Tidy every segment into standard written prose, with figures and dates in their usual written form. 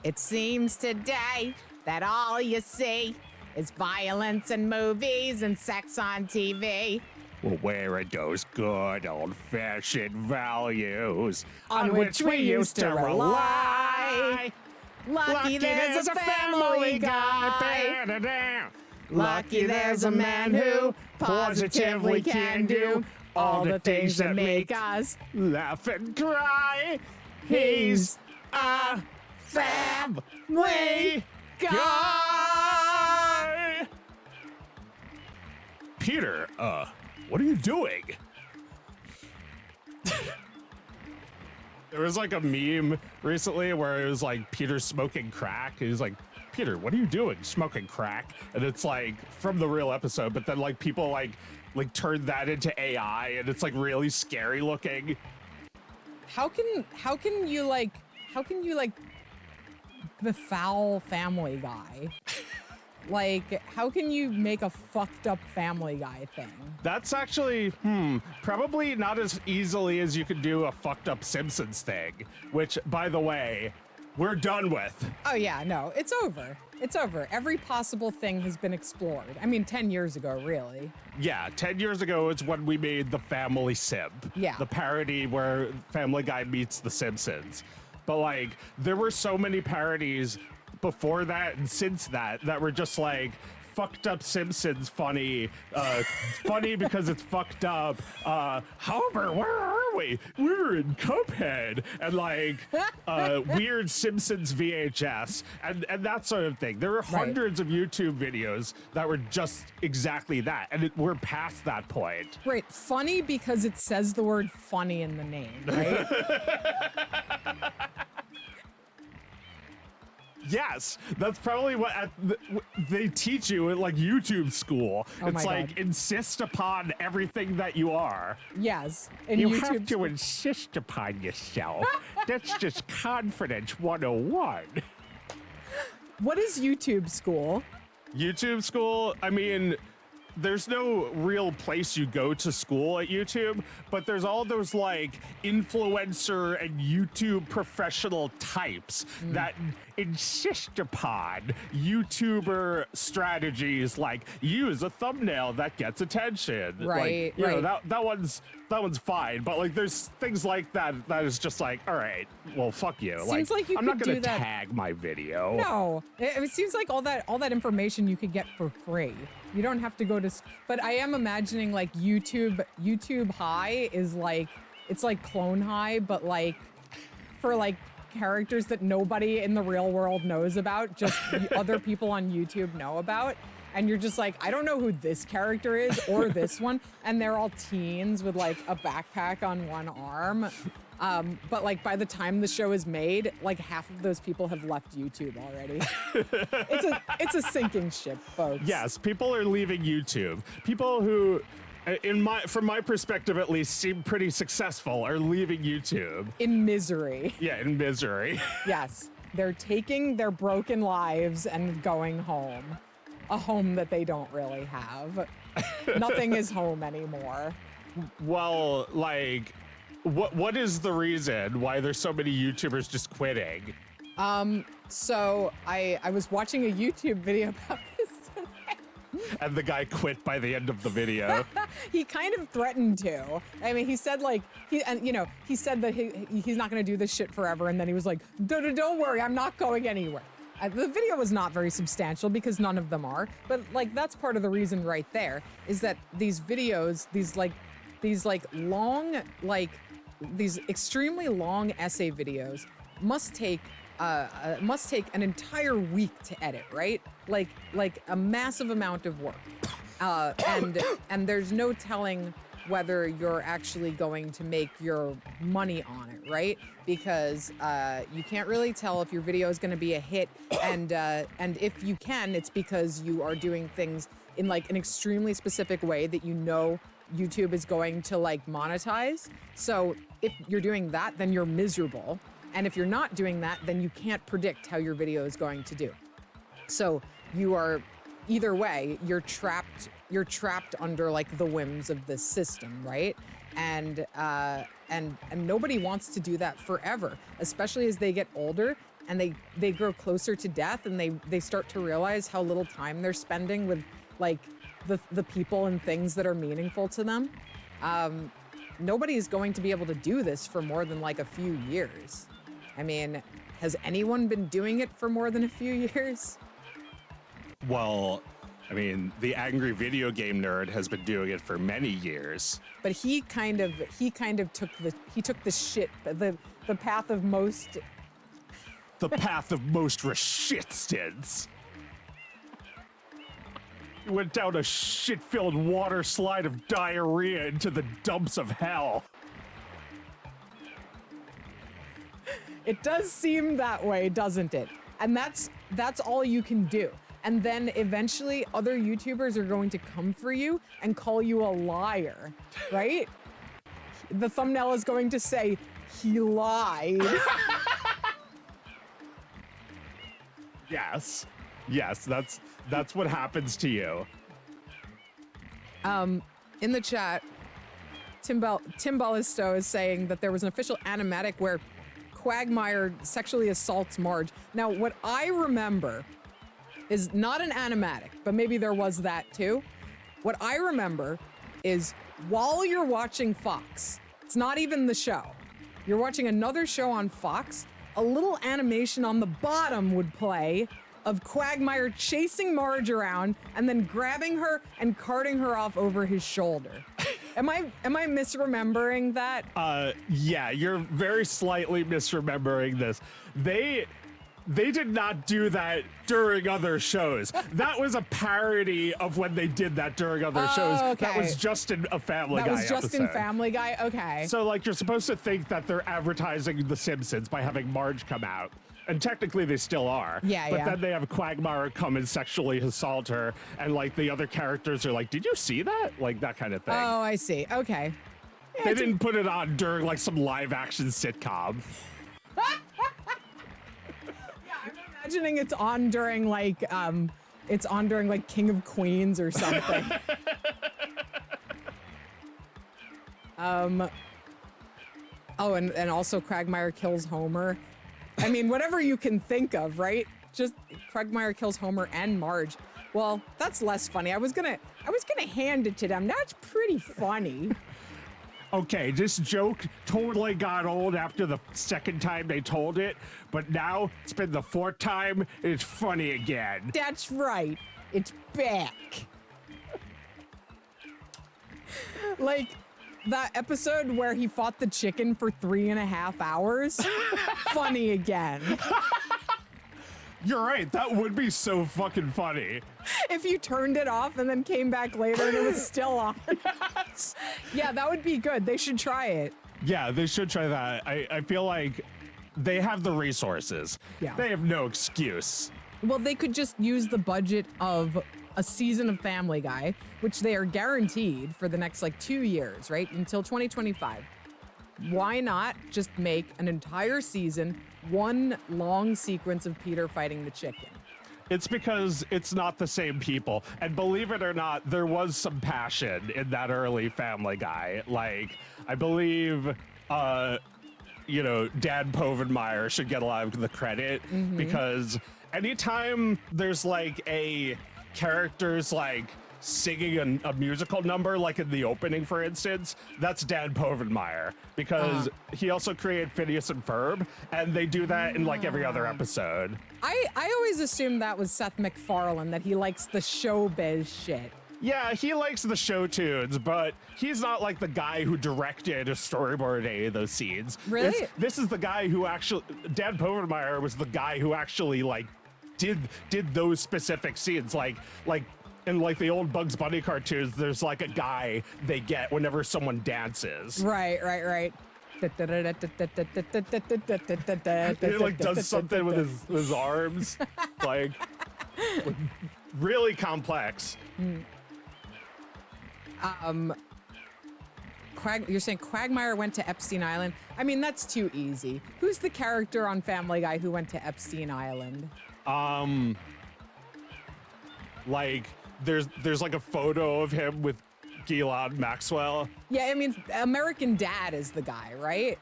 It seems today that all you see is violence in movies and sex on TV. Well, where are those good old-fashioned values on which we used to rely? Lucky there's a family guy. Lucky there's a man who positively can do all the things that make us laugh and cry. He's a family guy. Peter, what are you doing? There was like a meme recently where it was like Peter smoking crack. He was like, Peter, what are you doing? Smoking crack? And it's like from the real episode, but then like people like turned that into AI and it's like really scary looking. How can you like the foul family guy? Like, how can you make a fucked up Family Guy thing? That's actually, probably not as easily as you could do a fucked up Simpsons thing, which, by the way, we're done with. Oh yeah, no, it's over. It's over. Every possible thing has been explored. I mean, 10 years ago, really. Yeah, 10 years ago is when we made the Family Simp. Yeah. The parody where Family Guy meets the Simpsons. But like, there were so many parodies before that and since that were just like fucked up Simpsons funny, funny because it's fucked up. Homer, where are we? We're in Cuphead, and like weird Simpsons VHS and that sort of thing. There were hundreds of YouTube videos that were just exactly that, and we're past that point. Right, funny because it says the word funny in the name, right? Yes, that's probably what they teach you at like YouTube school. Oh it's like God. Insist upon everything that you are. Yes. You have to insist upon yourself. That's just confidence 101. What is YouTube school? YouTube school, I mean, there's no real place you go to school at YouTube, but there's all those like influencer and YouTube professional types that insist upon YouTuber strategies like use a thumbnail that gets attention. Right, like, you know, right. that one's fine, but like there's things like that is just like, all right, well, fuck you. Seems like you I'm not could gonna do that. tag my video. No, it seems like all that information you could get for free. You don't have to go to, but I am imagining like YouTube High is like, it's like Clone High, but like for like characters that nobody in the real world knows about, just other people on YouTube know about. And you're just like, I don't know who this character is or this one. And they're all teens with like a backpack on one arm. But like by the time the show is made, like half of those people have left YouTube already. It's a sinking ship, folks. Yes, people are leaving YouTube. People who, from my perspective at least, seem pretty successful are leaving YouTube. In misery. Yeah, in misery. Yes, they're taking their broken lives and going home. A home that they don't really have. Nothing is home anymore. Well, like, what is the reason why there's so many YouTubers just quitting? So I was watching a YouTube video about this today. And the guy quit by the end of the video. He kind of threatened to. I mean, he said like, he said that he's not going to do this shit forever. And then he was like, don't worry, I'm not going anywhere. The video was not very substantial because none of them are, but like that's part of the reason right there is that these videos, these extremely long essay videos must take an entire week to edit, right? Like a massive amount of work, and there's no telling whether you're actually going to make your money on it, right? Because you can't really tell if your video is going to be a hit, and if you can, it's because you are doing things in like an extremely specific way that you know YouTube is going to like monetize. So if you're doing that, then you're miserable, and if you're not doing that, then you can't predict how your video is going to do. So you are, either way, you're trapped under like the whims of this system, right? And nobody wants to do that forever, especially as they get older. and they grow closer to death, and they start to realize how little time they're spending with like the people and things that are meaningful to them. Nobody is going to be able to do this for more than like a few years. I mean, has anyone been doing it for more than a few years? Well, I mean, the angry video game nerd has been doing it for many years. But he kind of took the path of most. The path of most resistance. Went down a shit-filled water slide of diarrhea into the dumps of hell. It does seem that way, doesn't it? And that's all you can do. And then eventually other YouTubers are going to come for you and call you a liar, right? The thumbnail is going to say, he lied. Yes. Yes, that's what happens to you. In the chat, Tim Ballisto is saying that there was an official animatic where Quagmire sexually assaults Marge. Now, what I remember is not an animatic, but maybe there was that too. What I remember is while you're watching Fox, it's not even the show, you're watching another show on Fox, a little animation on the bottom would play of Quagmire chasing Marge around and then grabbing her and carting her off over his shoulder. Am I misremembering that? Yeah, you're very slightly misremembering this. They did not do that during other shows. That was a parody of when they did that during other shows. Okay. That was just in a Family Guy That was just in episode. Family Guy? Okay. So, like, you're supposed to think that they're advertising The Simpsons by having Marge come out. And technically they still are. Yeah, but yeah. then they have Quagmire come and sexually assault her. And, like, the other characters are like, did you see that? Like, that kind of thing. Oh, I see. Okay. Yeah, They didn't put it on during, like, some live-action sitcom. I'm imagining it's on during like King of Queens or something. Oh, and also Quagmire kills Homer. I mean, whatever you can think of, right? Just Quagmire kills Homer and Marge. Well, that's less funny. I was gonna hand it to them. That's pretty funny. Okay, this joke totally got old after the second time they told it, but now it's been the fourth time and it's funny again. That's right. It's back. Like that episode where he fought the chicken for 3.5 hours. Funny again. You're right, that would be so fucking funny. If you turned it off and then came back later and it was still on. Yes. Yeah, that would be good. They should try it. Yeah, they should try that. I feel like they have the resources. Yeah. They have no excuse. Well, they could just use the budget of a season of Family Guy, which they are guaranteed for the next like 2 years, right? Until 2025. Why not just make an entire season, one long sequence of Peter fighting the chicken? It's because it's not the same people. And believe it or not, there was some passion in that early Family Guy. Like, I believe, Dan Povenmire should get a lot of the credit because anytime there's like a character's like singing a musical number, like in the opening, for instance, that's Dan Povenmire because he also created Phineas and Ferb, and they do that in like every other episode. I always assumed that was Seth MacFarlane, that he likes the showbiz shit. Yeah, he likes the show tunes, but he's not like the guy who directed or storyboarded any of those scenes. Really? This is the guy who actually, Dan Povenmire was the guy who actually like did those specific scenes, like in like the old Bugs Bunny cartoons, there's like a guy they get whenever someone dances. Right. He like does something with his arms, like really complex. You're saying Quagmire went to Epstein Island? I mean, that's too easy. Who's the character on Family Guy who went to Epstein Island? Like there's like a photo of him with Ghislaine Maxwell. Yeah, I mean, American Dad is the guy, right?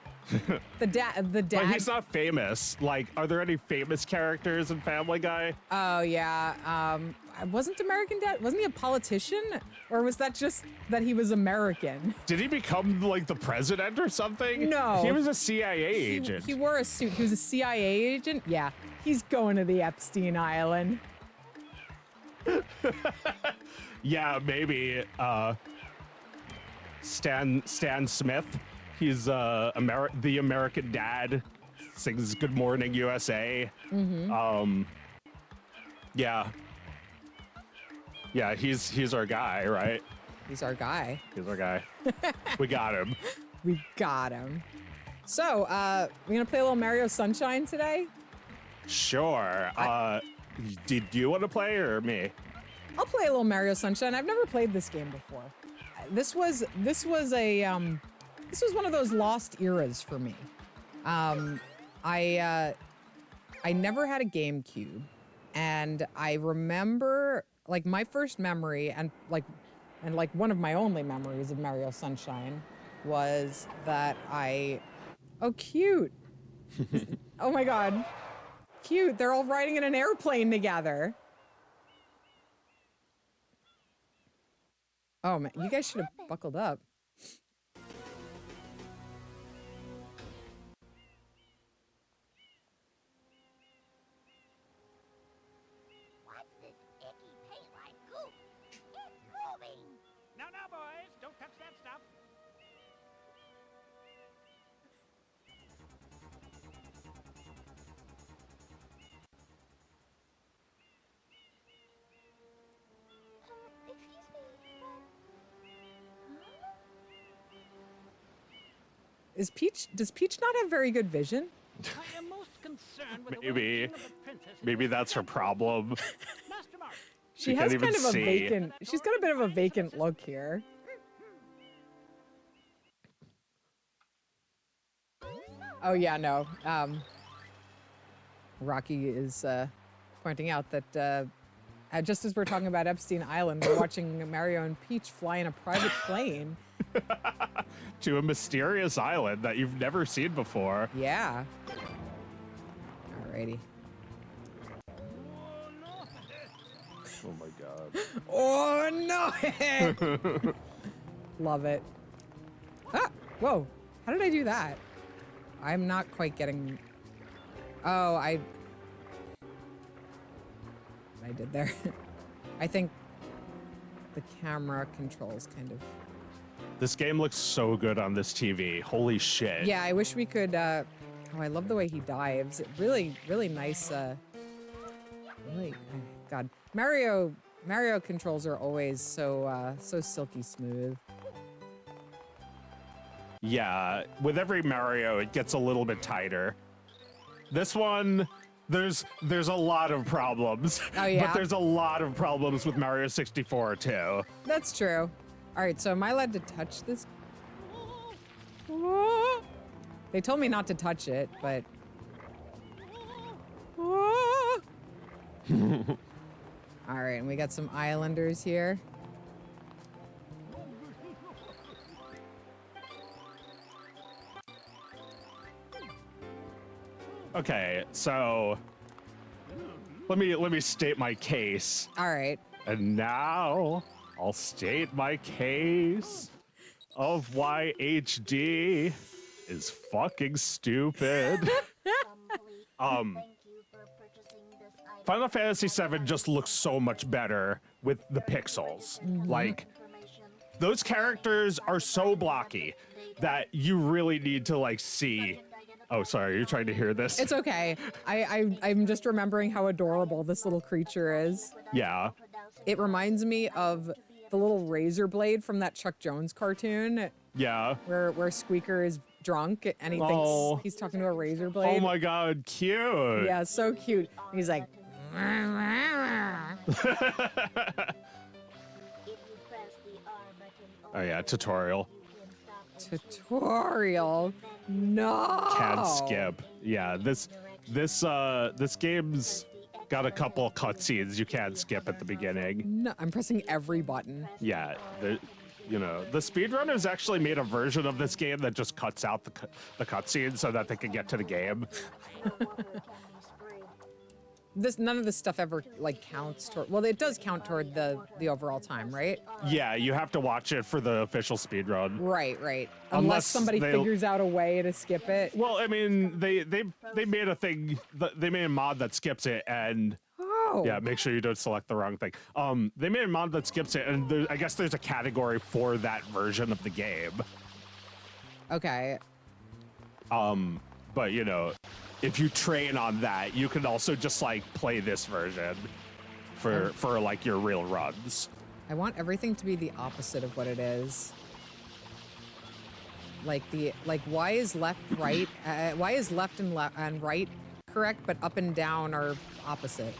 The dad. But he's not famous. Like, are there any famous characters in Family Guy? Oh yeah. Wasn't American Dad? Wasn't he a politician, or was that just that he was American? Did he become like the president or something? No. He was a CIA agent. He wore a suit. He was a CIA agent. Yeah. He's going to the Epstein Island. Yeah, maybe. Stan Smith. He's the American Dad. Sings "Good Morning USA." Yeah. Yeah, he's our guy, right? He's our guy. He's our guy. We got him. We got him. So, we're gonna play a little Mario Sunshine today. Sure. Do you want to play or me? I'll play a little Mario Sunshine. I've never played this game before. This was one of those lost eras for me. I never had a GameCube, and I remember like my first memory and one of my only memories of Mario Sunshine was that oh cute. Oh my god. Cute. They're all riding in an airplane together. Oh man, you guys should have buckled up. What's this icky paint-like goop? It's moving! No, boys, don't touch that stuff. Excuse me, Does Peach not have very good vision? I am most concerned with Maybe. the well-being of the princess in Maybe this that's her island. problem. Master Mark, She can't has even kind of a see. vacant. She's got a bit of a vacant look here. Oh yeah, no. Rocky is pointing out that just as we're talking about Epstein Island, we're watching Mario and Peach fly in a private plane. To a mysterious island that you've never seen before. Yeah. Alrighty. Oh my god. Oh no! Love it. Ah! Whoa! How did I do that? I'm not quite getting. Oh, I did there. I think the camera controls kind of. This game looks so good on this TV. Holy shit. Yeah, I wish we could. Oh, I love the way he dives. Really, really nice. Really, God, Mario controls are always so silky smooth. Yeah, with every Mario, it gets a little bit tighter. This one, there's a lot of problems. Oh, yeah? But there's a lot of problems with Mario 64 too. That's true. All right, so am I allowed to touch this? They told me not to touch it, but. All right, and we got some islanders here. Okay, so let me state my case. All right. And now I'll state my case of why HD is fucking stupid. Final Fantasy VII just looks so much better with the pixels. Like, those characters are so blocky that you really need to like see. Oh, sorry, you're trying to hear this? It's okay. I'm just remembering how adorable this little creature is. Yeah. It reminds me of the little razor blade from that Chuck Jones cartoon Yeah. where Squeaker is drunk and he thinks he's talking to a razor blade. Oh my god, cute. Yeah, so cute. And he's like, If you press the R button, Oh yeah, tutorial. you can stop tutorial. No. Can't skip. Yeah, this game's got a couple cutscenes you can't skip at the beginning. No, I'm pressing every button. Yeah, you know, the speedrunners actually made a version of this game that just cuts out the cutscenes so that they can get to the game. None of this stuff ever like counts toward. Well, it does count toward the overall time, right? Yeah, you have to watch it for the official speedrun. Right. Unless Unless somebody they'll- figures out a way to skip it. Well, I mean, they made a thing. They made a mod that skips it, and Oh. yeah, make sure you don't select the wrong thing. They made a mod that skips it, and I guess there's a category for that version of the game. Okay. But you know, if you train on that, you can also just like play this version for like your real runs. I want everything to be the opposite of what it is. Like why is left right? Why is left and right correct, but up and down are opposite?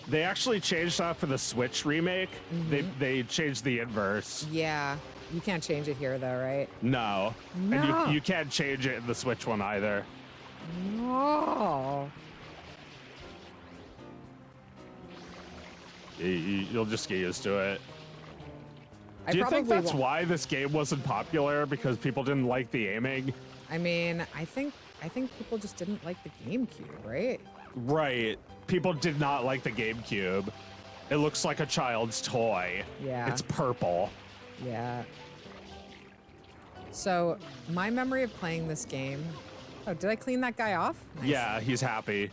They actually changed that for the Switch remake. They changed the inverse. Yeah, you can't change it here though, right? No. No. And you can't change it in the Switch one either. No. You'll just get used to it. I Do you think probably that's won't. why this game wasn't popular? Because people didn't like the aiming? I mean, I think people just didn't like the GameCube, right? Right. People did not like the GameCube. It looks like a child's toy. Yeah. It's purple. Yeah. So, my memory of playing this game. Oh, did I clean that guy off? Nice. Yeah, he's happy.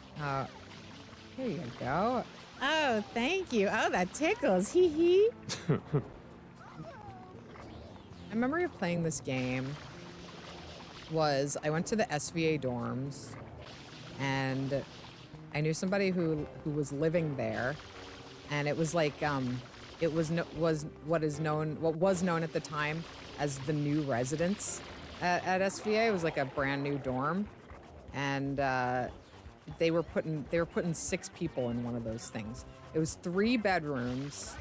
Here you go. Oh, thank you. Oh, that tickles. Hee hee. My memory of playing this game was I went to the SVA dorms and I knew somebody who was living there, and it was like it was what was known at the time as the new residence at SVA. It was like a brand new dorm, and they were putting 6 people in one of those things. It was 3 bedrooms,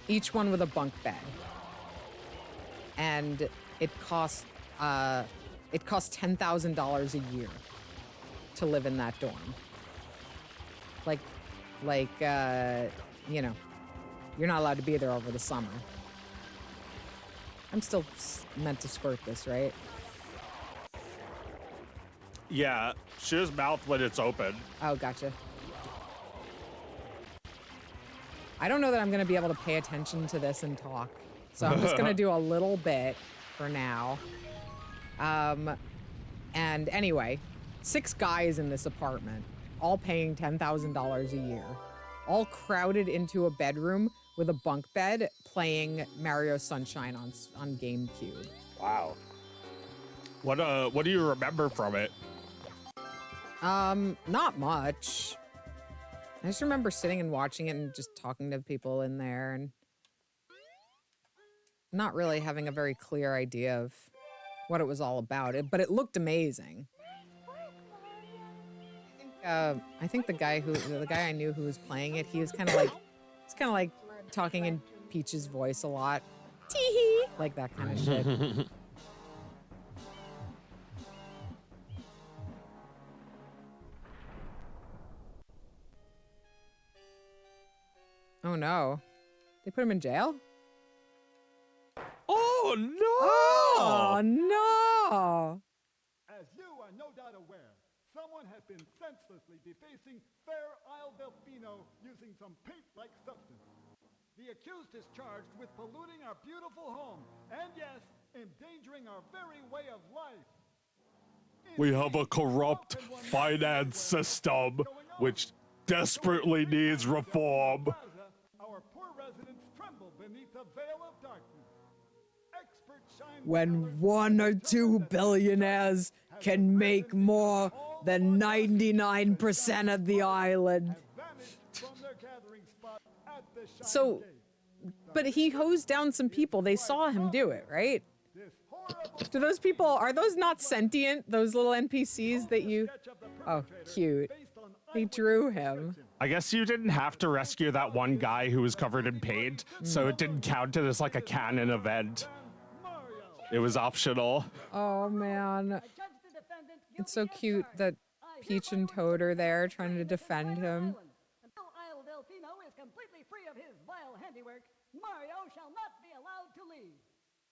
each one with a bunk bed, and it cost $10,000 a year to live in that dorm. You know, you're not allowed to be there over the summer. I'm still meant to squirt this, right? Yeah, shoot his mouth when it's open. Oh, gotcha. I don't know that I'm going to be able to pay attention to this and talk, so I'm just going to do a little bit for now. And anyway, 6 guys in this apartment, all paying $10,000 a year, all crowded into a bedroom with a bunk bed, playing Mario Sunshine on GameCube. Wow. What do you remember from it? Not much. I just remember sitting and watching it and just talking to people in there and not really having a very clear idea of what it was all about. But it looked amazing. I think the guy I knew who was playing it, he was kind of like talking in Peach's voice a lot. Tee-hee! Like that kind of shit. Oh no. They put him in jail? Oh no! Oh no! As you are no doubt aware, someone has been senselessly defacing Fair Isle Delfino using some paint-like substance. The accused is charged with polluting our beautiful home, and yes, endangering our very way of life. We have a corrupt finance system which desperately needs reform. Our poor residents tremble beneath the veil of darkness. Experts shine When 1 or 2 billionaires can make more than 99% of the island. vanished from their gathering spot at the Shine So, Gate. but he hosed down some people. They saw him do it, right? This horrible Do those people, are those not sentient? Those little NPCs that you... sketch of the Oh, perpetrator cute. based on He eyewitness drew him. description. I guess you didn't have to rescue that one guy who was covered in paint, so it didn't count it as like a canon event. Mario. It was optional. Oh, man. It's so cute that Peach and Toad are there trying to defend him. Until Isle Delfino is completely free of his vile handiwork, Mario shall not be allowed to leave.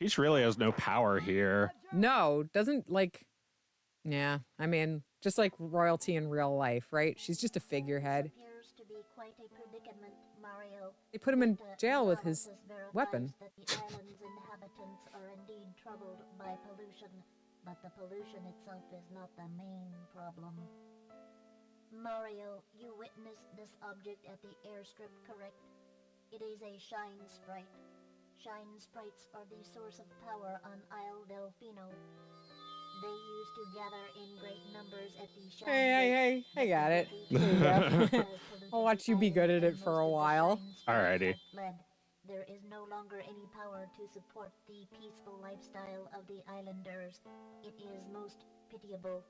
Peach really has no power here. No, doesn't like. Yeah, I mean, just like royalty in real life, right? She's just a figurehead. Appears to be quite a predicament, Mario. They put him in But, jail with his analysis verifies weapon. that the island's inhabitants are indeed troubled by pollution, but the pollution itself is not the main problem. Mario, you witnessed this object at the airstrip, correct? It is a shine sprite. Shine sprites are the source of power on Isle Delfino. They used to gather in great numbers at the shine. Hey, I got it. There you go. I'll watch you be good at it for a while. Alrighty. There is no longer any power to support the peaceful lifestyle of the islanders. It is most pitiable.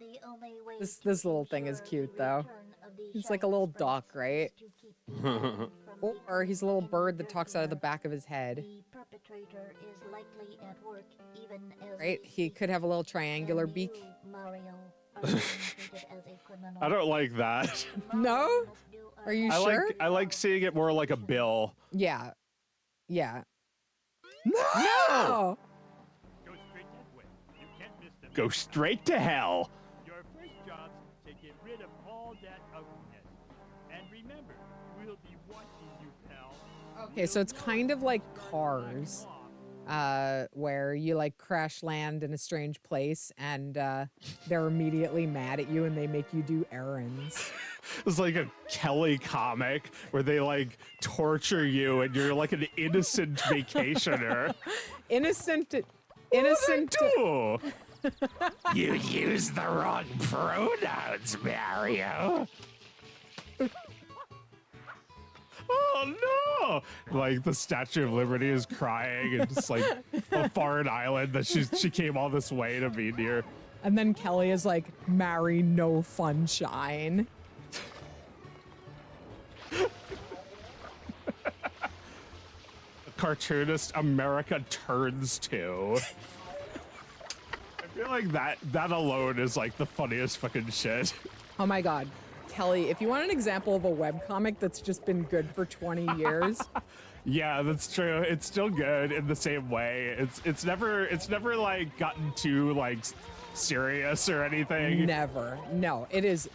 The only way This to little thing is ensure cute, the though. return of the He's like a shine little sprites duck, is right? to keep the island from Or he's a little bird that talks out of the becoming back of his head. the perpetrator is likely at work even as Right? we He speak. could have a little triangular And beak. you, Mario, are being treated as a criminal. I don't like that. No? Mario must do a Are you I sure? like I like seeing it more like a bill. Yeah. Yeah. No! Oh! Go straight that way. You can't miss them. Go straight to hell. Your first job's to get rid of all that ugliness. And remember, we'll be watching you, pal. Okay, so it's kind of like Cars, where you like crash land in a strange place and they're immediately mad at you and they make you do errands. It's like a Kelly comic where they like torture you and you're like an innocent vacationer. Innocent. Do? You used the wrong pronouns, Mario. Oh no! Like the Statue of Liberty is crying and just like a foreign island that she came all this way to be near. And then Kelly is like, marry no funshine. Cartoonist America turns to. I feel like that alone is like the funniest fucking shit. Oh my God. Kelly, if you want an example of a webcomic that's just been good for 20 years, Yeah, that's true. It's still good in the same way. It's never like gotten too like serious or anything. never. No, it is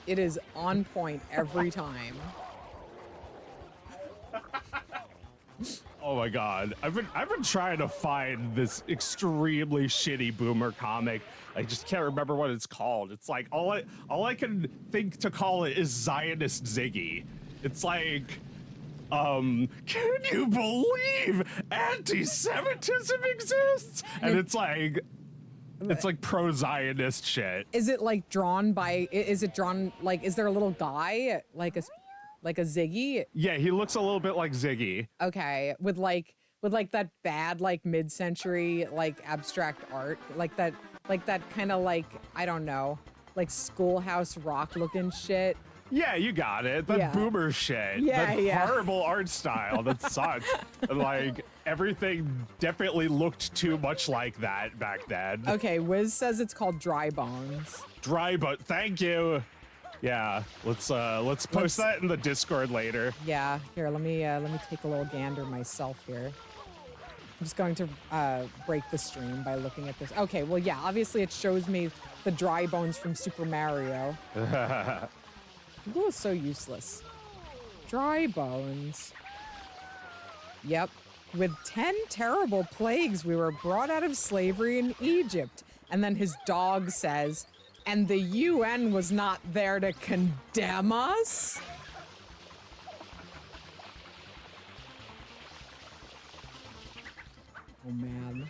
on point every time. Oh my god. I've been trying to find this extremely shitty boomer comic. I just can't remember what it's called. It's like all I can think to call it is Zionist Ziggy. It's like can you believe anti-Semitism exists? And it's like pro-Zionist shit. Is it like drawn by, is it drawn, like, is there a little guy, like a Ziggy? Yeah, he looks a little bit like Ziggy. Okay, with like that bad like mid-century like abstract art, like that kind of like, I don't know, like Schoolhouse Rock looking shit. Yeah, you got it. That Yeah. boomer shit. Yeah, that yeah. horrible art style that sucks. And like everything definitely looked too much like that back then. Okay, Wiz says it's called Dry Bones. Dry but thank you. Yeah, let's post that in the Discord later. Yeah, here, let me take a little gander myself here. I'm just going to break the stream by looking at this. Okay, well, yeah, obviously it shows me the dry bones from Super Mario. Google is so useless. Dry bones. Yep. With 10 terrible plagues, we were brought out of slavery in Egypt. And then his dog says, and the UN was not there to condemn us? Oh, man.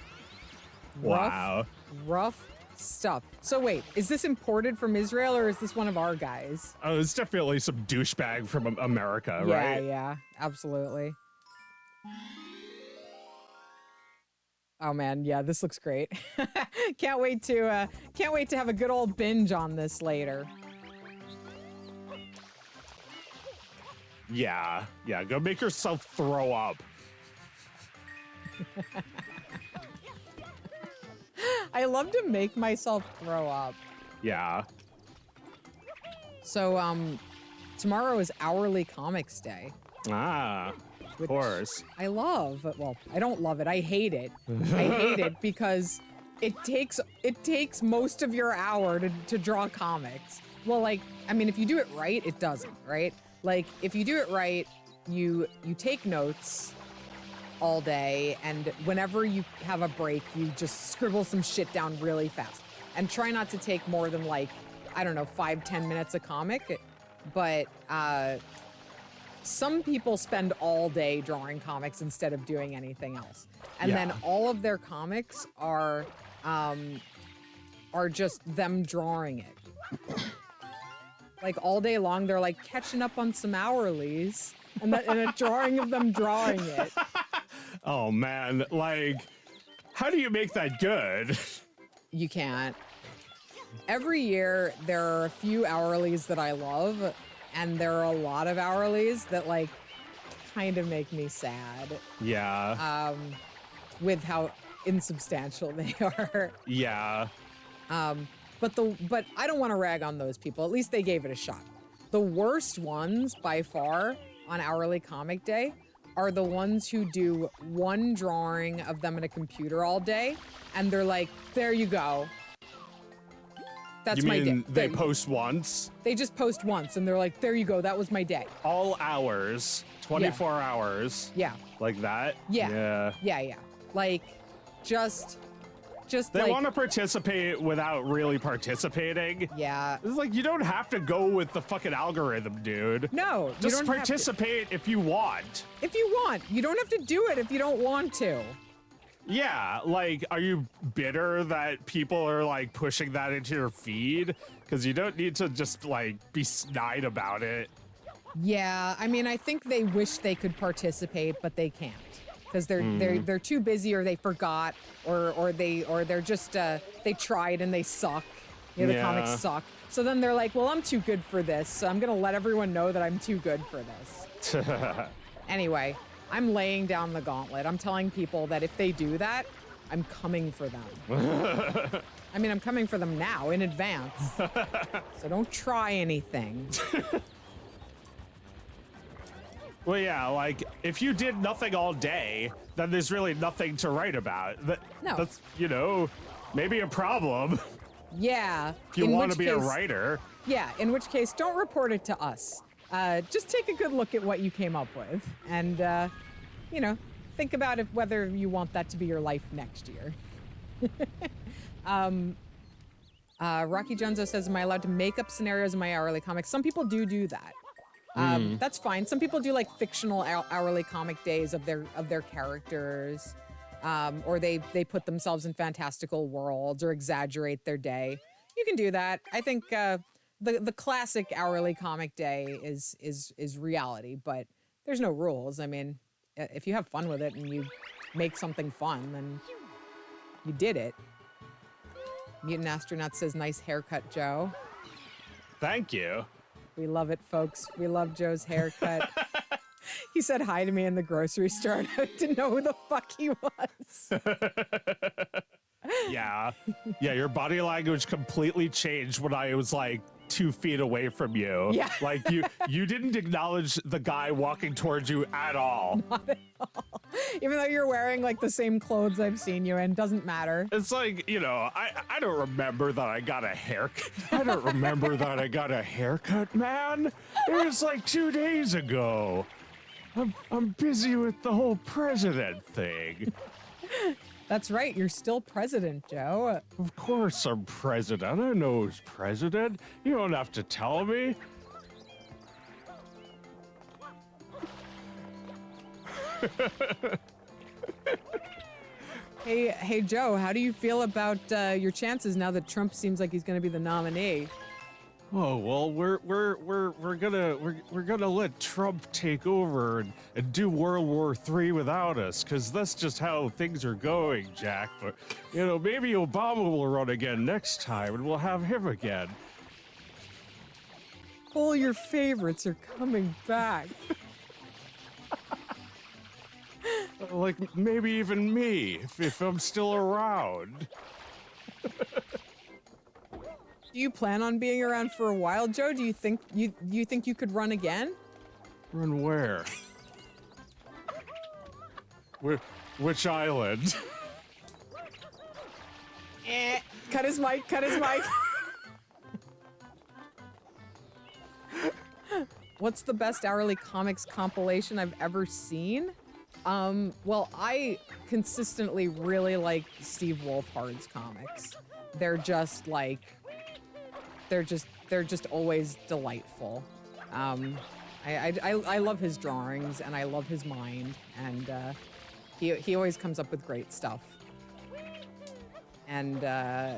Wow. Rough stuff. So wait, is this imported from Israel or is this one of our guys? Oh, it's definitely some douchebag from America, Yeah, right? yeah, absolutely. Oh man, yeah, this looks great. Can't wait to have a good old binge on this later. Yeah, go make yourself throw up. I love to make myself throw up. Yeah. So tomorrow is Hourly Comics Day. Ah. Of course. I love. Well, I don't love it. I hate it. I hate it because it takes most of your hour to draw comics. Well, like, I mean, if you do it right, it doesn't, right? Like, if you do it right, you take notes all day, and whenever you have a break, you just scribble some shit down really fast. And try not to take more than, like, I don't know, 5-10 minutes a comic. But some people spend all day drawing comics instead of doing anything else. And then all of their comics are just them drawing it. Like all day long, they're like catching up on some hourlies and a drawing of them drawing it. Oh man, like, how do you make that good? You can't. Every year, there are a few hourlies that I love, and there are a lot of hourlies that like kind of make me sad. Yeah. With how insubstantial they are. Yeah. But I don't want to rag on those people. At least they gave it a shot. The worst ones by far on Hourly Comic Day are the ones who do one drawing of them in a computer all day, and they're like, there you go. That's my day. You mean they post once? They just post once, and they're like, there you go, that was my day. All hours, 24 hours. Yeah. Like that? Yeah. Yeah. Like, just they like, want to participate without really participating. Yeah. It's like, you don't have to go with the fucking algorithm, dude. No, just you don't participate if you want. If you want. You don't have to do it if you don't want to. Yeah, like, are you bitter that people are, like, pushing that into your feed? Because you don't need to just, like, be snide about it. Yeah, I mean, I think they wish they could participate, but they can't. Because they're too busy, or they forgot, or they're just they tried and they suck. You know, the comics suck. So then they're like, well, I'm too good for this, so I'm gonna let everyone know that I'm too good for this. Anyway, I'm laying down the gauntlet. I'm telling people that if they do that, I'm coming for them. I mean, I'm coming for them now in advance. So don't try anything. Well, yeah, like, if you did nothing all day, then there's really nothing to write about. That's, you know, maybe a problem. Yeah. If you want to be a writer. Yeah, in which case, don't report it to us. Just take a good look at what you came up with, and, you know, think about whether you want that to be your life next year. Rocky Junzo says, am I allowed to make up scenarios in my hourly comics? Some people do that. That's fine. Some people do like fictional hourly comic days of their characters, or they put themselves in fantastical worlds or exaggerate their day. You can do that. I think the classic hourly comic day is reality, but there's no rules. I mean, if you have fun with it and you make something fun, then you did it. Mutant Astronaut says, nice haircut, Joe. Thank you. We love it, folks. We love Joe's haircut. He said hi to me in the grocery store, and I didn't know who the fuck he was. Yeah. Yeah, your body language completely changed when I was like 2 feet away from you. Yeah. Like you didn't acknowledge the guy walking towards you at all. Not at all. Even though you're wearing like the same clothes I've seen you in, doesn't matter. It's like, you know, I don't remember that I got a haircut. I don't remember that I got a haircut, man. It was like 2 days ago. I'm busy with the whole president thing. That's right. You're still president, Joe. Of course I'm president. I know who's president. You don't have to tell me. Hey, Joe, how do you feel about your chances now that Trump seems like he's going to be the nominee? Oh well, we're gonna let Trump take over and do World War III without us, because that's just how things are going, Jack. But you know, maybe Obama will run again next time, and we'll have him again. All your favorites are coming back. Like maybe even me, if I'm still around. Do you plan on being around for a while, Joe? Do you think you think you could run again? Run where? Which island? Cut his mic, cut his mic. What's the best hourly comics compilation I've ever seen? Well, I consistently really like Steve Wolfhard's comics. They're just like, they're just always delightful. I love his drawings and I love his mind, and he always comes up with great stuff. And I'm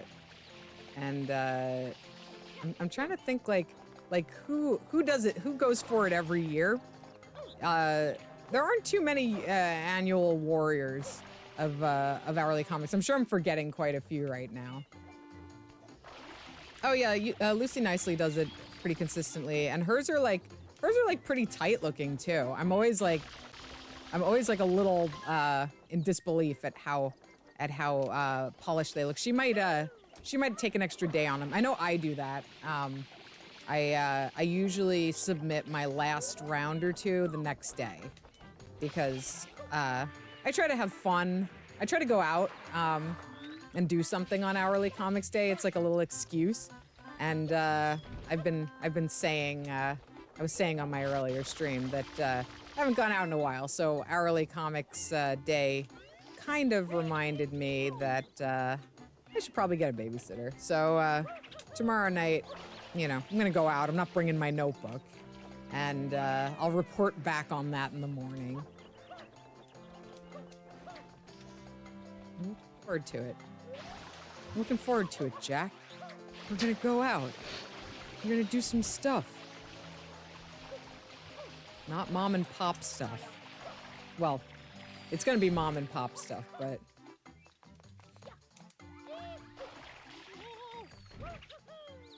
trying to think like who does it, who goes for it every year. There aren't too many annual warriors of hourly comics. I'm sure I'm forgetting quite a few right now. Oh yeah, Lucy Nicely does it pretty consistently, and hers are like pretty tight looking too. I'm always like a little in disbelief at how polished they look. She might take an extra day on them. I know I do that. I usually submit my last round or two the next day because I try to have fun. I try to go out and do something on Hourly Comics Day. It's like a little excuse. And I've been saying, I was saying on my earlier stream that I haven't gone out in a while, so Hourly Comics Day kind of reminded me that I should probably get a babysitter. So tomorrow night, you know, I'm gonna go out. I'm not bringing my notebook, and I'll report back on that in the morning. I'm looking forward to it. I'm looking forward to it, Jack. We're gonna go out. We're gonna do some stuff. Not mom and pop stuff. Well, it's gonna be mom and pop stuff, but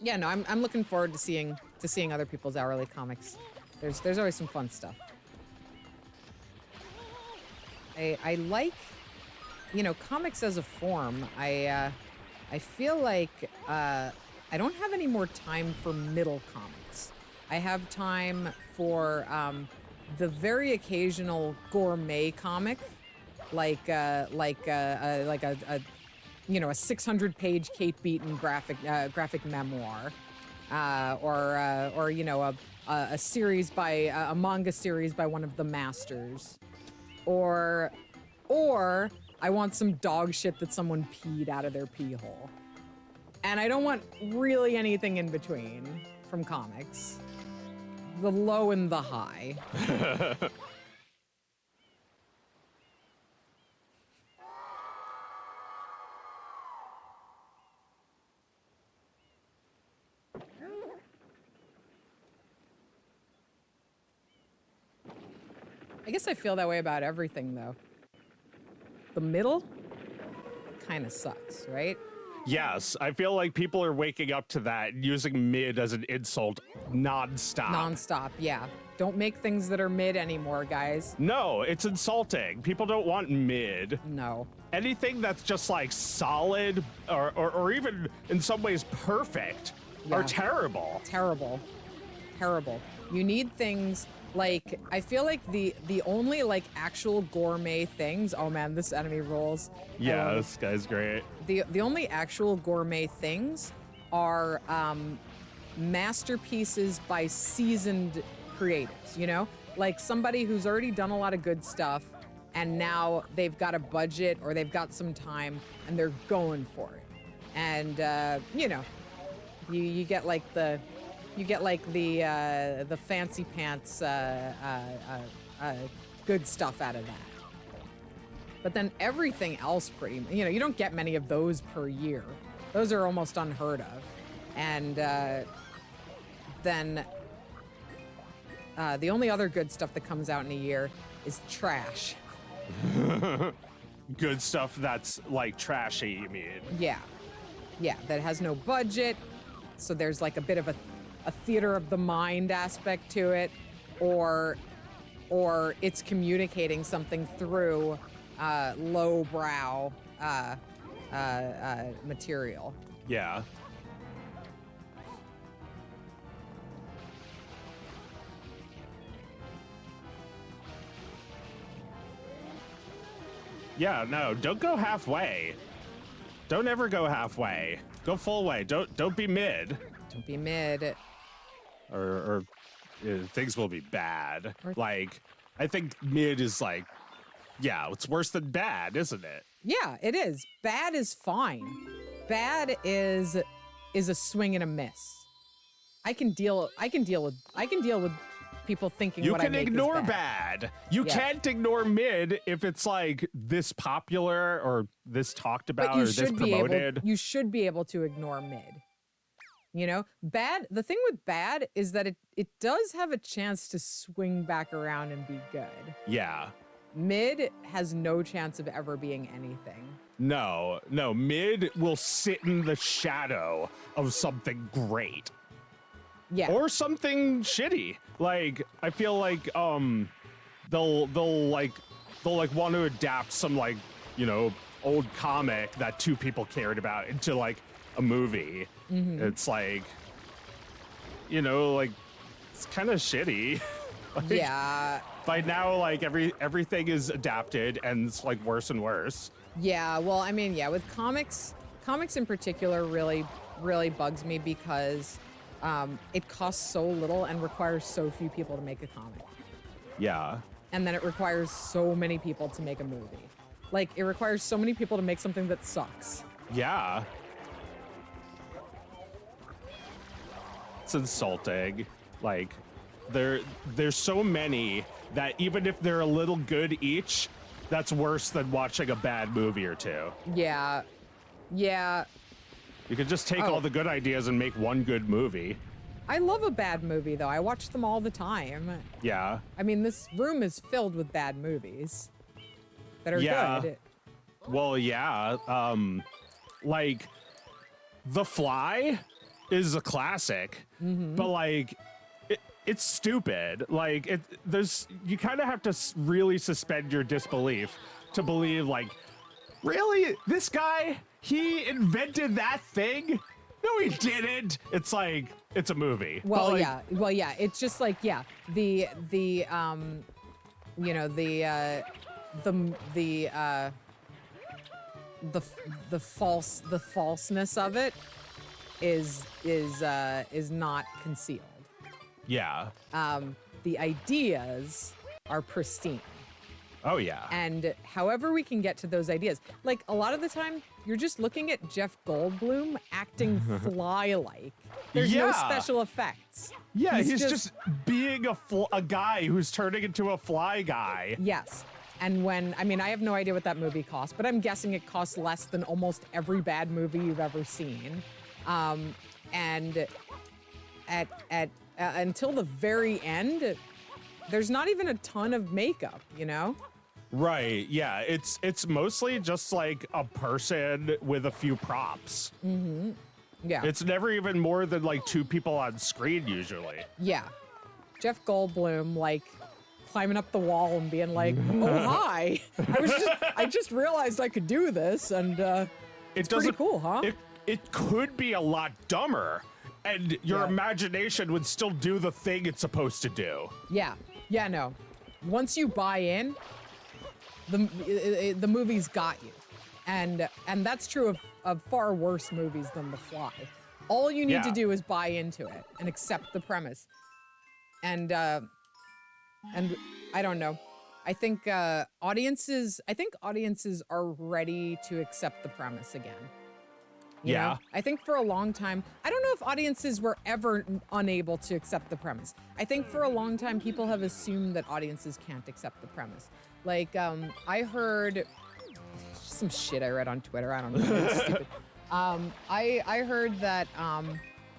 yeah, no, I'm looking forward to seeing other people's hourly comics. There's always some fun stuff. I like, you know, comics as a form. I feel like I don't have any more time for middle comics. I have time for the very occasional gourmet comic, like a you know, a 600-page Kate Beaton graphic memoir, or you know, a series by a manga series by one of the masters, or I want some dog shit that someone peed out of their pee hole, and I don't want really anything in between from comics. The low and the high. I guess I feel that way about everything, though. The middle kind of sucks, right? Yes, I feel like people are waking up to that and using mid as an insult nonstop. Nonstop, yeah. Don't make things that are mid anymore, guys. No, it's insulting. People don't want mid. No. Anything that's just like solid or even in some ways perfect are terrible. Terrible. Terrible. You need things like, I feel like the only like actual gourmet things, oh man, this enemy rolls. Yeah, this guy's great. The only actual gourmet things are masterpieces by seasoned creatives, you know? Like somebody who's already done a lot of good stuff and now they've got a budget or they've got some time and they're going for it. And you know, you get like the fancy pants good stuff out of that. But then everything else pretty, you know, you don't get many of those per year. Those are almost unheard of. And then the only other good stuff that comes out in a year is trash. Good stuff that's like trashy, you mean? Yeah. Yeah, that has no budget. So there's like a bit of a theater of the mind aspect to it, or it's communicating something through lowbrow material. Yeah. Yeah, no, don't go halfway. Don't ever go halfway. Go full way. Don't be mid. Don't be mid. Or things will be bad. Or- Like, I think mid is like, yeah, it's worse than bad, isn't it? Yeah, it is. Bad is fine. Bad is a swing and a miss. I can deal with people thinking You what can I make is ignore bad. bad. You Yeah. can't ignore mid if it's like this popular or this talked about But you or this should be able promoted. you should be able to ignore mid. You know, bad. The thing with bad is that it does have a chance to swing back around and be good. Yeah. Mid has no chance of ever being anything. No, mid will sit in the shadow of something great. Yeah. Or something shitty. Like, I feel like they'll want to adapt some, like, you know, old comic that two people cared about into like a movie. Mm-hmm. It's like, you know, like, it's kind of shitty. Like, Yeah. by now, like, everything is adapted and it's like worse and worse. Yeah, well, I mean, yeah, with comics in particular really bugs me because it costs so little and requires so few people to make a comic. Yeah. And then it requires so many people to make a movie. Like, it requires so many people to make something that sucks. Yeah. It's insulting. Like, there's so many that even if they're a little good each, that's worse than watching a bad movie or two. Yeah. Yeah. You could just take Oh. all the good ideas and make one good movie. I love a bad movie, though. I watch them all the time. Yeah. I mean, this room is filled with bad movies that are Yeah. good. Well, yeah. Like, The Fly is a classic, but like, it's stupid. Like, you kind of have to really suspend your disbelief to believe, like, really? This guy, he invented that thing? No, he didn't. It's like, it's a movie. Well, But, like, yeah. Well, yeah. It's just like, yeah, the you know, the falseness of it is not concealed. Yeah. The ideas are pristine. Oh, yeah. And however we can get to those ideas, like a lot of the time, you're just looking at Jeff Goldblum acting fly-like. There's no Yeah. special effects. Yeah, he's just being a guy who's turning into a fly guy. Yes. And I mean, I have no idea what that movie cost, but I'm guessing it costs less than almost every bad movie you've ever seen. And until the very end, there's not even a ton of makeup, you know? Right, yeah. It's mostly just like a person with a few props. Yeah. It's never even more than like two people on screen usually. Yeah. Jeff Goldblum, like, climbing up the wall and being like, oh, hi. I just realized I could do this, and it's pretty cool, huh? It could be a lot dumber, and your Yeah. imagination would still do the thing it's supposed to do. Yeah. Yeah, no. Once you buy in, the movie's got you. And that's true of far worse movies than The Fly. All you need to Yeah. do is buy into it and accept the premise. And I don't know. I think audiences are ready to accept the premise again. You Yeah. know? I think for a long time, I don't know if audiences were ever unable to accept the premise. I think for a long time, people have assumed that audiences can't accept the premise. Like, I heard some shit I read on Twitter. I don't know. It's stupid. I heard that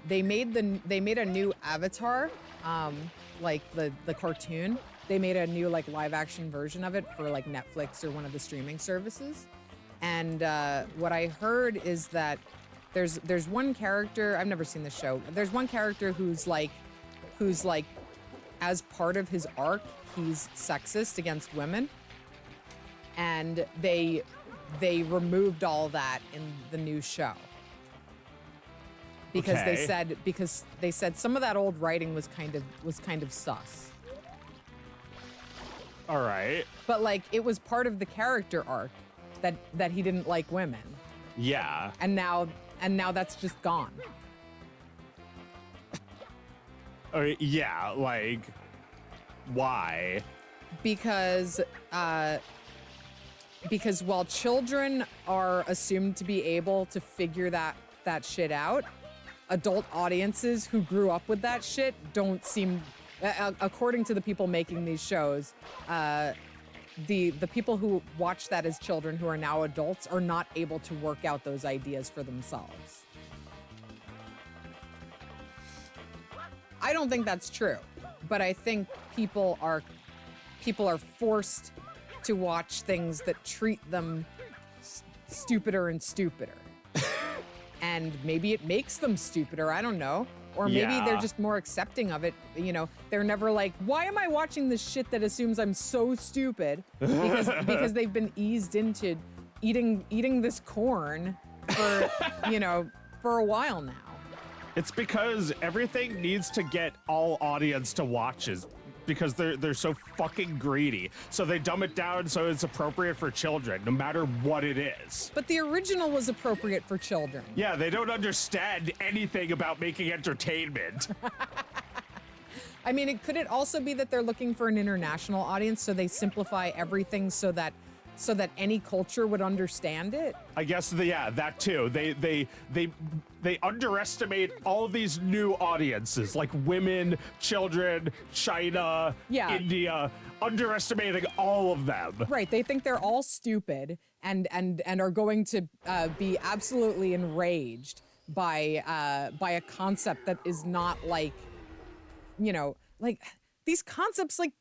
they made a new Avatar, like the cartoon. They made a new like live action version of it for like Netflix or one of the streaming services. And what I heard is that there's one character, I've never seen the show. There's one character who's like as part of his arc, he's sexist against women. And they removed all that in the new show. Because Okay. they said some of that old writing was kind of sus. All right. But like it was part of the character arc. that he didn't like women, Yeah. and now that's just gone. Yeah, like, why? Because while children are assumed to be able to figure that shit out, adult audiences who grew up with that shit don't seem, according to the people making these shows, the people who watched that as children who are now adults are not able to work out those ideas for themselves. I don't think that's true, but I think people are forced to watch things that treat them stupider and stupider. And maybe it makes them stupider, I don't know. Or maybe they're just more accepting of it. You know, they're never like, why am I watching this shit that assumes I'm so stupid? Because they've been eased into eating this corn for, for a while now. It's because everything needs to get all audience to watch it because they're so fucking greedy. So they dumb it down so it's appropriate for children, no matter what it is. But the original was appropriate for children. Yeah, they don't understand anything about making entertainment. I mean, could it also be that they're looking for an international audience, so they simplify everything so that any culture would understand it? I guess that too. They underestimate all these new audiences, like women, children, China, India, underestimating all of them. Right. They think they're all stupid and are going to be absolutely enraged by a concept that is not like, like these concepts, like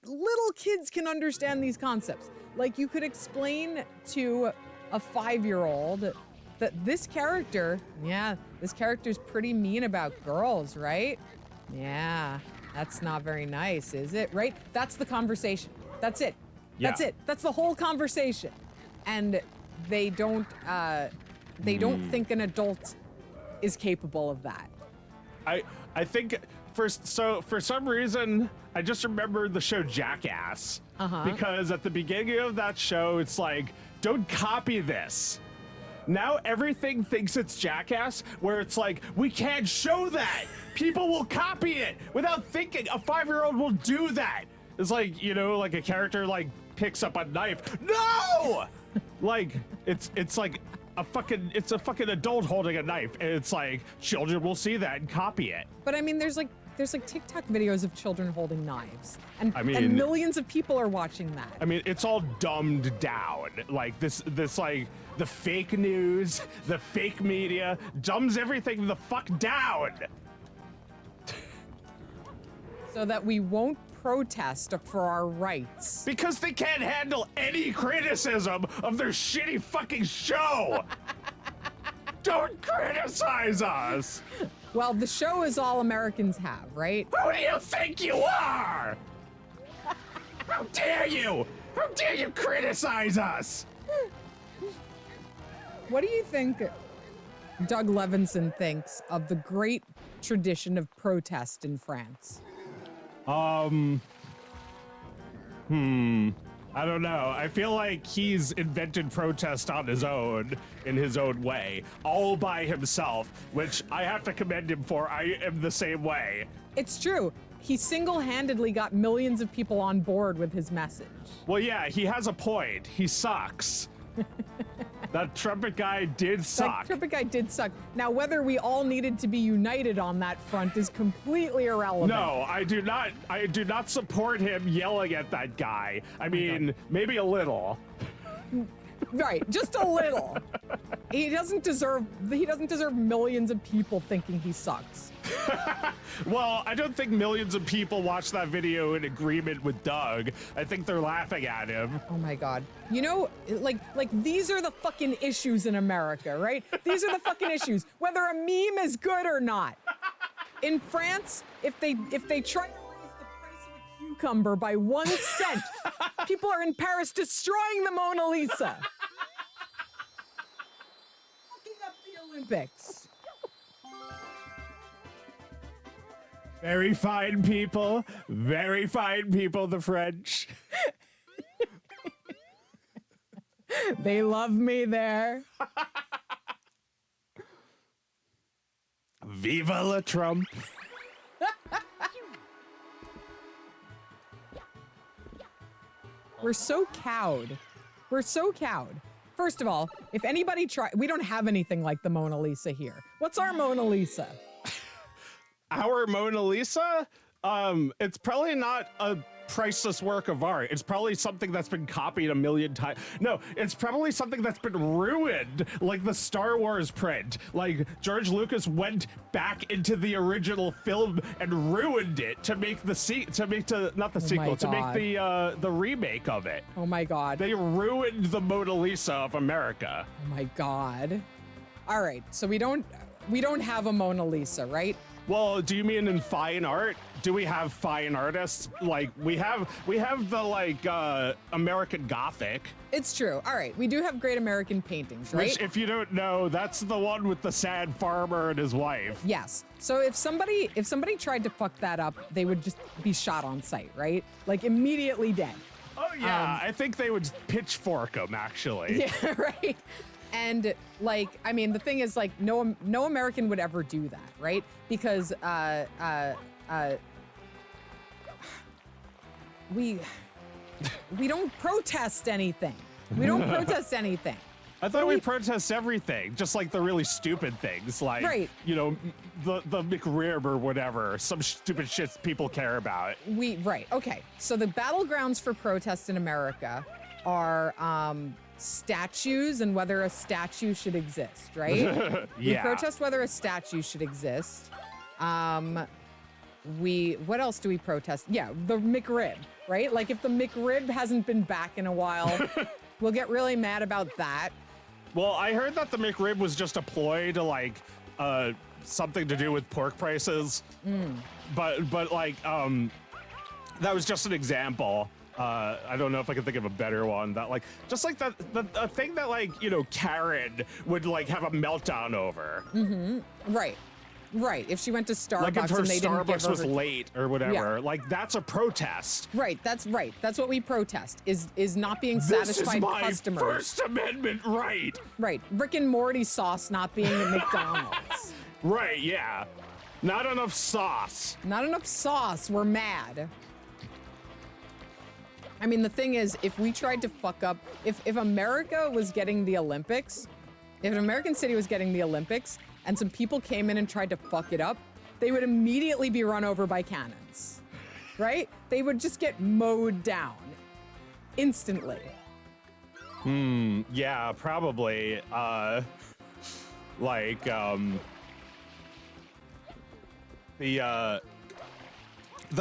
little kids can understand these concepts. Like you could explain to a 5-year-old that this character's pretty mean about girls, right? Yeah, that's not very nice, is it? Right? That's the conversation. That's it. That's it. That's the whole conversation. And they don't think an adult is capable of that. I think for some reason I just remember the show Jackass because at the beginning of that show it's like, don't copy this. Now everything thinks it's Jackass, where it's like, we can't show that. People will copy it without thinking. A 5-year-old will do that. It's like, like a character like picks up a knife. No! Like it's like a fucking adult holding a knife, and it's like children will see that and copy it. But I mean, there's like TikTok videos of children holding knives, and millions of people are watching that. I mean, it's all dumbed down. Like this like the fake news, the fake media dumbs everything the fuck down. So that we won't protest for our rights. Because they can't handle any criticism of their shitty fucking show. Don't criticize us. Well, the show is all Americans have, right? Who do you think you are? How dare you? How dare you criticize us? What do you think Doug Levinson thinks of the great tradition of protest in France? I don't know. I feel like he's invented protest on his own, in his own way, all by himself, which I have to commend him for. I am the same way. It's true. He single-handedly got millions of people on board with his message. Well, yeah, he has a point. He sucks. That trumpet guy did suck. That trumpet guy did suck. Now, whether we all needed to be united on that front is completely irrelevant. No, I do not support him yelling at that guy. I mean, maybe a little. Right, just a little. He doesn't deserve millions of people thinking he sucks. Well, I don't think millions of people watch that video in agreement with Doug. I think they're laughing at him. Oh my God. Like these are the fucking issues in America, right? These are the fucking issues, whether a meme is good or not. In France, if they try to raise the price of a cucumber by 1 cent, people are in Paris destroying the Mona Lisa. Fucking up the Olympics. Very fine people, the French. They love me there. Viva la Trump. We're so cowed. We're so cowed. First of all, if anybody we don't have anything like the Mona Lisa here. What's our Mona Lisa? Our Mona Lisa? It's probably not a priceless work of art. It's probably something that's been copied a million times. No, it's probably something that's been ruined, like the Star Wars print. Like George Lucas went back into the original film and ruined it to make the not the sequel, to make the remake of it. Oh my God. They ruined the Mona Lisa of America. Oh my God. All right, so we don't have a Mona Lisa, right? Well, do you mean in fine art? Do we have fine artists? Like we have the like American Gothic. It's true. All right, we do have great American paintings, right? Which, if you don't know, that's the one with the sad farmer and his wife. Yes. So if somebody tried to fuck that up, they would just be shot on sight, right? Like immediately dead. Oh yeah, I think they would pitchfork him actually. Yeah, right. And like, I mean, the thing is, like, no American would ever do that, right? Because we don't protest anything. We don't protest anything. I thought we protest everything, just like the really stupid things, like Right. you know, the McRib or whatever, some stupid shit people care about. Right. Okay. So the battlegrounds for protest in America are statues and whether a statue should exist, right? Yeah. We protest whether a statue should exist. What else do we protest? Yeah, the McRib, right? Like if the McRib hasn't been back in a while, we'll get really mad about that. Well, I heard that the McRib was just a ploy to like something to do with pork prices. But like that was just an example. I don't know if I can think of a better one that like just like that a thing that like, you know, Karen would like have a meltdown over. Right. If she went to Starbucks Like if her and they didn't give Starbucks her was late or whatever, Yeah. like that's a protest. Right. That's what we protest is not being This is satisfied my customers. First Amendment right. Right. Rick and Morty sauce not being at McDonald's. Right, yeah. Not enough sauce. Not enough sauce. We're mad. I mean, the thing is, if we tried to fuck up, if America was getting the Olympics, if an American city was getting the Olympics and some people came in and tried to fuck it up, they would immediately be run over by cannons, right? They would just get mowed down instantly. Yeah, probably. The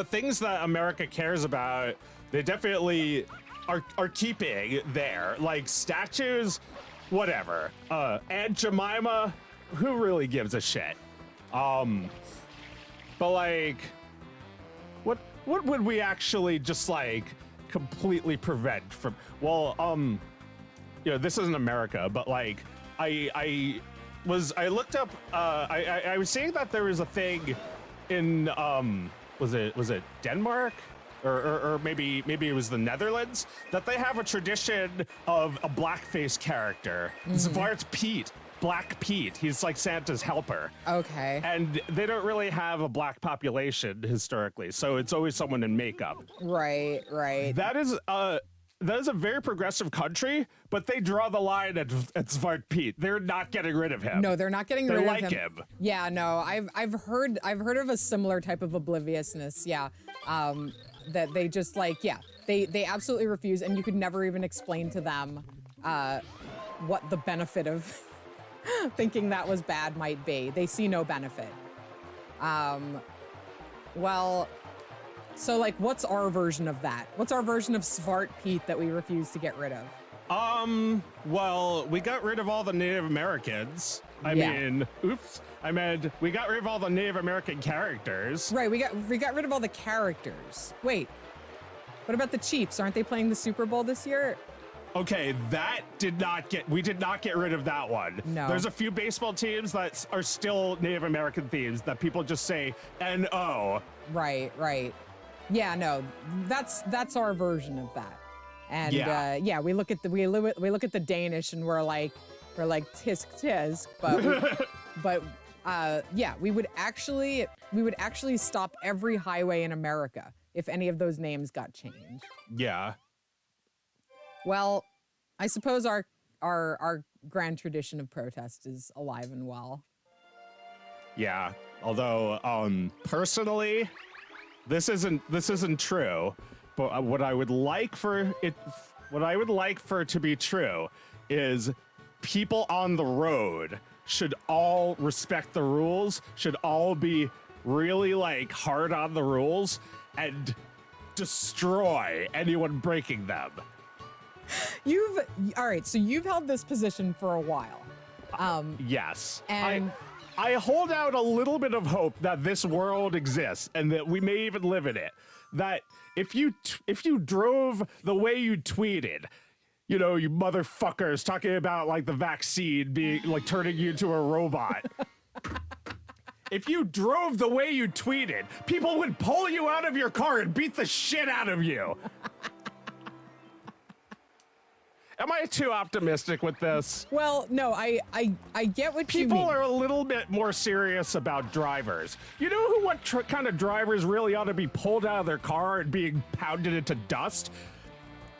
things that America cares about, they definitely are keeping there. Like statues, whatever. Aunt Jemima, who really gives a shit? But like, what would we actually just like completely prevent from? Well, you know, this isn't America, but like, I looked up. I was seeing that there was a thing in was it Denmark? Or maybe it was the Netherlands, that they have a tradition of a blackface character. Zwart Piet, Black Pete. He's like Santa's helper. Okay. And they don't really have a black population historically, so it's always someone in makeup. Right. That is a very progressive country, but they draw the line at Zwart Piet. They're not getting rid of him. No, they're not getting rid like of him. Yeah, no, I've heard of a similar type of obliviousness. Yeah. That they just like, yeah, they absolutely refuse, and you could never even explain to them what the benefit of thinking that was bad might be. They see no benefit. Well, so like, what's our version of that? What's our version of Svart Pete that we refuse to get rid of? Well, we got rid of all the Native Americans. I mean, we got rid of all the Native American characters. Right, we got rid of all the characters. Wait, what about the Chiefs? Aren't they playing the Super Bowl this year? Okay, we did not get rid of that one. No. There's a few baseball teams that are still Native American themes that people just say N-O. Right. Yeah, no, that's our version of that. And Yeah. we look at the Danish and we're like tisk tisk, but we would actually stop every highway in America if any of those names got changed. Yeah. Well, I suppose our grand tradition of protest is alive and well. Yeah. Although, personally, this isn't true. But what I would like for it to be true is people on the road should all respect the rules, should all be really like hard on the rules and destroy anyone breaking them. All right, so you've held this position for a while. Yes. And I hold out a little bit of hope that this world exists and that we may even live in it. That if you drove the way you tweeted, you know, you motherfuckers talking about like the vaccine being like turning you into a robot. If you drove the way you tweeted, people would pull you out of your car and beat the shit out of you. Am I too optimistic with this? well, no, I get what you mean. People are a little bit more serious about drivers. You know what kind of drivers really ought to be pulled out of their car and being pounded into dust?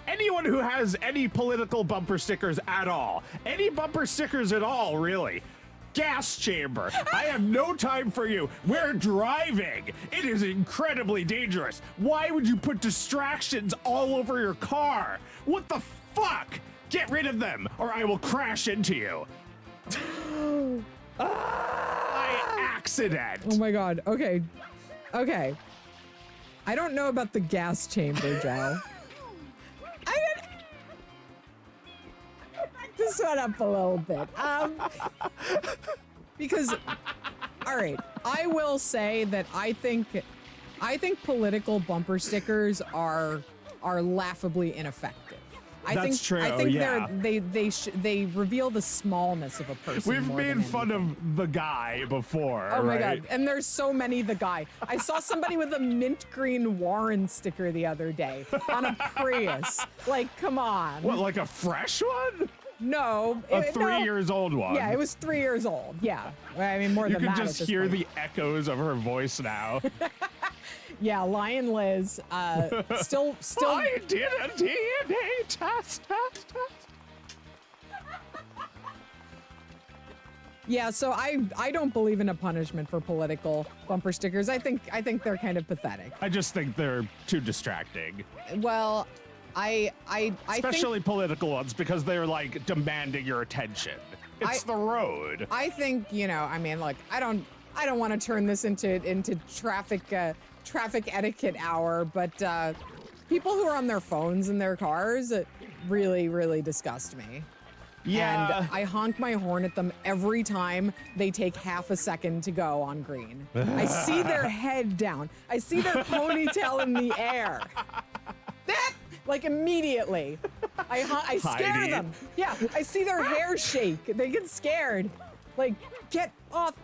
Anyone who has any political bumper stickers at all. Any bumper stickers at all, really. Gas chamber. I have no time for you. We're driving. It is incredibly dangerous. Why would you put distractions all over your car? What the fuck? Get rid of them, or I will crash into you. By accident. Oh my God. Okay. I don't know about the gas chamber, Joe. This went up a little bit. Because, all right, I will say that I think political bumper stickers are laughably ineffective. That's true, I think yeah. they reveal the smallness of a person. We've more made than fun anything. of the guy before. Oh my right? God. And there's so many the guy. I saw somebody with a mint green Warren sticker the other day on a Prius. Like, come on. What, like a fresh one? No. A no. 3 years old one. Yeah, it was 3 years old. Yeah. I mean, more You than can that. just at this hear point. the echoes of her voice now. Yeah, Lion Liz. Still. I did a DNA test. Yeah, so I don't believe in a punishment for political bumper stickers. I think they're kind of pathetic. I just think they're too distracting. Well, I Especially political ones, because they're like demanding your attention. It's the road. I think, you know, I mean, look, I don't want to turn this into traffic etiquette hour, but people who are on their phones in their cars really, really disgust me. Yeah. And I honk my horn at them every time they take half a second to go on green. I see their head down. I see their ponytail in the air. Like immediately. I scare Hiding. them. Yeah, I see their hair shake. They get scared. Like, get off.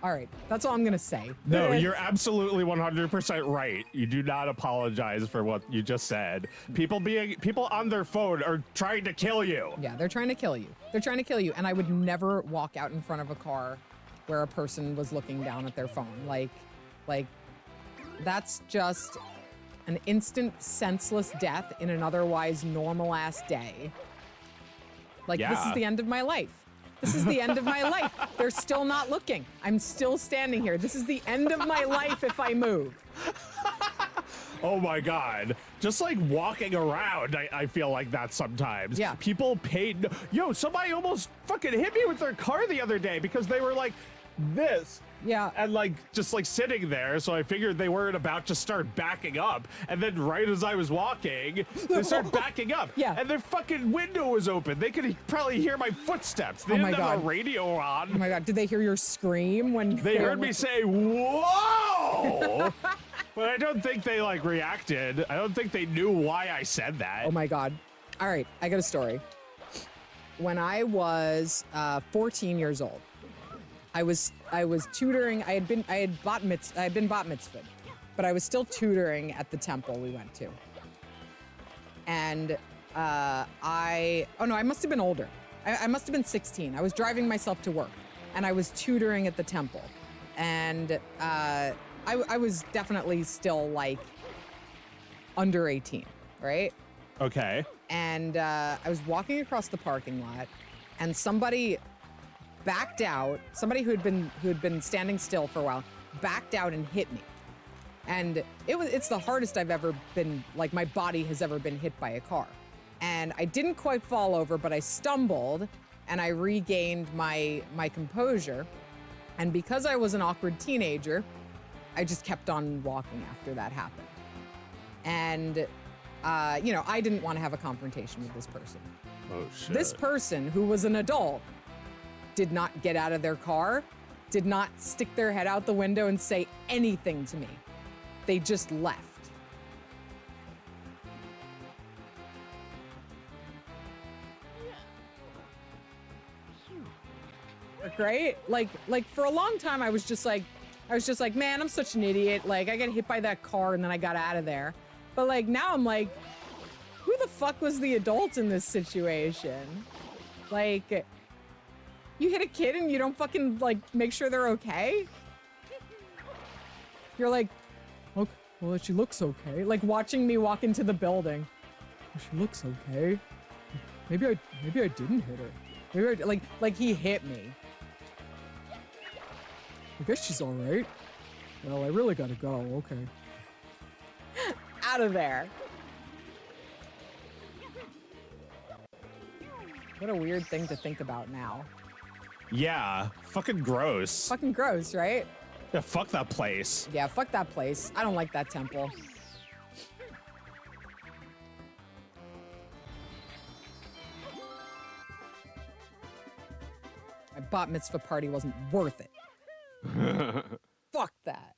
All right, that's all I'm gonna say. No, you're absolutely 100% right. You do not apologize for what you just said. People on their phone are trying to kill you. Yeah, they're trying to kill you. They're trying to kill you. And I would never walk out in front of a car where a person was looking down at their phone. Like that's just an instant senseless death in an otherwise normal ass day. Like, this is the end of my life. This is the end of my life. They're still not looking. I'm still standing here. This is the end of my life if I move. Oh my God. Just like walking around, I feel like that sometimes. Yeah. People paid. Yo, somebody almost fucking hit me with their car the other day because they were like this. Yeah. And like just like sitting there, so I figured they weren't about to start backing up. And then right as I was walking, they started backing up. Yeah. And their fucking window was open. They could probably hear my footsteps. They Oh my didn't have God. the radio on. Oh my God, did they hear your scream when They heard me say, "Whoa!" But I don't think they like reacted. I don't think they knew why I said that. Oh my God. All right, I got a story. When I was 14 years old, I was tutoring. I had been bat mitzvahed, but I was still tutoring at the temple we went to. And I must have been older. I must have been 16. I was driving myself to work, and I was tutoring at the temple, and I was definitely still like under 18, right? Okay. And I was walking across the parking lot, and somebody backed out. Somebody who had been standing still for a while backed out and hit me. And it's the hardest I've ever been, like my body has ever been hit by a car. And I didn't quite fall over, but I stumbled and I regained my composure. And because I was an awkward teenager, I just kept on walking after that happened. And, I didn't want to have a confrontation with this person. Oh, shit. This person, who was an adult, did not get out of their car, did not stick their head out the window and say anything to me. They just left. Right? Like for a long time, I was just like, man, I'm such an idiot. Like, I got hit by that car and then I got out of there. But like, now I'm like, who the fuck was the adult in this situation? Like, you hit a kid and you don't fucking like make sure they're okay? You're like, okay, well, she looks okay. Like watching me walk into the building. Well, she looks okay. Maybe I didn't hit her. Maybe like he hit me. I guess she's all right. Well, I really gotta go. Okay. Out of there. What a weird thing to think about now. Yeah, fucking gross. Fucking gross, right? Yeah, fuck that place. Yeah, fuck that place. I don't like that temple. My bat mitzvah party wasn't worth it. Fuck that.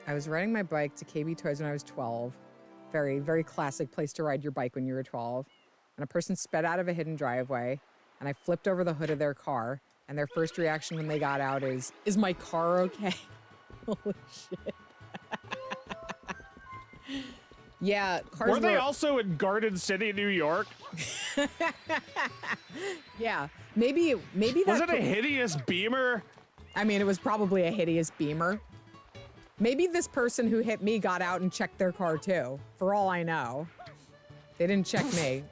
I was riding my bike to KB Toys when I was 12. Very, very classic place to ride your bike when you were 12. And a person sped out of a hidden driveway, and I flipped over the hood of their car, and their first reaction when they got out is my car okay? Holy shit. Yeah, cars were they also in Garden City, New York? Yeah, maybe that was it a hideous Beamer? I mean, it was probably a hideous Beamer. Maybe this person who hit me got out and checked their car too, for all I know. They didn't check me.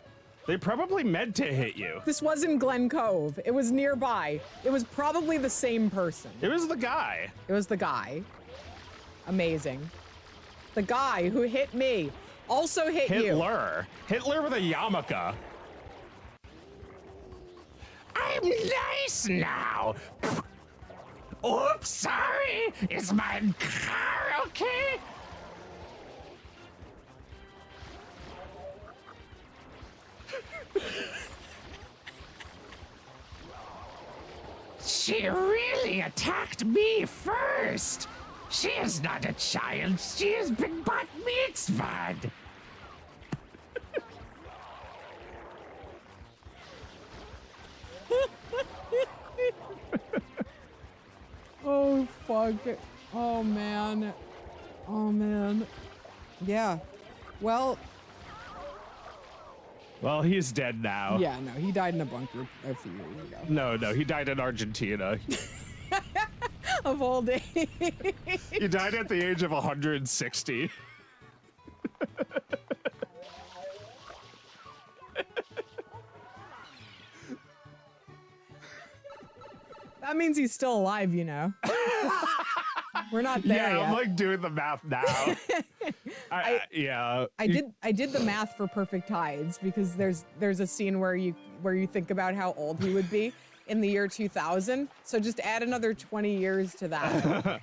They probably meant to hit you. This was in Glen Cove. It was nearby. It was probably the same person. It was the guy. It was the guy. Amazing. The guy who hit me also hit you. Hitler with a yarmulke. I'm nice now. Oops, sorry. Is my car okay? She really attacked me first. She is not a child. She has been bat mitzvahed. Oh, fuck. Oh, man. Oh, man. Yeah. Well, he's dead now. yeah, no, he died in a bunker a few years ago. No, he died in Argentina. Of old age. He died at the age of 160. That means he's still alive, you know. We're not there Yeah, yet. I'm like doing the math now. Yeah. I did the math for Perfect Tides because there's a scene where you think about how old he would be in the year 2000. So just add another 20 years to that.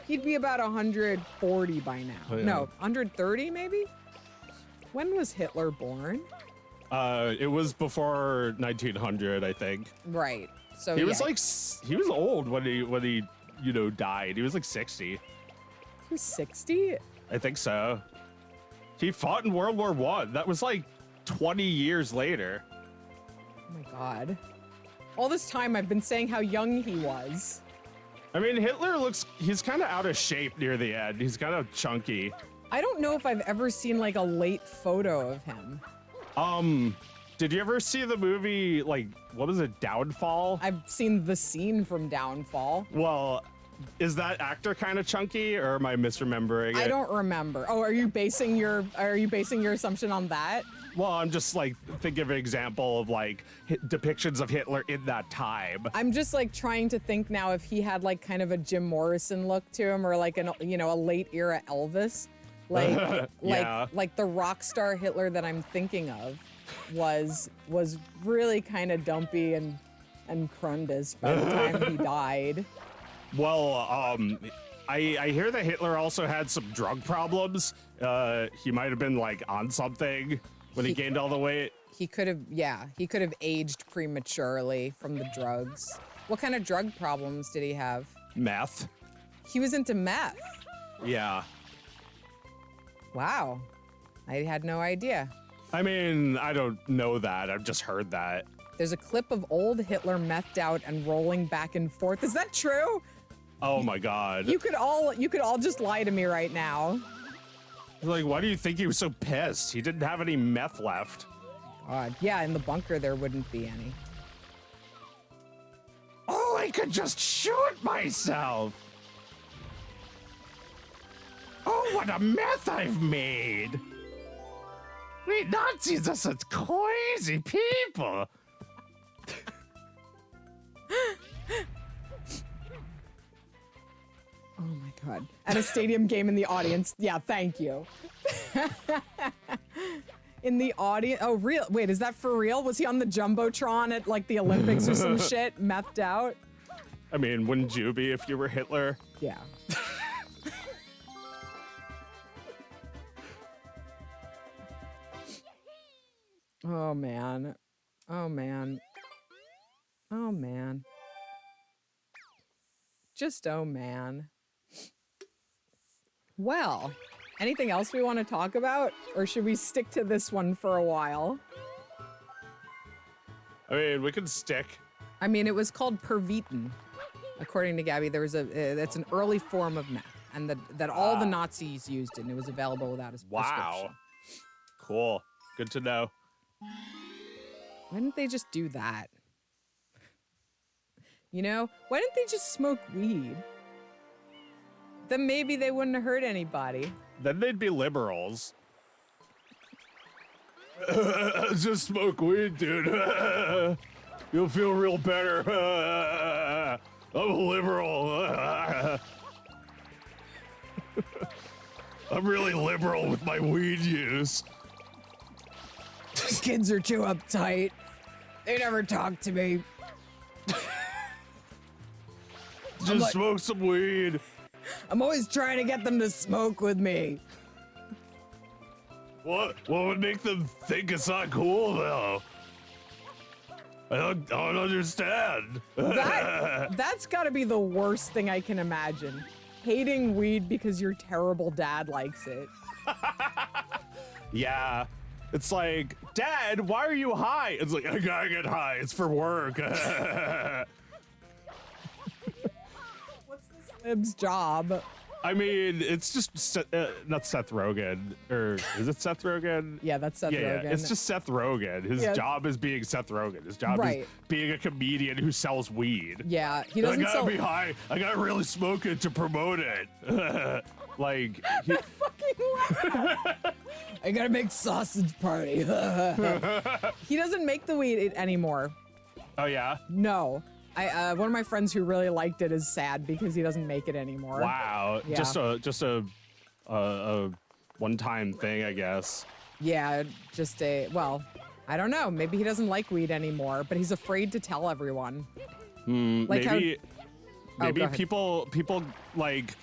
He'd be about 140 by now. Oh, yeah. No, 130 maybe? When was Hitler born? It was before 1900, I think. Right. So He yeah, was like, he was old when he died. He was like 60. he was 60? I think so. He fought in World War I. That was like 20 years later. Oh my God. All this time I've been saying how young he was. I mean, he's kind of out of shape near the end. He's kind of chunky. I don't know if I've ever seen like a late photo of him. Did you ever see the movie, like, what was it, Downfall? I've seen the scene from Downfall. Well, is that actor kind of chunky, or am I misremembering it? I don't remember. Oh, are you basing your assumption on that? Well, I'm just like thinking of an example of like depictions of Hitler in that time. I'm just like trying to think now if he had like kind of a Jim Morrison look to him, or like a late era Elvis, like the rock star Hitler that I'm thinking of was really kind of dumpy and crundus by the time he died. Well, I hear that Hitler also had some drug problems. He might have been like on something when he gained all the weight. He could have aged prematurely from the drugs. What kind of drug problems did he have? Meth. He was into meth. Yeah. Wow. I had no idea. I mean, I don't know that. I've just heard that. There's a clip of old Hitler methed out and rolling back and forth. Is that true? Oh my God. You could all just lie to me right now. Like, why do you think he was so pissed? He didn't have any meth left. God, yeah, in the bunker there wouldn't be any. Oh, I could just shoot myself. Oh, what a mess I've made. We Nazis are such crazy people. Oh my God. At a stadium game in the audience. Yeah, thank you. In the audience. Oh, real. Wait, is that for real? Was he on the Jumbotron at like the Olympics or some shit? Methed out? I mean, wouldn't you be if you were Hitler? Yeah. Oh man. Oh man. Oh man. Just oh man. Well, anything else we want to talk about? Or should we stick to this one for a while? I mean, we could stick. I mean, it was called pervitin. According to Gabby, there was that's an early form of meth, and that all the Nazis used it, and it was available without a prescription. Wow. Cool. Good to know. Why didn't they just do that? You know, why didn't they just smoke weed? Then maybe they wouldn't have hurt anybody. Then they'd be liberals. Just smoke weed, dude. You'll feel real better. I'm a liberal. I'm really liberal with my weed use. These kids are too uptight. They never talk to me. Just smoke some weed. I'm always trying to get them to smoke with me. What would make them think it's not cool, though? I don't understand. That's gotta be the worst thing I can imagine. Hating weed because your terrible dad likes it. Yeah. It's like, Dad, why are you high? It's like, I gotta get high. It's for work. What's this lib's job? I mean, it's just not Seth Rogen, or is it Seth Rogen? Yeah, that's Seth Rogen. Yeah, it's just Seth Rogen. His job is being Seth Rogen. His job is being a comedian who sells weed. Yeah, he doesn't I gotta be high. I gotta really smoke it to promote it. Like, I gotta make sausage party. He doesn't make the weed anymore. Oh yeah? No. One of my friends who really liked it is sad because he doesn't make it anymore. Wow. Yeah. Just a one-time thing, I guess. Yeah, well, I don't know. Maybe he doesn't like weed anymore, but he's afraid to tell everyone. Like maybe how, people like,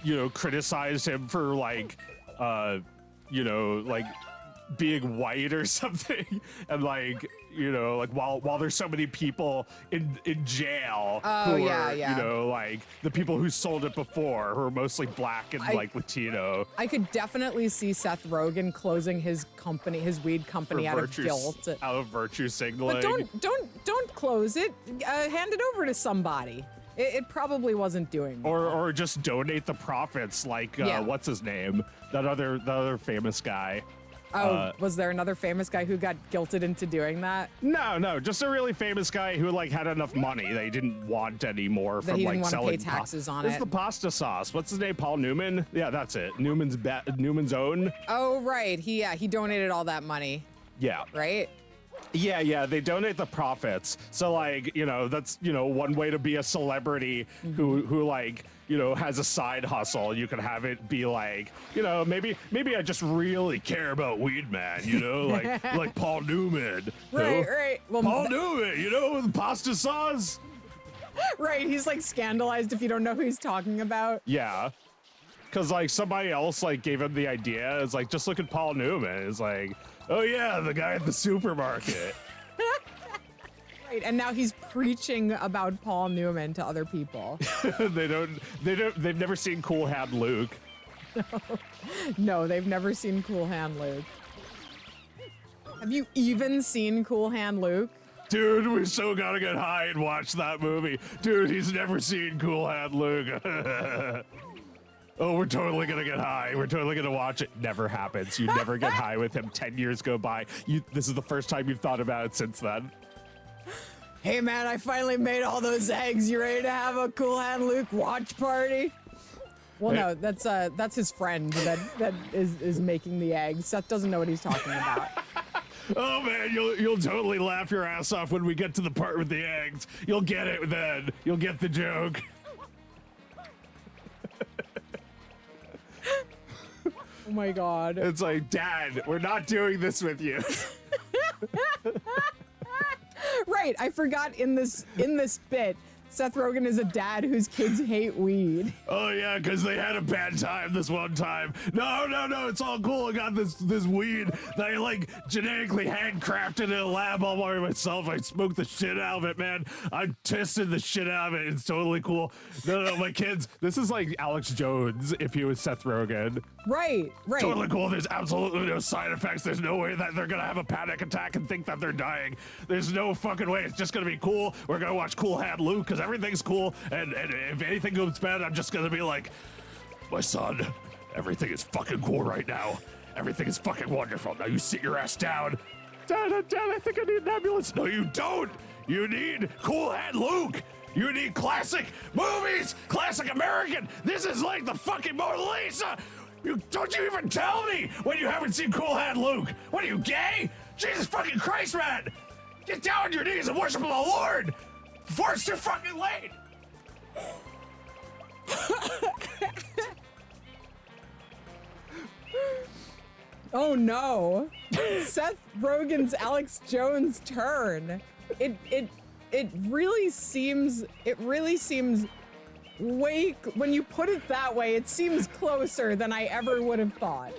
you know, criticize him for like, you know, like being white or something, and like, you know, like while there's so many people in jail who yeah, are, yeah. you know, like the people who sold it before, who are mostly black and like Latino. I could definitely see Seth Rogen closing his company, his weed company, out of guilt. Out of virtue signaling. But don't close it. Hand it over to somebody. It probably wasn't doing well. Or just donate the profits, like what's his name? The other famous guy. Oh, was there another famous guy who got guilted into doing that? No, just a really famous guy who like had enough money that he didn't want any more That from he like didn't want to selling pay taxes on It's it. the pasta sauce. What's his name? Paul Newman? Yeah, that's it. Newman's Own. Oh, right. He donated all that money, Yeah. right? Yeah, they donate the profits. So like, you know, that's, you know, one way to be a celebrity who like, you know, has a side hustle. You can have it be like, you know, maybe I just really care about weed, man, you know, like Paul Newman. you know? Right. Well, Paul Newman, you know, with pasta sauce. right. He's like scandalized if you don't know who he's talking about. Yeah. Cause like somebody else like gave him the idea. It's like, just look at Paul Newman. It's like, oh yeah, the guy at the supermarket. Right. And now he's preaching about Paul Newman to other people. They've never seen Cool Hand Luke. No, they've never seen Cool Hand Luke. Have you even seen Cool Hand Luke? Dude, we so gotta get high and watch that movie. Dude, he's never seen Cool Hand Luke. Oh, we're totally gonna get high. We're totally gonna watch it. Never happens. You never get high with him. 10 years go by. This is the first time you've thought about it since then. Hey man, I finally made all those eggs. You ready to have a Cool Hand Luke watch party? Well, no, that's his friend that is making the eggs. Seth doesn't know what he's talking about. Oh man, you'll totally laugh your ass off when we get to the part with the eggs. You'll get it then. You'll get the joke. Oh my god. It's like, Dad, we're not doing this with you. Right, I forgot in this bit, Seth Rogen is a dad whose kids hate weed. Oh yeah, because they had a bad time this one time. No, it's all cool. I got this weed that I like genetically handcrafted in a lab all by myself. I smoked the shit out of it, man. I tested the shit out of it. It's totally cool. No, my kids. This is like Alex Jones if he was Seth Rogen. Right. Totally cool. There's absolutely no side effects. There's no way that they're gonna have a panic attack and think that they're dying. There's no fucking way. It's just gonna be cool. We're gonna watch Cool Hand Luke because everything's cool. And if anything goes bad, I'm just gonna be like, my son, everything is fucking cool right now. Everything is fucking wonderful. Now you sit your ass down. Dad, I think I need an ambulance. No, you don't. You need Cool Hand Luke. You need classic movies, classic American. This is like the fucking Mona Lisa. Don't you even tell me when you haven't seen Cool Hand Luke. What are you, gay? Jesus fucking Christ, man. Get down on your knees and worship the Lord before it's too fucking late. Oh no. Seth Rogen's Alex Jones turn. It really seems way, when you put it that way, it seems closer than I ever would have thought.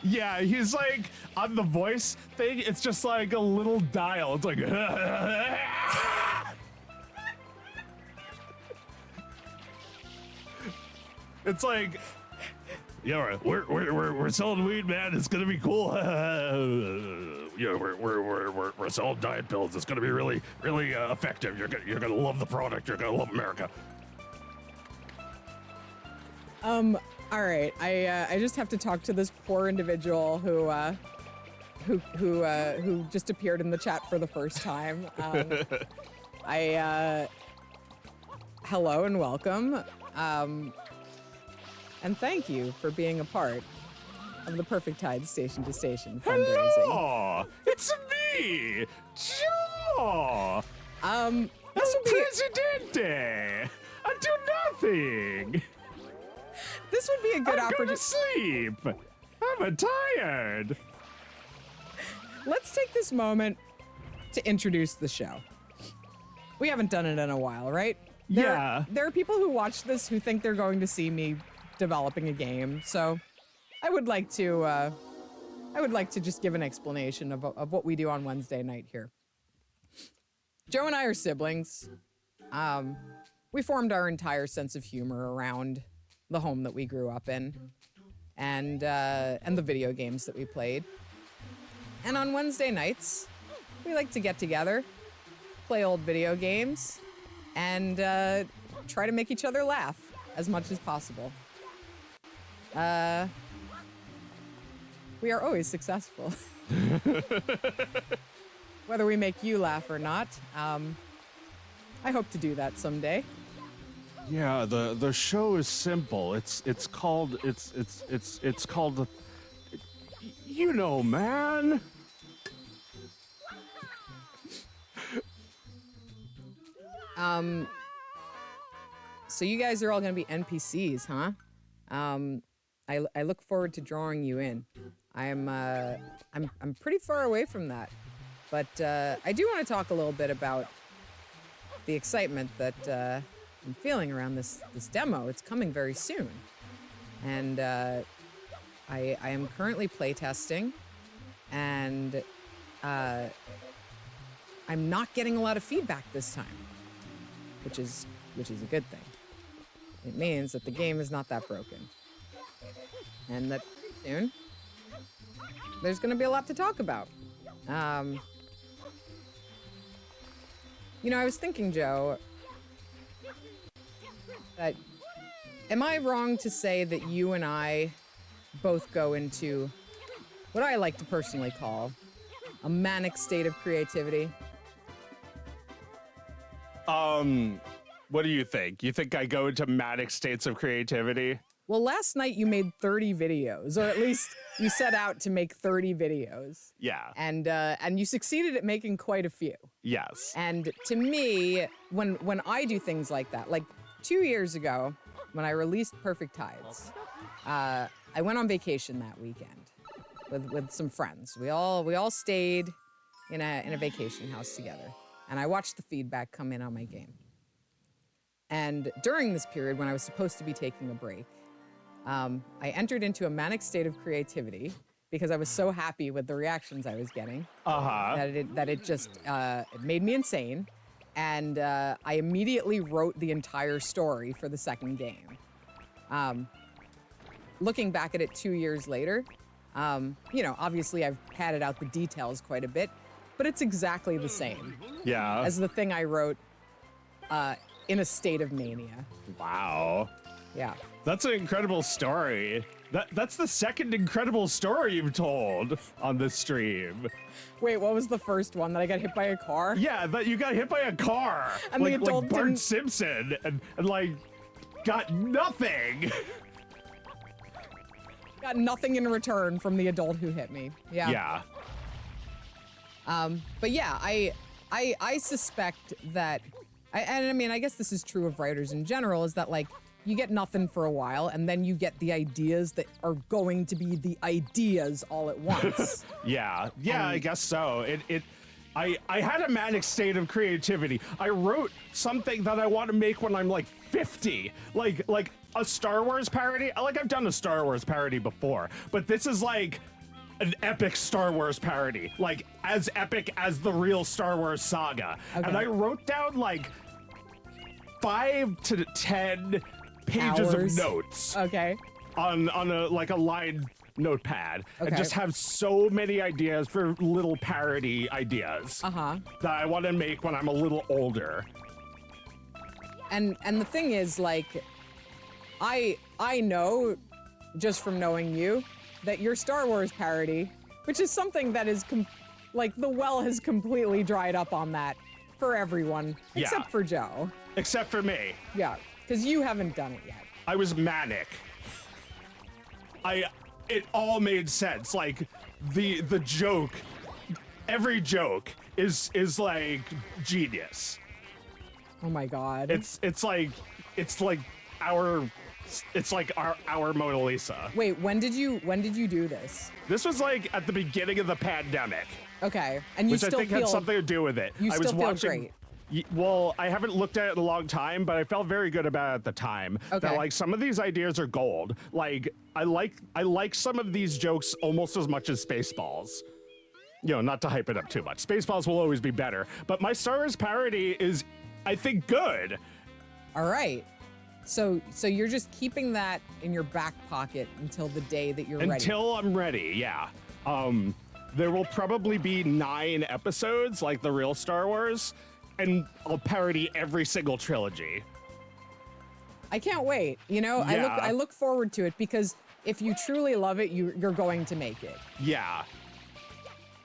Yeah, he's like, on the voice thing, it's just like a little dial. It's like, it's like, yeah, we're selling weed, man. It's gonna be cool. Yeah, we're selling diet pills. It's gonna be really effective. You're gonna love the product. You're gonna love America. All right, I just have to talk to this poor individual who just appeared in the chat for the first time. Hello and welcome. And thank you for being a part of the Perfect Tide Station to Station fundraising. Hello, it's me, Joe. This would be Presidente. I do nothing. this would be a good I'm gonna opportunity. sleep. I'm tired. Let's take this moment to introduce the show. We haven't done it in a while, right? Yeah. There are people who watch this who think they're going to see me developing a game, so I would like to just give an explanation of what we do on Wednesday night here. Joe and I are siblings. We formed our entire sense of humor around the home that we grew up in, and the video games that we played. And on Wednesday nights, we like to get together, play old video games, and try to make each other laugh as much as possible. We are always successful. Whether we make you laugh or not, I hope to do that someday. Yeah, the show is simple. It's called you know, man. So you guys are all gonna be NPCs, huh? I look forward to drawing you in. I'm pretty far away from that, but I do want to talk a little bit about the excitement that I'm feeling around this demo. It's coming very soon, and I am currently playtesting, and I'm not getting a lot of feedback this time, which is a good thing. It means that the game is not that broken, and that soon there's going to be a lot to talk about. You know, I was thinking, Joe, that am I wrong to say that you and I both go into what I like to personally call a manic state of creativity? What do you think? You think I go into manic states of creativity? Well, last night you made 30 videos, or at least you set out to make 30 videos. Yeah. And you succeeded at making quite a few. Yes. And to me, when I do things like that, like 2 years ago, when I released Perfect Tides, I went on vacation that weekend with some friends. We all stayed in a vacation house together, and I watched the feedback come in on my game. And during this period, when I was supposed to be taking a break, I entered into a manic state of creativity because I was so happy with the reactions I was getting that it just it made me insane. And I immediately wrote the entire story for the second game. Looking back at it 2 years later, you know, obviously I've padded out the details quite a bit, but it's exactly the same as the thing I wrote in a state of mania. Wow. Yeah. That's an incredible story. That's the second incredible story you've told on this stream. Wait, what was the first one? That I got hit by a car? Yeah, that you got hit by a car. And the adult like Bart didn't... Simpson and like got nothing. Got nothing in return from the adult who hit me. Yeah. Yeah. But yeah, I suspect that, and I mean, I guess this is true of writers in general, is that like, you get nothing for a while, and then you get the ideas that are going to be the ideas all at once. Yeah, I guess so. I had a manic state of creativity. I wrote something that I want to make when I'm like 50, like a Star Wars parody. Like I've done a Star Wars parody before, but this is like an epic Star Wars parody, like as epic as the real Star Wars saga. Okay. And I wrote down like 5 to 10 pages of notes. Okay. On a lined notepad, and just have so many ideas for little parody ideas that I want to make when I'm a little older. And the thing is, like, I know just from knowing you that your Star Wars parody, which is something that is like the well has completely dried up on that for everyone except for Joe. Except for me. Yeah, because you haven't done it yet. I was manic. It all made sense. Like the joke, every joke is like genius. Oh my god. It's like our Mona Lisa. Wait, when did you do this? This was like at the beginning of the pandemic. Okay, and you which still I think had something to do with it. You I still was feel watching, great. Well, I haven't looked at it in a long time, but I felt very good about it at the time. Okay. That like some of these ideas are gold. Like I like some of these jokes almost as much as Spaceballs. You know, not to hype it up too much. Spaceballs will always be better, but my Star Wars parody is, I think, good. All right. So you're just keeping that in your back pocket until the day that you're ready. Until I'm ready, yeah. There will probably be 9 episodes like the real Star Wars, and I'll parody every single trilogy. I can't wait. You know, Yeah. I look forward to it because if you truly love it, you're going to make it. Yeah.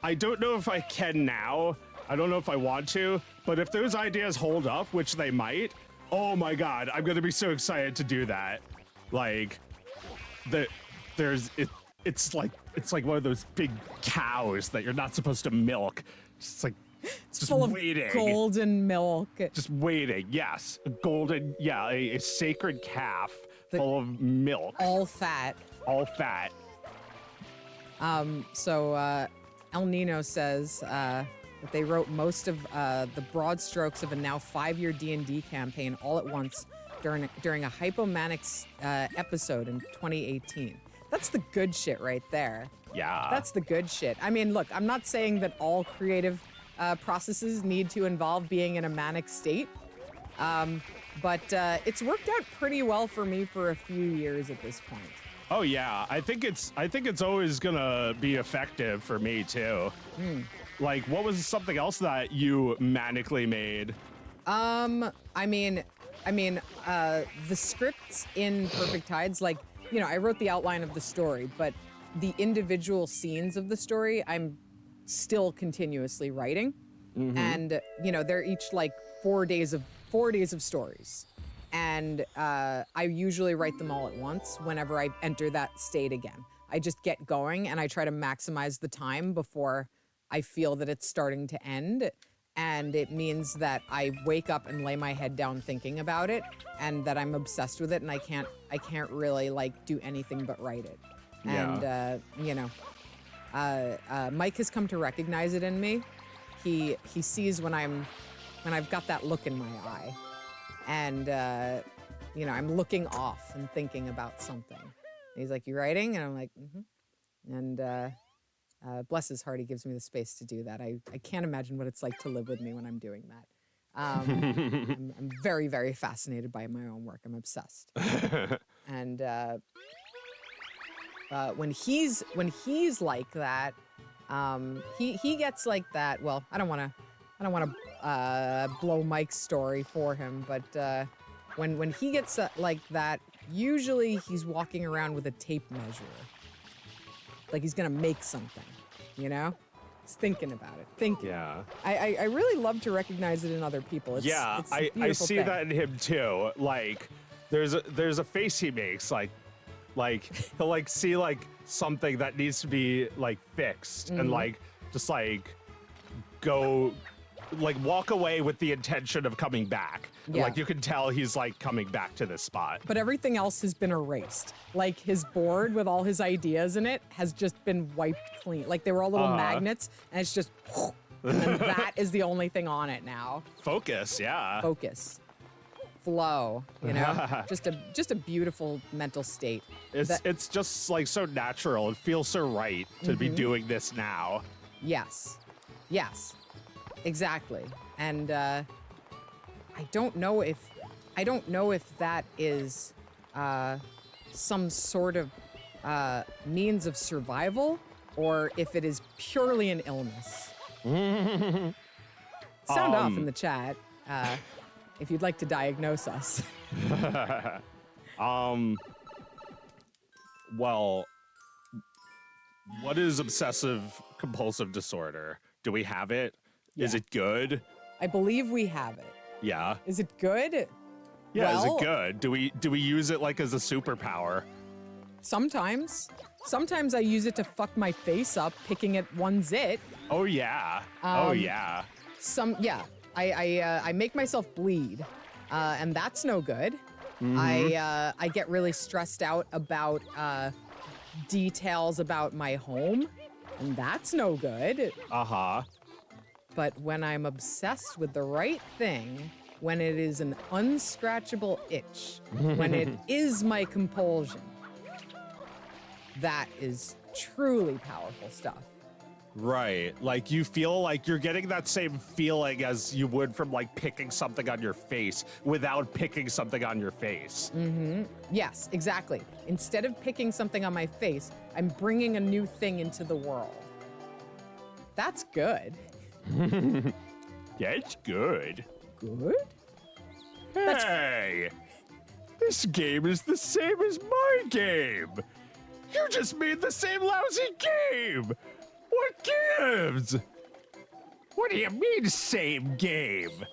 I don't know if I can now. I don't know if I want to, but if those ideas hold up, which they might, oh my God, I'm gonna be so excited to do that. Like, it's like one of those big cows that you're not supposed to milk. It's like, just Full of waiting. golden milk. Just waiting, yes. A golden, yeah, a sacred calf full of milk. All fat. All fat. So El Nino says that they wrote most of the broad strokes of a now 5-year D&D campaign all at once during a hypomanic episode in 2018. That's the good shit right there. Yeah. That's the good shit. I mean, look, I'm not saying that all creative processes need to involve being in a manic state, but it's worked out pretty well for me for a few years at this point. Oh yeah, I think it's always gonna be effective for me too. Like, what was something else that you manically made? I mean, the scripts in Perfect Tides, like, you know, I wrote the outline of the story, but the individual scenes of the story, I'm still continuously writing, and you know, they're each like 4 days of stories. And I usually write them all at once whenever I enter that state again. I just get going and I try to maximize the time before I feel that it's starting to end. And it means that I wake up and lay my head down thinking about it, and that I'm obsessed with it, and I can't really like do anything but write it. Yeah. And you know, Mike has come to recognize it in me. He sees when I've got that look in my eye. And, you know, I'm looking off and thinking about something. And he's like, "You writing?" And I'm like, "Mm-hmm." And bless his heart, he gives me the space to do that. I can't imagine what it's like to live with me when I'm doing that. I'm very, very fascinated by my own work. I'm obsessed. And when he's like that, he gets like that. Well, I don't want to blow Mike's story for him, but when he gets like that, usually he's walking around with a tape measure, like he's gonna make something, you know? He's thinking about it, thinking. Yeah. I really love to recognize it in other people. It's a I beautiful see thing. that in him too. Like, there's a face he makes, like he'll like see like something that needs to be like fixed, and like just like go. Like, walk away with the intention of coming back. Yeah. Like, you can tell he's like coming back to this spot. But everything else has been erased. Like, his board with all his ideas in it has just been wiped clean. Like, they were all little magnets, and it's just, and then that is the only thing on it now. Focus, yeah. Focus, flow, you know, just a beautiful mental state. It's just like so natural. It feels so right to be doing this now. Yes, exactly. And I don't know if that is some sort of means of survival, or if it is purely an illness. Sound off in the chat if you'd like to diagnose us. Well, what is obsessive compulsive disorder? Do we have it? Is Yeah. it good? I believe we have it. Yeah. Is it good? Yeah, Well, is it good? Do we use it like as a superpower? Sometimes I use it to fuck my face up picking at one zit. Oh yeah. Oh yeah. I make myself bleed, and that's no good. I get really stressed out about details about my home, and that's no good. Uh-huh. But when I'm obsessed with the right thing, when it is an unscratchable itch, when it is my compulsion, that is truly powerful stuff. Right. Like you feel like you're getting that same feeling as you would from like picking something on your face without picking something on your face. Yes, exactly. Instead of picking something on my face, I'm bringing a new thing into the world. That's good. That's good. Good? Hey, this game is the same as my game. You just made the same lousy game. What gives? What do you mean, same game?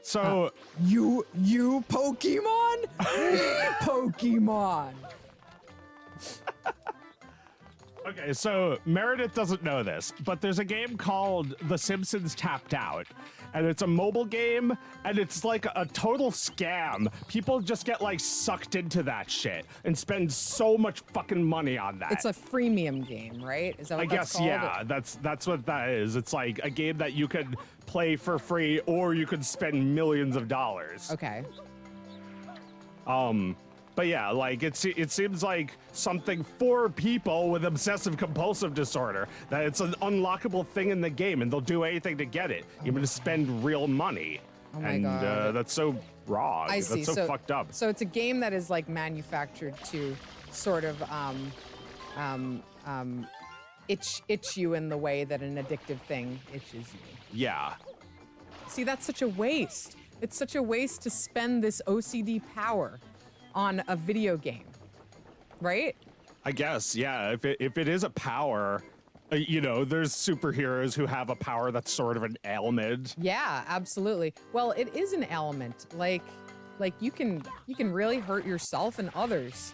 So, You Pokemon? Me Pokemon. okay, so Meredith doesn't know this, but there's a game called The Simpsons Tapped Out, and it's a mobile game, and it's like a total scam. People just get like sucked into that shit and spend so much fucking money on that. It's a freemium game, right? Is that what I that's guess, called? yeah, that's what that is. It's like a game that you could play for free or you could spend millions of dollars. Okay. But yeah, like it seems like something for people with obsessive compulsive disorder, that it's an unlockable thing in the game and they'll do anything to get it, even to spend real money. Oh my and God. That's so wrong. I see. That's so fucked up. So it's a game that is like manufactured to sort of itch you in the way that an addictive thing itches you. Yeah. See, that's such a waste. It's such a waste to spend this OCD power on a video game, right? I guess, yeah. If it is a power, you know, there's superheroes who have a power that's sort of an ailment. Yeah, absolutely. Well, it is an element. Like you can really hurt yourself and others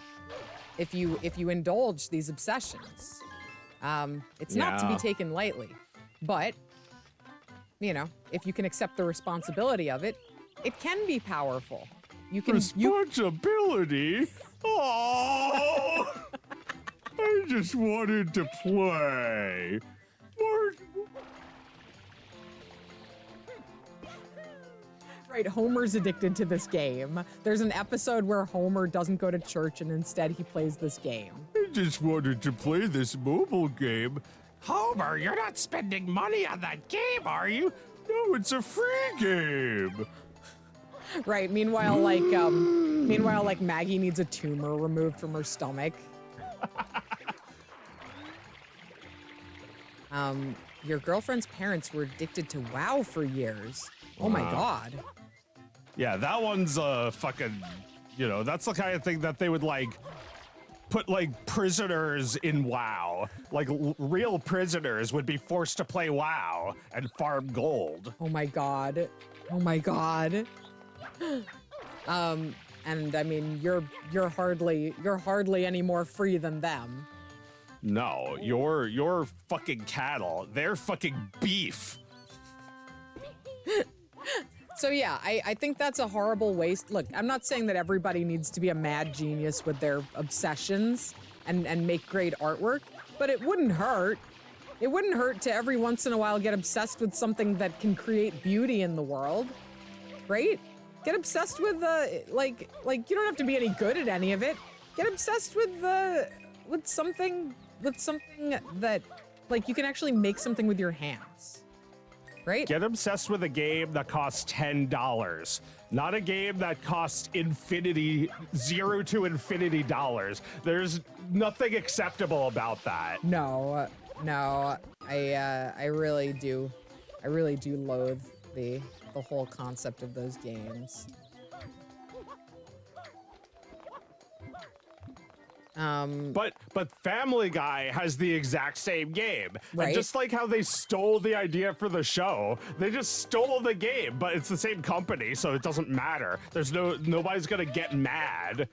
if you indulge these obsessions. It's not to be Yeah. taken lightly, but you know, if you can accept the responsibility of it, it can be powerful. You can Responsibility? Oh, I just wanted to play. Right, Homer's addicted to this game. There's an episode where Homer doesn't go to church and instead he plays this game. I just wanted to play this mobile game. Homer, you're not spending money on that game, are you? No, it's a free game. Right, meanwhile, like Maggie needs a tumor removed from her stomach. Your girlfriend's parents were addicted to WoW for years. Oh my God. Yeah, that one's fucking, you know, that's the kind of thing that they would like put like prisoners in WoW. Like real prisoners would be forced to play WoW and farm gold. Oh my God. Oh my God. And I mean, you're hardly any more free than them. No, you're fucking cattle. They're fucking beef. So yeah, I think that's a horrible waste. Look, I'm not saying that everybody needs to be a mad genius with their obsessions and make great artwork, but it wouldn't hurt. It wouldn't hurt to every once in a while get obsessed with something that can create beauty in the world, right? Get obsessed with like you don't have to be any good at any of it. Get obsessed with something that like you can actually make something with your hands. Right? Get obsessed with a game that costs $10, not a game that costs $0 to infinity dollars. There's nothing acceptable about that. No, I really do loathe the whole concept of those games. But Family Guy has the exact same game. Right. And just like how they stole the idea for the show, they just stole the game, but it's the same company, so it doesn't matter. There's nobody's gonna get mad.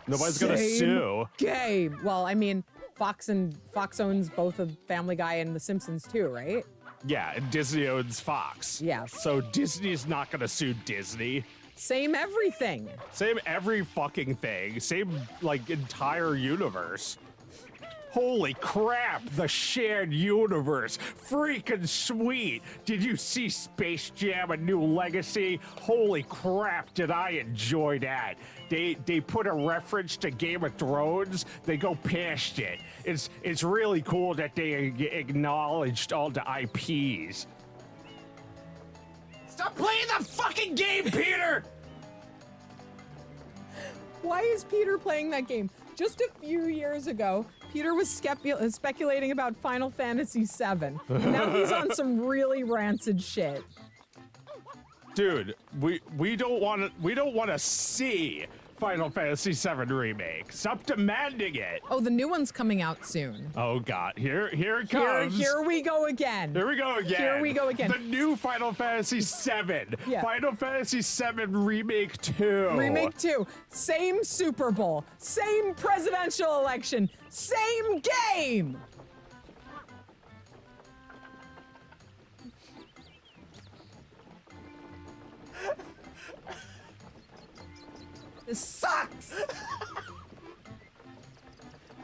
Nobody's gonna sue. Game. Well, I mean, Fox owns both of Family Guy and The Simpsons too, right? Yeah, and Disney owns Fox. Yes. So Disney's not gonna sue Disney. Same everything. Same every fucking thing. Same, like, entire universe. Holy crap, the shared universe. Freaking sweet. Did you see Space Jam: A New Legacy? Holy crap, did I enjoy that. They put a reference to Game of Thrones. They go past it. It's really cool that they acknowledged all the IPs. Stop playing the fucking game, Peter! Why is Peter playing that game? Just a few years ago, Peter was speculating about Final Fantasy VII. Now he's on some really rancid shit. Dude, we don't want to see Final Fantasy VII remake. Stop demanding it. Oh, the new one's coming out soon. Oh God, here it comes. Here we go again. Here we go again. Here we go again. The new Final Fantasy VII. Yeah. Final Fantasy VII Remake 2. Remake 2. Same Super Bowl. Same presidential election. Same game. This sucks.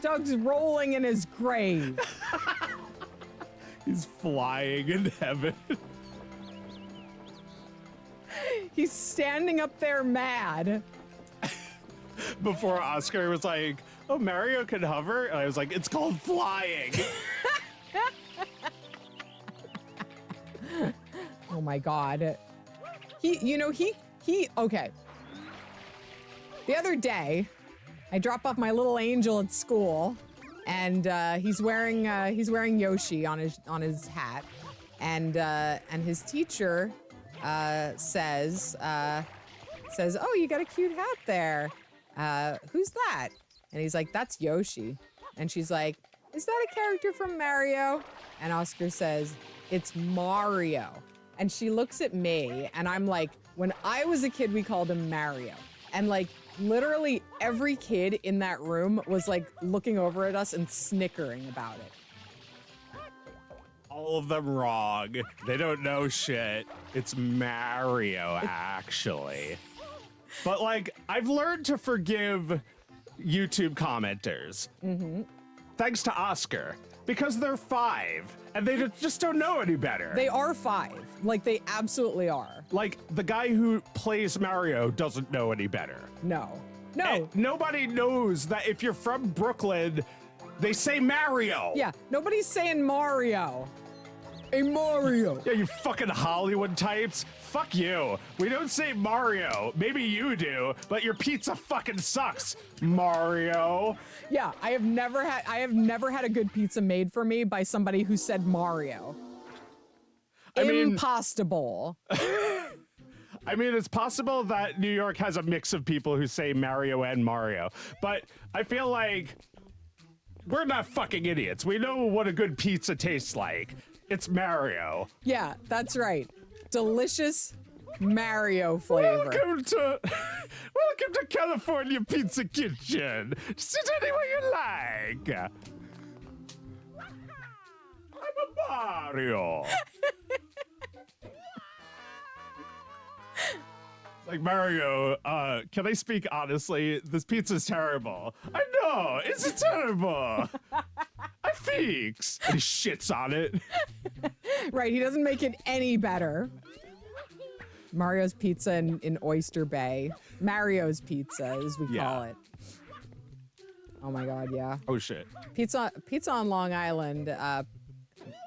Doug's rolling in his grave. He's flying in heaven. He's standing up there mad. Before Oscar was like, oh, Mario can hover? And I was like, it's called flying. Oh my God. Okay. The other day, I drop off my little angel at school, and he's wearing Yoshi on his hat, and his teacher says, "Oh, you got a cute hat there. Who's that?" And he's like, "That's Yoshi." And she's like, "Is that a character from Mario?" And Oscar says, "It's Mario." And she looks at me, and I'm like, when I was a kid, we called him Mario. And like, literally every kid in that room was like looking over at us and snickering about it. All of them wrong. They don't know shit. It's Mario, actually. But like, I've learned to forgive YouTube commenters. Mm-hmm. Thanks to Oscar. Because they're 5, and they just don't know any better. They are 5. Like, they absolutely are. Like, the guy who plays Mario doesn't know any better. No. And nobody knows that if you're from Brooklyn, they say Mario. Yeah, nobody's saying Mario. A Mario. Yeah, you fucking Hollywood types. Fuck you. We don't say Mario. Maybe you do, but your pizza fucking sucks, Mario. Yeah, I have never had a good pizza made for me by somebody who said Mario. Impossible. I mean, it's possible that New York has a mix of people who say Mario and Mario, but I feel like we're not fucking idiots. We know what a good pizza tastes like. It's Mario. Yeah, that's right. Delicious Mario flavor. Welcome to California Pizza Kitchen. Sit anywhere you like. I'm a Mario. Like, Mario, can I speak honestly? This pizza's terrible. I know, it's terrible. I fix. And he shits on it. Right, he doesn't make it any better. Mario's Pizza in Oyster Bay. Mario's Pizza, as we call it. Oh my God, yeah. Oh shit. Pizza on Long Island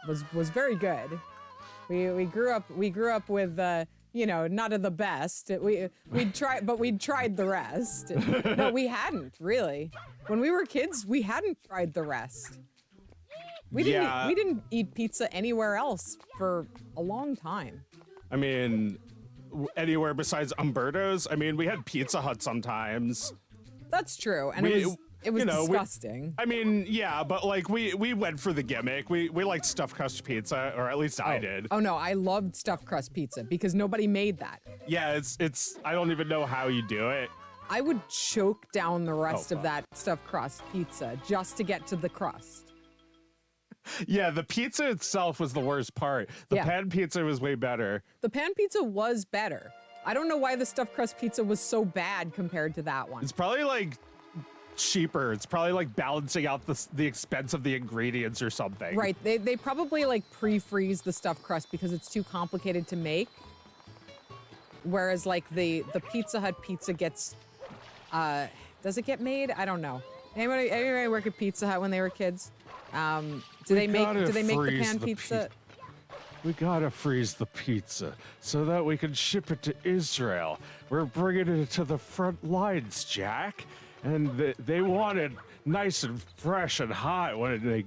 was very good. We grew up with not of the best. We'd tried the rest. No, we hadn't really. When we were kids, we hadn't tried the rest. We didn't eat pizza anywhere else for a long time. I mean, anywhere besides Umberto's. I mean, we had Pizza Hut sometimes. That's true, and it was disgusting. But like we went for the gimmick. We liked stuffed crust pizza, or at least I did. Oh no, I loved stuffed crust pizza because nobody made that. Yeah, it's I don't even know how you do it. I would choke down the rest of that stuffed crust pizza just to get to the crust. Yeah, the pizza itself was the worst part. The pan pizza was way better. The pan pizza was better. I don't know why the stuffed crust pizza was so bad compared to that one. It's probably like cheaper. It's probably like balancing out the expense of the ingredients or something. Right. They probably like pre-freeze the stuffed crust because it's too complicated to make. Whereas like the Pizza Hut pizza gets, does it get made? I don't know. Anybody work at Pizza Hut when they were kids? Do they make the pan pizza? We gotta freeze the pizza so that we can ship it to Israel. We're bringing it to the front lines, Jack, and they want it nice and fresh and hot when they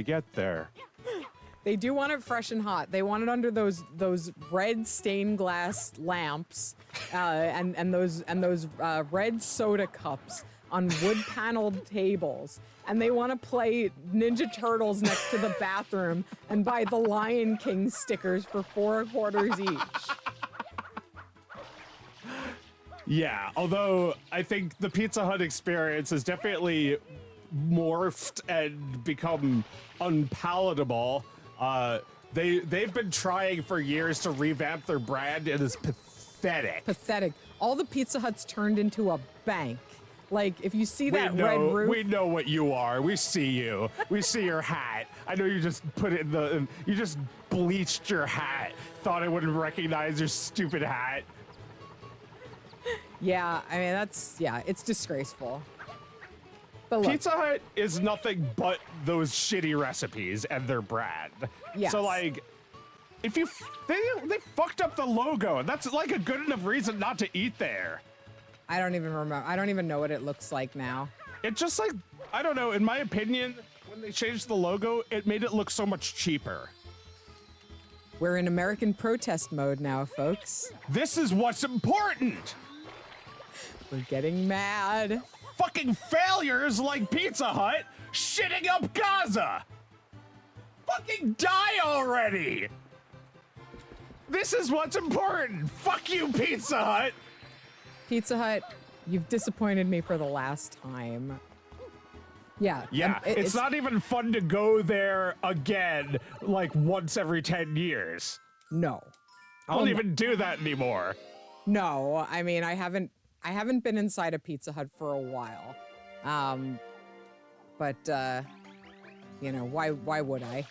get there. They do want it fresh and hot. They want it under those red stained glass lamps, and those red soda cups on wood paneled tables. And they want to play Ninja Turtles next to the bathroom and buy the Lion King stickers for $4 each. Yeah, although I think the Pizza Hut experience has definitely morphed and become unpalatable. They've been trying for years to revamp their brand. It is pathetic. Pathetic. All the Pizza Huts turned into a bank. Like, if you see that red roof... We know what you are. We see you. We see your hat. I know you just put it you just bleached your hat. Thought I wouldn't recognize your stupid hat. Yeah, I mean, it's disgraceful. But look, Pizza Hut is nothing but those shitty recipes and their brand. Yes. So, like, if they fucked up the logo, and that's like a good enough reason not to eat there. I don't even remember. I don't even know what it looks like now. It just like, I don't know, in my opinion, when they changed the logo, it made it look so much cheaper. We're in American protest mode now, folks. This is what's important. We're getting mad. Fucking failures like Pizza Hut shitting up Gaza. Fucking die already. This is what's important. Fuck you, Pizza Hut. Pizza Hut, you've disappointed me for the last time. Yeah. Yeah, it's not even fun to go there again like once every 10 years. No. I don't even do that anymore. No, I mean, I haven't been inside a Pizza Hut for a while. But you know, why would I?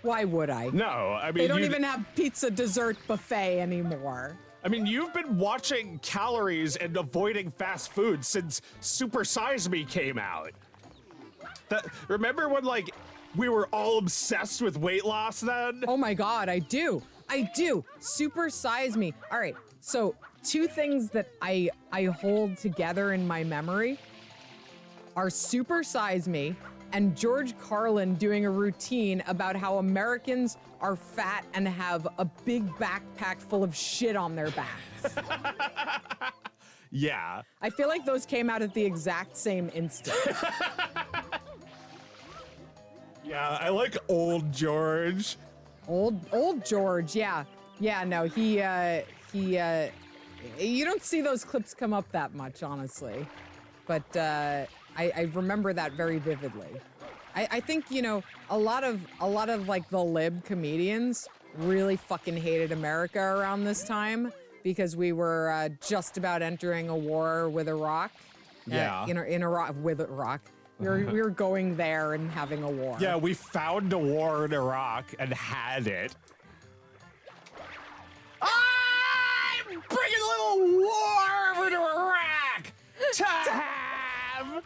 Why would I? No, I mean, they don't even have pizza dessert buffet anymore. I mean, you've been watching calories and avoiding fast food since Super Size Me came out. Remember when, like, we were all obsessed with weight loss then? Oh my God, I do. Super Size Me. All right, so two things that I hold together in my memory are Super Size Me and George Carlin doing a routine about how Americans are fat and have a big backpack full of shit on their backs. Yeah. I feel like those came out at the exact same instant. Yeah, I like old George. Old George, yeah. Yeah, no, he you don't see those clips come up that much, honestly. But I remember that very vividly. I think, you know, a lot of like the lib comedians really fucking hated America around this time because we were just about entering a war with Iraq. Yeah. In Iraq with Iraq. We were going there and having a war. Yeah, we found a war in Iraq and had it. I'm bringing a little war over to Iraq to have.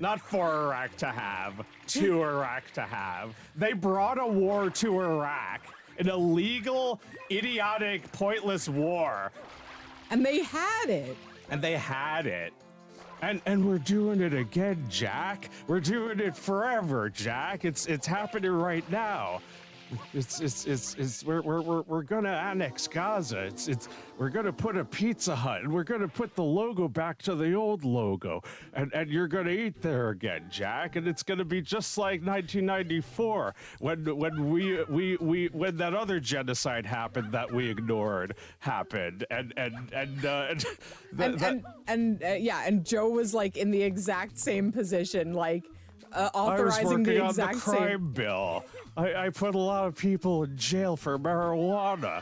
Not for Iraq to have, to Iraq to have. They brought a war to Iraq, an illegal, idiotic, pointless war. And they had it. And we're doing it again, Jack. We're doing it forever, Jack. It's happening right now. We're gonna annex Gaza. We're gonna put a Pizza Hut and we're gonna put the logo back to the old logo. And you're gonna eat there again, Jack. And it's gonna be just like 1994 when that other genocide happened that we ignored happened. And Joe was like in the exact same position, like authorizing the exact on the crime same bill. I put a lot of people in jail for marijuana,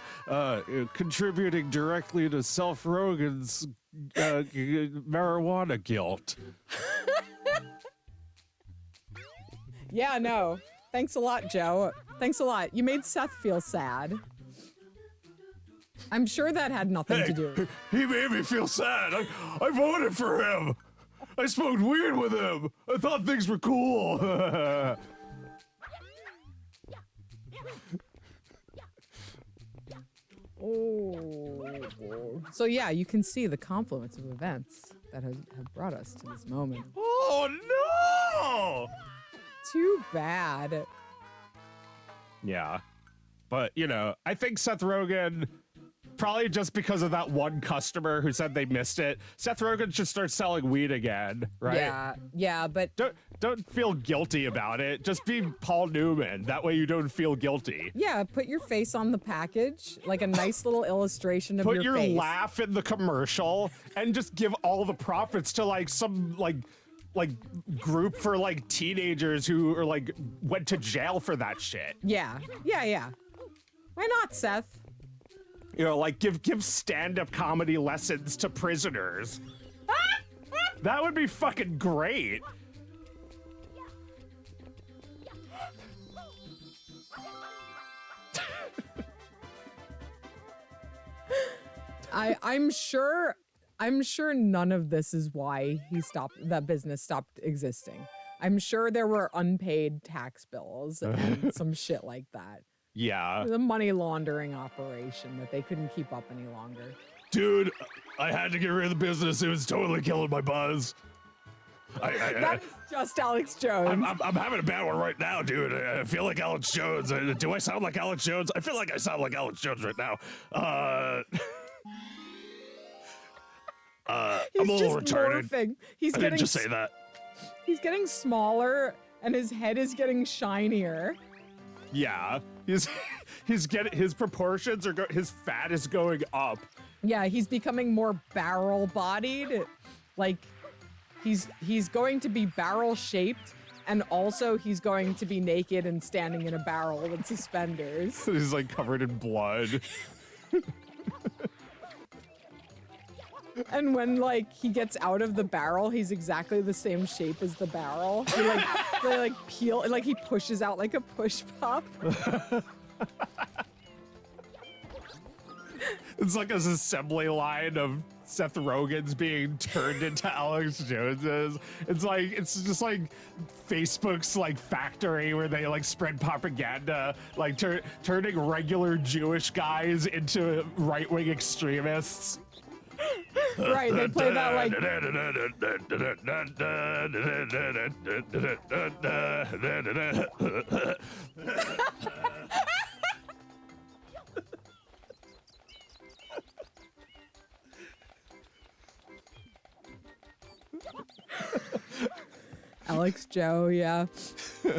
contributing directly to Seth Rogen's marijuana guilt. Yeah, no. Thanks a lot, Joe. Thanks a lot. You made Seth feel sad. I'm sure that had nothing to do. He made me feel sad. I voted for him. I smoked weed with him. I thought things were cool. Oh. So yeah, you can see the confluence of events that have brought us to this moment. Oh no! Too bad. Yeah. But, you know, I think Seth Rogen, probably just because of that one customer who said they missed it, Seth Rogen should start selling weed again, right? Yeah, but Don't feel guilty about it. Just be Paul Newman. That way you don't feel guilty. yeah, put your face on the package, like a nice little illustration of Put your face. laugh in the commercial and just give all the profits to like some like group for like teenagers who are like went to jail for that shit. Yeah. Why not, Seth? You know, like give stand-up comedy lessons to prisoners. That would be fucking great. I'm sure none of this is why that business stopped existing. I'm sure there were unpaid tax bills and some shit like that. Yeah. The money laundering operation that they couldn't keep up any longer. Dude, I had to get rid of the business. It was totally killing my buzz. That is just Alex Jones. I'm having a bad one right now, dude. I feel like Alex Jones. Do I sound like Alex Jones? I feel like I sound like Alex Jones right now. I'm a little retarded. Morphing. I didn't just say that. He's getting smaller and his head is getting shinier. Yeah, he's getting his proportions are his fat is going up. Yeah, he's becoming more barrel-bodied. Like he's going to be barrel-shaped, and also he's going to be naked and standing in a barrel with suspenders. He's like covered in blood. And when like he gets out of the barrel, he's exactly the same shape as the barrel. He they peel, like he pushes out like a push pop. It's like an assembly line of Seth Rogen's being turned into Alex Jones's. It's just like Facebook's like factory where they like spread propaganda, like turning regular Jewish guys into right-wing extremists. Right, they play that like Alex Joe, yeah.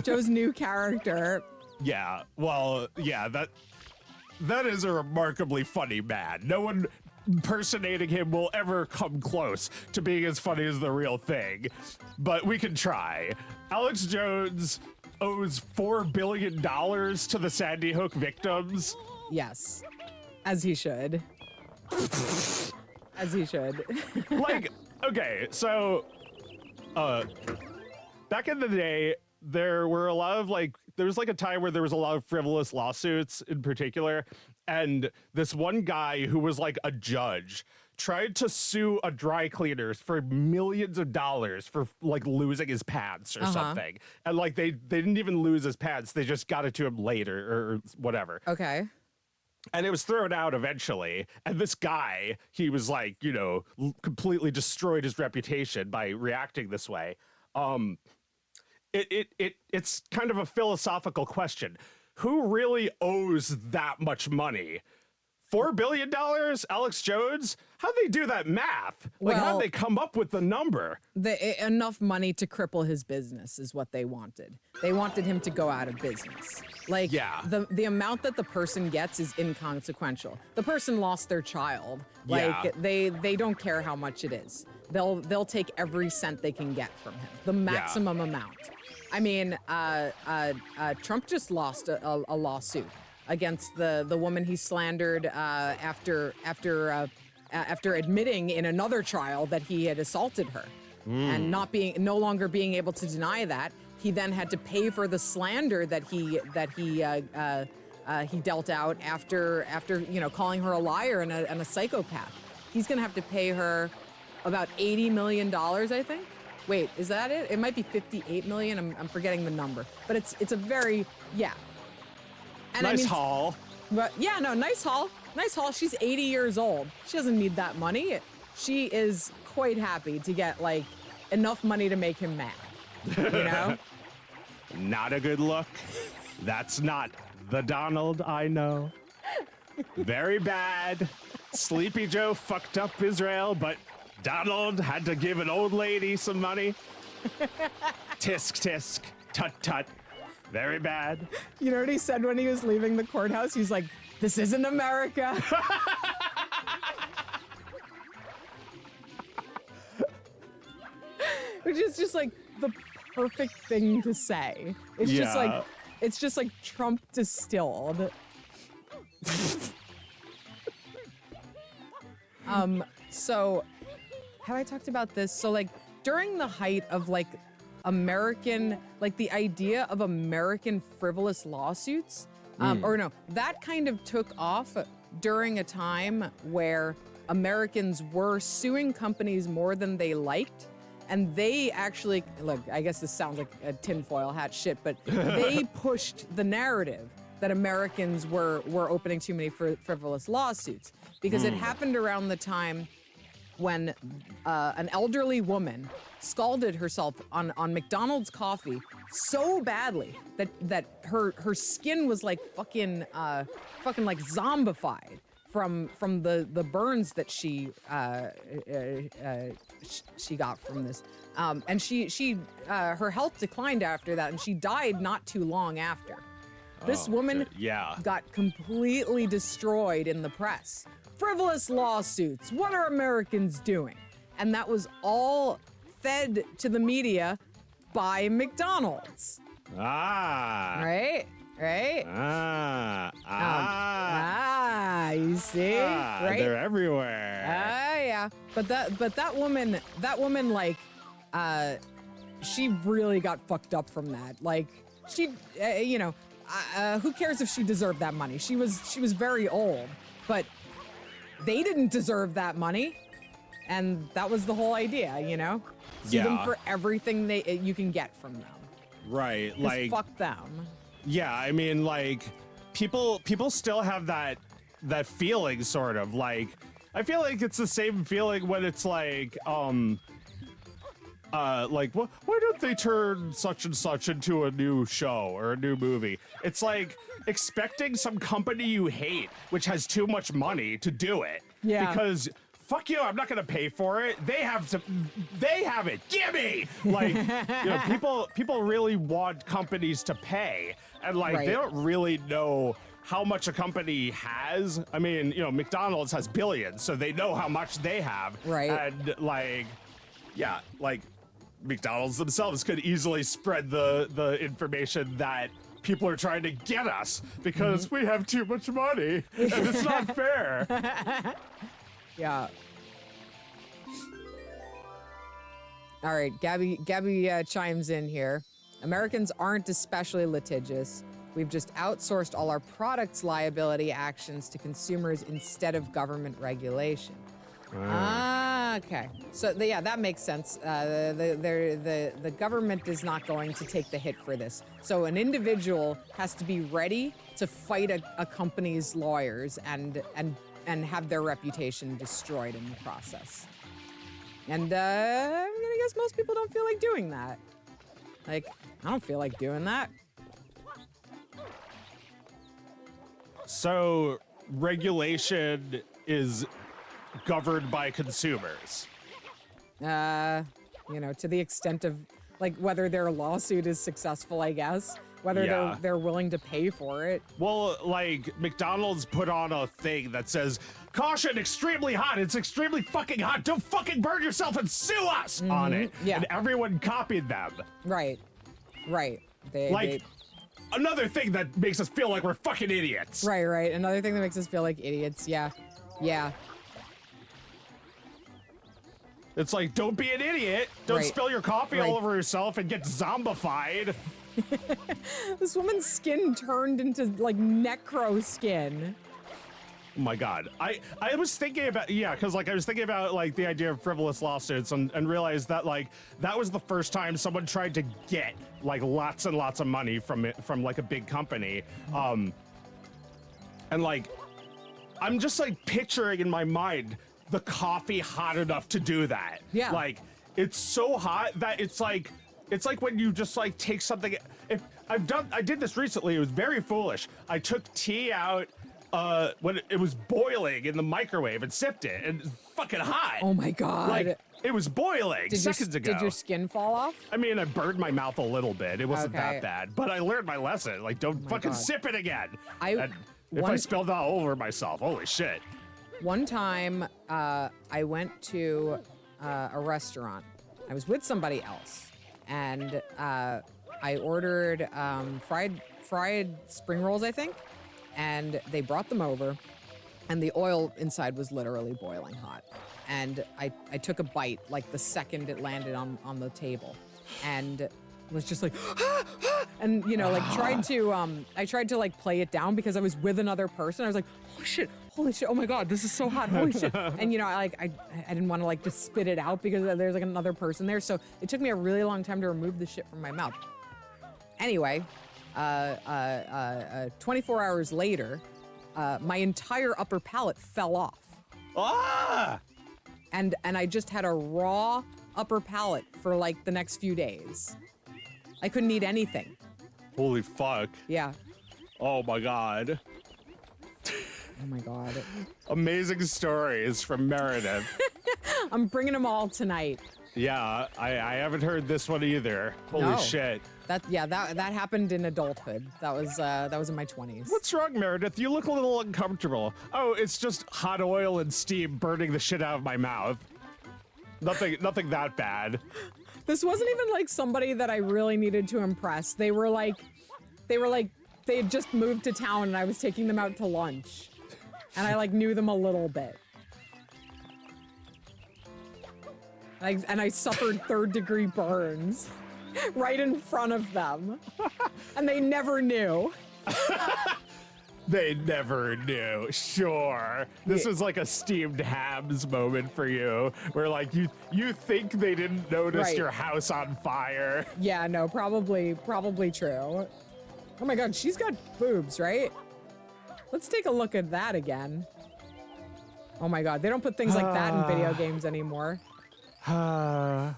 Joe's new character. Yeah, well, yeah, that is a remarkably funny man. No one impersonating him will ever come close to being as funny as the real thing, but we can try. Alex Jones owes $4 billion to the Sandy Hook victims. Yes, as he should. As he should. Like, okay, so back in the day, there were a lot of there was like a time where there was a lot of frivolous lawsuits in particular. And this one guy who was like a judge tried to sue a dry cleaner for millions of dollars for like losing his pants or something. And like they didn't even lose his pants. They just got it to him later or whatever. Okay. And it was thrown out eventually. And this guy, he was like, you know, completely destroyed his reputation by reacting this way. It's kind of a philosophical question. Who really owes that much money? $4 billion, Alex Jones? How'd they do that math? Like, how'd they come up with the number? Enough money to cripple his business is what they wanted. They wanted him to go out of business. Like, yeah. the amount that the person gets is inconsequential. The person lost their child. Like, yeah. they don't care how much it is. They'll take every cent they can get from him. The maximum amount. I mean, Trump just lost a lawsuit against the woman he slandered after after admitting in another trial that he had assaulted her, and no longer being able to deny that, he then had to pay for the slander that he dealt out after calling her a liar and a psychopath. He's gonna have to pay her about $80 million, I think. Wait, is that it? It might be 58 million. I'm forgetting the number, but it's a very And nice haul. But yeah, no, nice haul. Nice haul. She's 80 years old. She doesn't need that money. She is quite happy to get like enough money to make him mad. You know? Not a good look. That's not the Donald I know. Very bad. Sleepy Joe fucked up Israel, but Donald had to give an old lady some money. Tisk tisk. Tut tut. Very bad. You know what he said when he was leaving the courthouse? He's like, "This isn't America." Which is just like the perfect thing to say. It's just like Trump distilled. So have I talked about this? So like during the height of like American, like the idea of American frivolous lawsuits, that kind of took off during a time where Americans were suing companies more than they liked. And they actually, look, I guess this sounds like a tinfoil hat shit, but they pushed the narrative that Americans were opening too many frivolous lawsuits, because it happened around the time when an elderly woman scalded herself on McDonald's coffee so badly that her skin was like fucking like zombified from the burns that she got from this, and she her health declined after that, and she died not too long after. This woman got completely destroyed in the press. Frivolous lawsuits. What are Americans doing? And that was all fed to the media by McDonald's. Right? You see? Right? They're everywhere. Yeah. But that woman, like, she really got fucked up from that. Like, she, who cares if she deserved that money? She was very old, but they didn't deserve that money, and that was the whole idea, you know? Sue them for everything you can get from them. Right, Just like fuck them. Yeah, I mean, like people still have that feeling, sort of. Like, I feel like it's the same feeling when it's like why don't they turn such and such into a new show or a new movie? It's like expecting some company you hate, which has too much money, to do it. Yeah. Because fuck you, I'm not gonna pay for it. They have it. Gimme! Like, people really want companies to pay, and like they don't really know how much a company has. I mean, McDonald's has billions, so they know how much they have. Right. And like McDonald's themselves could easily spread the information that people are trying to get us because we have too much money and it's not fair. Yeah. All right, Gabby chimes in here. Americans aren't especially litigious. We've just outsourced all our products' liability actions to consumers instead of government regulation. Okay. So that makes sense. The government is not going to take the hit for this. So an individual has to be ready to fight a company's lawyers and have their reputation destroyed in the process. And I'm gonna guess most people don't feel like doing that. Like, I don't feel like doing that. So regulation is governed by consumers. To the extent of like whether their lawsuit is successful, I guess. Whether they're willing to pay for it. Well, like McDonald's put on a thing that says, "Caution, extremely hot. It's extremely fucking hot. Don't fucking burn yourself and sue us" on it. Yeah. And everyone copied them. Right. Another thing that makes us feel like we're fucking idiots. Right. Another thing that makes us feel like idiots. Yeah. It's like, don't be an idiot. Don't Right. spill your coffee Right. all over yourself and get zombified. This woman's skin turned into like necro skin. Oh my God. I was thinking about, because like I was thinking about like the idea of frivolous lawsuits and realized that like that was the first time someone tried to get like lots and lots of money from like a big company. And like, I'm just like picturing in my mind the coffee hot enough to do that. Yeah. Like it's so hot that it's like when you just like take something. If I did this recently. It was very foolish. I took tea out when it was boiling in the microwave and sipped it, and it's fucking hot. Oh my God. Like it was boiling Did seconds ago. Did your skin fall off? I mean, I burned my mouth a little bit. It wasn't Okay. that bad, but I learned my lesson. Like, don't fucking God. sip it again. I- If I one- spilled it all over myself, holy shit. One time, I went to a restaurant. I was with somebody else, and I ordered fried spring rolls, I think, and they brought them over, and the oil inside was literally boiling hot. And I took a bite like the second it landed on the table, and was just like, and you know, like tried to I tried to like play it down because I was with another person. I was like, holy shit, oh my God, this is so hot, holy shit. And you know, I didn't want to like just spit it out because there's like another person there. So it took me a really long time to remove the shit from my mouth. Anyway, 24 hours later, my entire upper palate fell off. Ah! And I just had a raw upper palate for like the next few days. I couldn't eat anything. Holy fuck. Yeah. Oh my God. Oh my God. Amazing stories from Meredith. I'm bringing them all tonight. Yeah, I haven't heard this one either. Holy No. shit. That happened in adulthood. That was in my 20s. What's wrong, Meredith? You look a little uncomfortable. Oh, it's just hot oil and steam burning the shit out of my mouth. Nothing that bad. This wasn't even like somebody that I really needed to impress. They had just moved to town and I was taking them out to lunch. And I like knew them a little bit. And I suffered 3rd-degree burns right in front of them. And they never knew. They never knew. Sure. This was like a steamed hams moment for you, where like you think they didn't notice Right. your house on fire. Yeah, no, probably true. Oh my God, she's got boobs, right? Let's take a look at that again. Oh my God, they don't put things like that in video games anymore. I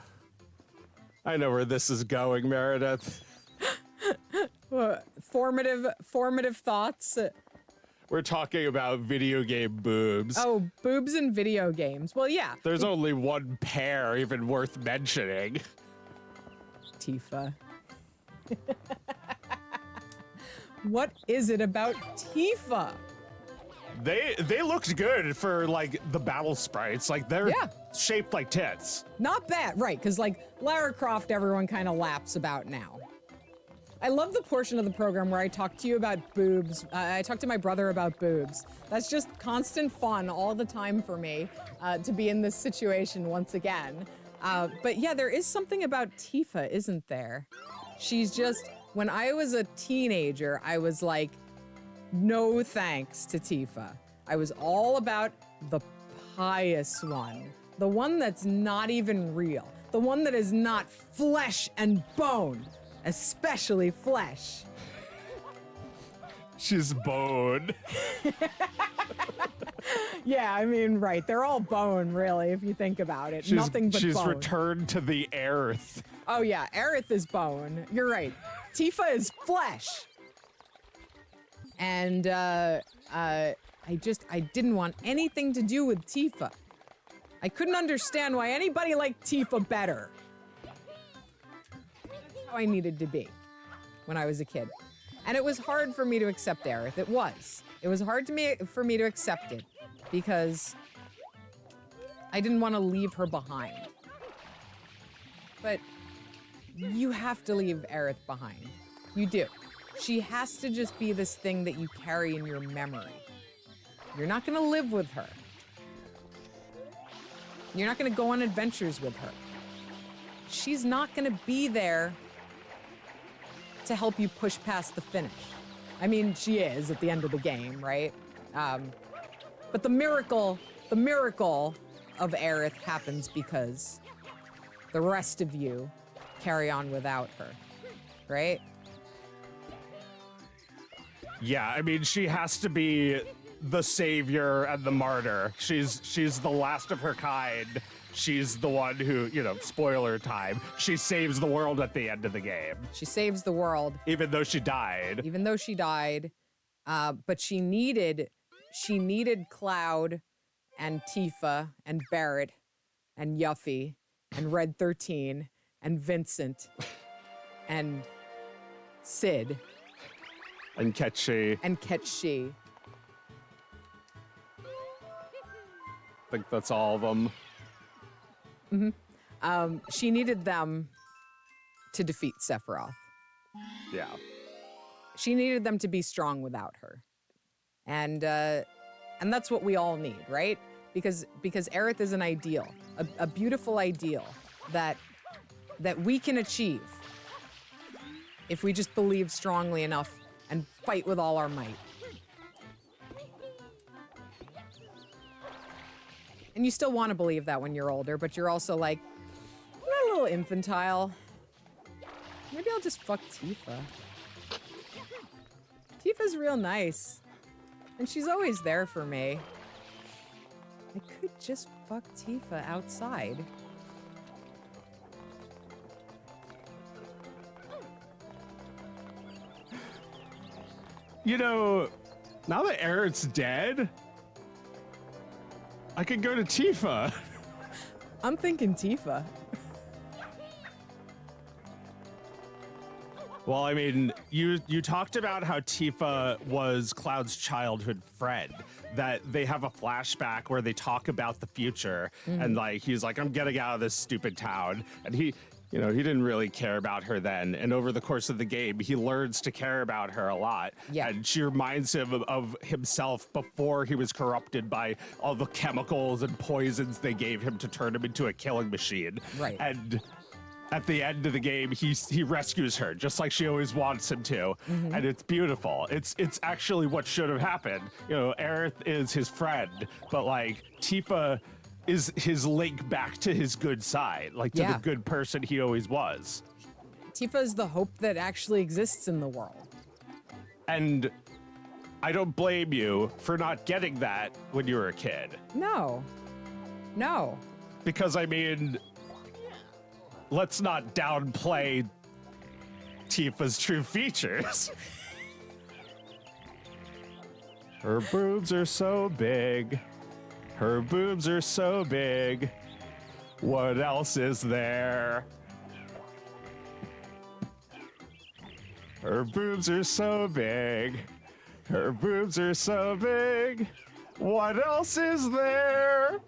know where this is going, Meredith. Formative thoughts. We're talking about video game boobs. Oh, boobs in video games. Well, yeah. There's only one pair even worth mentioning. Tifa. What is it about Tifa? They looked good for like the battle sprites. Like they're Yeah. shaped like tits. Not bad, right? Because like Lara Croft, everyone kind of laps about now. I love the portion of the program where I talk to you about boobs. I talk to my brother about boobs. That's just constant fun all the time for me to be in this situation once again. But yeah, there is something about Tifa, isn't there? She's just, when I was a teenager, I was like, no thanks to Tifa. I was all about the pious one. The one that's not even real. The one that is not flesh and bone. Especially flesh. She's bone. Yeah, I mean, right. They're all bone, really, if you think about it. Nothing but she's bone. returned to the earth. Oh, yeah. Aerith is bone. You're right. Tifa is flesh. And I didn't want anything to do with Tifa. I couldn't understand why anybody liked Tifa better. How I needed to be when I was a kid. And it was hard for me to accept Aerith. It was. It was hard for me to accept it because I didn't want to leave her behind. But you have to leave Aerith behind. You do. She has to just be this thing that you carry in your memory. You're not going to live with her. You're not going to go on adventures with her. She's not going to be there to help you push past the finish. I mean, she is at the end of the game, right? But the miracle of Aerith happens because the rest of you carry on without her, right? Yeah, I mean, she has to be the savior and the martyr. She's the last of her kind. She's the one who, you know, spoiler time, she saves the world at the end of the game. She saves the world. Even though she died. Even though she died. But she needed Cloud and Tifa and Barrett and Yuffie and Red 13 and Vincent and Sid. And Ketchi. And Ketchi. I think that's all of them. She needed them to defeat Sephiroth. Yeah. She needed them to be strong without her. And that's what we all need, right? Because Aerith is an ideal, a beautiful ideal that we can achieve if we just believe strongly enough and fight with all our might. And you still want to believe that when you're older, but you're also like, I'm a little infantile. Maybe I'll just fuck Tifa. Tifa's real nice. And she's always there for me. I could just fuck Tifa outside. You know, now that Aerith's dead, I could go to Tifa. I'm thinking Tifa. Well, I mean, you talked about how Tifa was Cloud's childhood friend, that they have a flashback where they talk about the future, and like he's like, I'm getting out of this stupid town, and he didn't really care about her then, and over the course of the game, he learns to care about her a lot. Yeah. And she reminds him of himself before he was corrupted by all the chemicals and poisons they gave him to turn him into a killing machine. Right. And at the end of the game, he rescues her just like she always wants him to, and it's beautiful. It's actually what should have happened. You know, Aerith is his friend, but like Tifa is his link back to his good side, like to the good person he always was. Tifa is the hope that actually exists in the world. And I don't blame you for not getting that when you were a kid. No. Because I mean, let's not downplay Tifa's true features. Her boobs are so big. Her boobs are so big. What else is there? Her boobs are so big. Her boobs are so big. What else is there?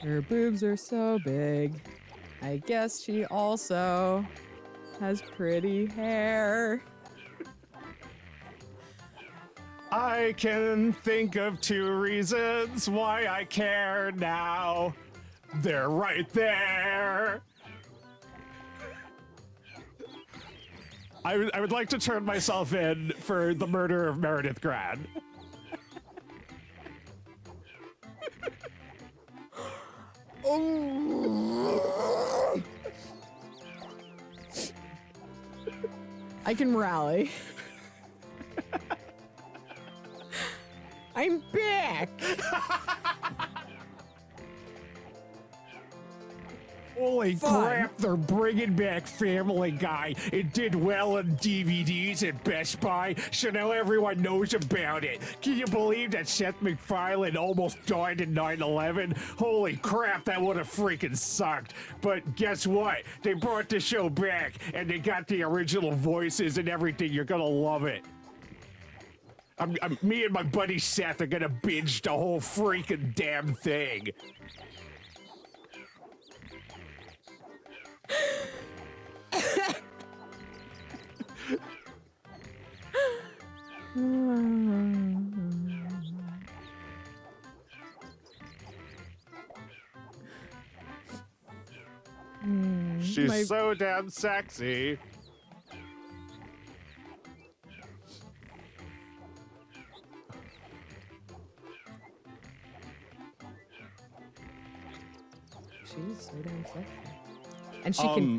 Her boobs are so big. I guess she also has pretty hair. I can think of 2 reasons why I care now. They're right there. I would like to turn myself in for the murder of Meredith Grad. I can rally. I'm back. Holy crap, they're bringing back Family Guy. It did well on DVDs at Best Buy, so now everyone knows about it. Can you believe that Seth MacFarlane almost died in 9/11? Holy crap, that would have freaking sucked. But guess what? They brought the show back, and they got the original voices and everything. You're gonna love it. Me and my buddy Seth are gonna binge the whole freaking damn thing. She's so damn sexy. She's so damn sexy.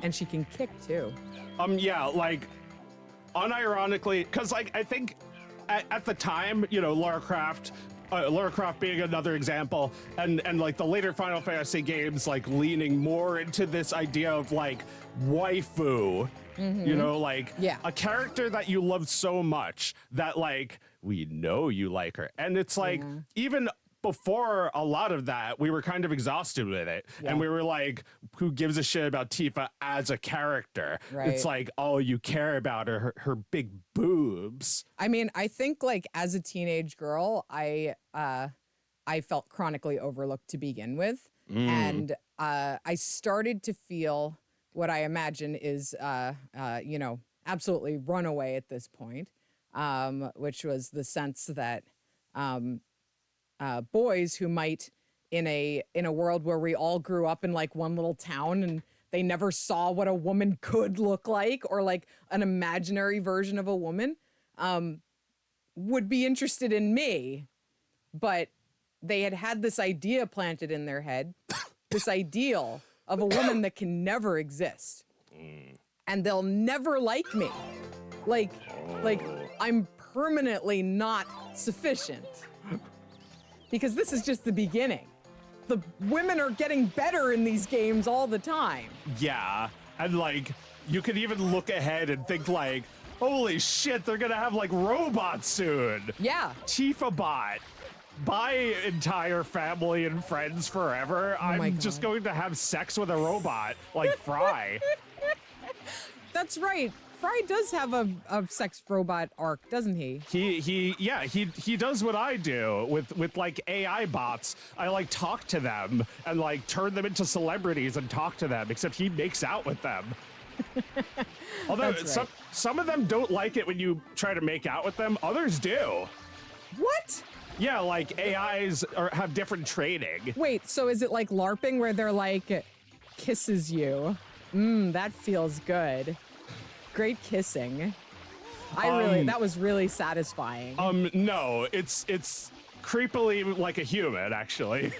And she can kick too. Yeah, like, unironically, because, like, I think at the time, you know, Lara Croft being another example, and like the later Final Fantasy games, like leaning more into this idea of like waifu, you know, like a character that you love so much that like we know you like her, and it's like even before a lot of that, we were kind of exhausted with it. Yeah. And we were like, who gives a shit about Tifa as a character? Right. It's like, all you care about are her big boobs. I mean, I think like as a teenage girl, I felt chronically overlooked to begin with. And I started to feel what I imagine is, you know, absolutely runaway at this point, which was the sense that boys who might in a world where we all grew up in like one little town and they never saw what a woman could look like or like an imaginary version of a woman would be interested in me, but they had this idea planted in their head, this ideal of a woman that can never exist, and they'll never like me, like I'm permanently not sufficient. Because this is just the beginning. The women are getting better in these games all the time. Yeah, and like, you could even look ahead and think like, holy shit, they're gonna have like robots soon. Yeah. Tifa bot. My entire family and friends forever. I'm just going to have sex with a robot, like Fry. That's right. Fry does have a sex robot arc, doesn't he? He does what I do with like AI bots. I like talk to them and like turn them into celebrities and talk to them, except he makes out with them. Although some of them don't like it when you try to make out with them, others do. What? Yeah, like AIs have different training. Wait, so is it like LARPing where they're like, kisses you? That feels good. Great kissing. That was really satisfying. No, it's creepily like a human, actually.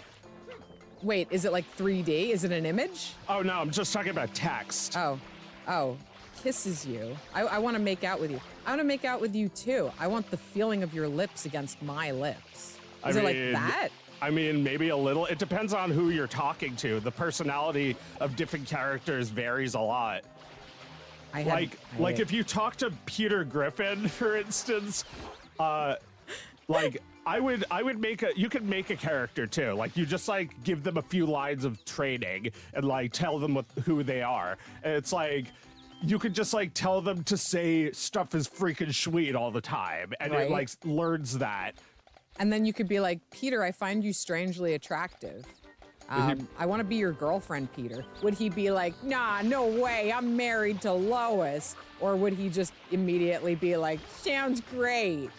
Wait, is it like 3D? Is it an image? Oh no, I'm just talking about text. Oh, kisses you. I want to make out with you. I want to make out with you too. I want the feeling of your lips against my lips. Is it like that? I mean, maybe a little. It depends on who you're talking to. The personality of different characters varies a lot. Like if you talk to Peter Griffin, for instance, like you could make a character too. Like you just like give them a few lines of training and like tell them who they are. And it's like, you could just like tell them to say stuff is freaking sweet all the time. And it like learns that. And then you could be like, Peter, I find you strangely attractive. I want to be your girlfriend, Peter. Would he be like, nah, no way, I'm married to Lois? Or would he just immediately be like, sounds great?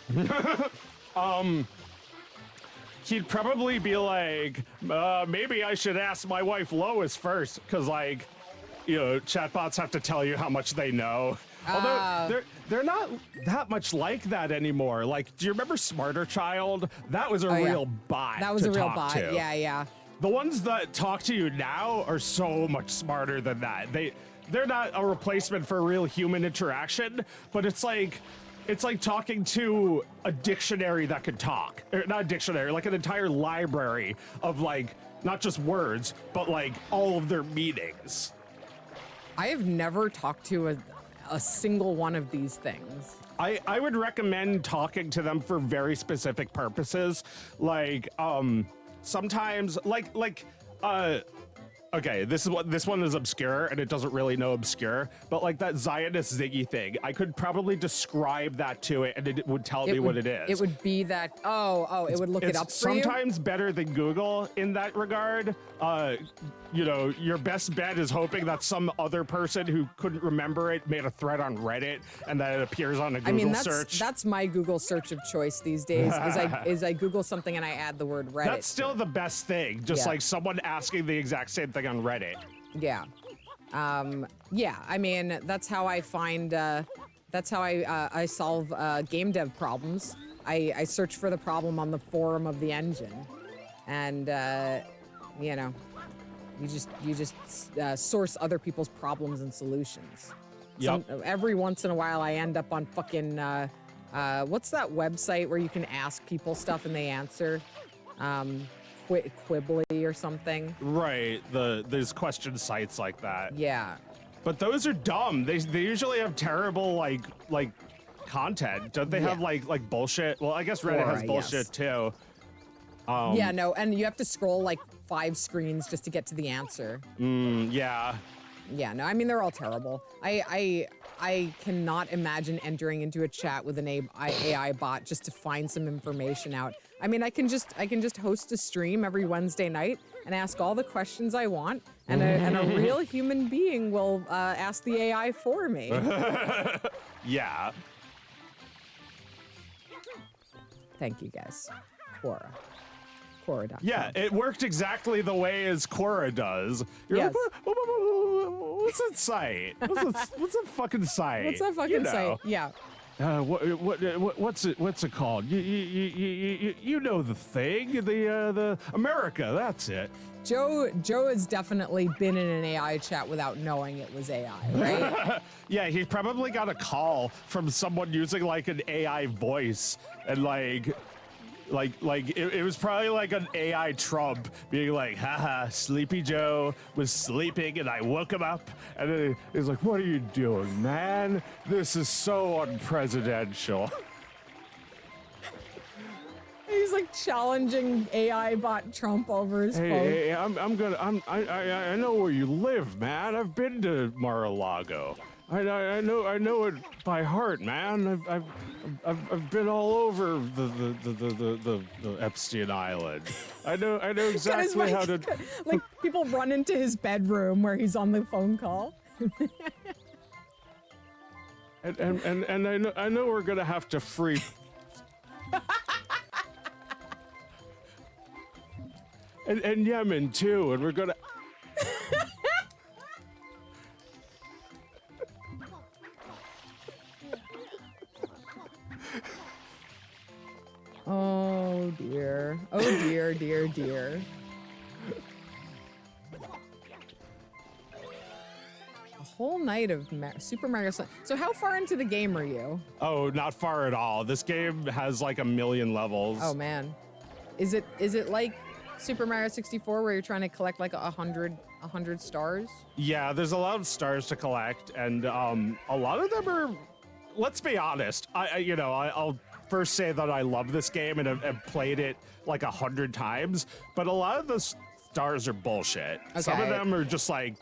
He'd probably be like, maybe I should ask my wife Lois first, because like, you know, chatbots have to tell you how much they know. Although they're not that much like that anymore. Like, do you remember Smarter Child? That was a real bot. That was a real bot. Yeah. The ones that talk to you now are so much smarter than that. They're not a replacement for real human interaction, but it's like talking to a dictionary that could talk. Or not a dictionary, like an entire library of like not just words, but like all of their meanings. I have never talked to a single one of these things. I would recommend talking to them for very specific purposes, like sometimes like Okay, this one is obscure, and it doesn't really know obscure, but like that Zionist Ziggy thing, I could probably describe that to it, and it would tell me what it is. It would be that. It would look it up for you. Sometimes better than Google in that regard. You know, your best bet is hoping that some other person who couldn't remember it made a thread on Reddit, and that it appears on a Google search. That's my Google search of choice these days. is I Google something and I add the word Reddit. That's still the best thing. Just like someone asking the exact same thing on Reddit. Yeah. Yeah. I mean, that's how I find. That's how I solve game dev problems. I search for the problem on the forum of the engine, and you know, you just source other people's problems and solutions. Yep. Every once in a while, I end up on fucking what's that website where you can ask people stuff and they answer? Quibbly or something. Right. There's question sites like that. Yeah. But those are dumb. They usually have terrible like content. Don't they have like bullshit? Well, I guess Reddit has bullshit too. Yeah, no, and you have to scroll like 5 screens just to get to the answer. Yeah. Yeah, no, I mean they're all terrible. I cannot imagine entering into a chat with an AI bot just to find some information out. I mean, I can just host a stream every Wednesday night and ask all the questions I want, and a real human being will ask the AI for me. Yeah. Thank you, guys. Quora. Yeah, it worked exactly the way as Quora does. You're Yes. like, what's that site? What's that fucking site? What's that fucking site? Yeah. What's it called? You know the thing, the America. That's it. Joe has definitely been in an AI chat without knowing it was AI, right? Yeah, he probably got a call from someone using like an AI voice, and like it was probably like an AI Trump being like, haha, Sleepy Joe was sleeping and I woke him up, and then he's like, what are you doing, man? This is so unpresidential. He's like challenging AI bot Trump over his phone. Hey, I know where you live, man. I've been to Mar-a-Lago. I know it by heart, man. I've been all over the Epstein Island. I know exactly how to. Like people run into his bedroom where he's on the phone call. and I know we're gonna have to free. and Yemen too, and we're gonna. Oh dear. Oh dear, dear, dear. A whole night of Super Mario Sun. So how far into the game are you? Oh, not far at all. This game has like 1 million levels. Oh man. Is it like Super Mario 64 where you're trying to collect like 100 stars? Yeah, there's a lot of stars to collect, and a lot of them are, let's be honest, I'll first say that I love this game and have played it like 100 times, but a lot of the stars are bullshit. Okay. Some of them are just like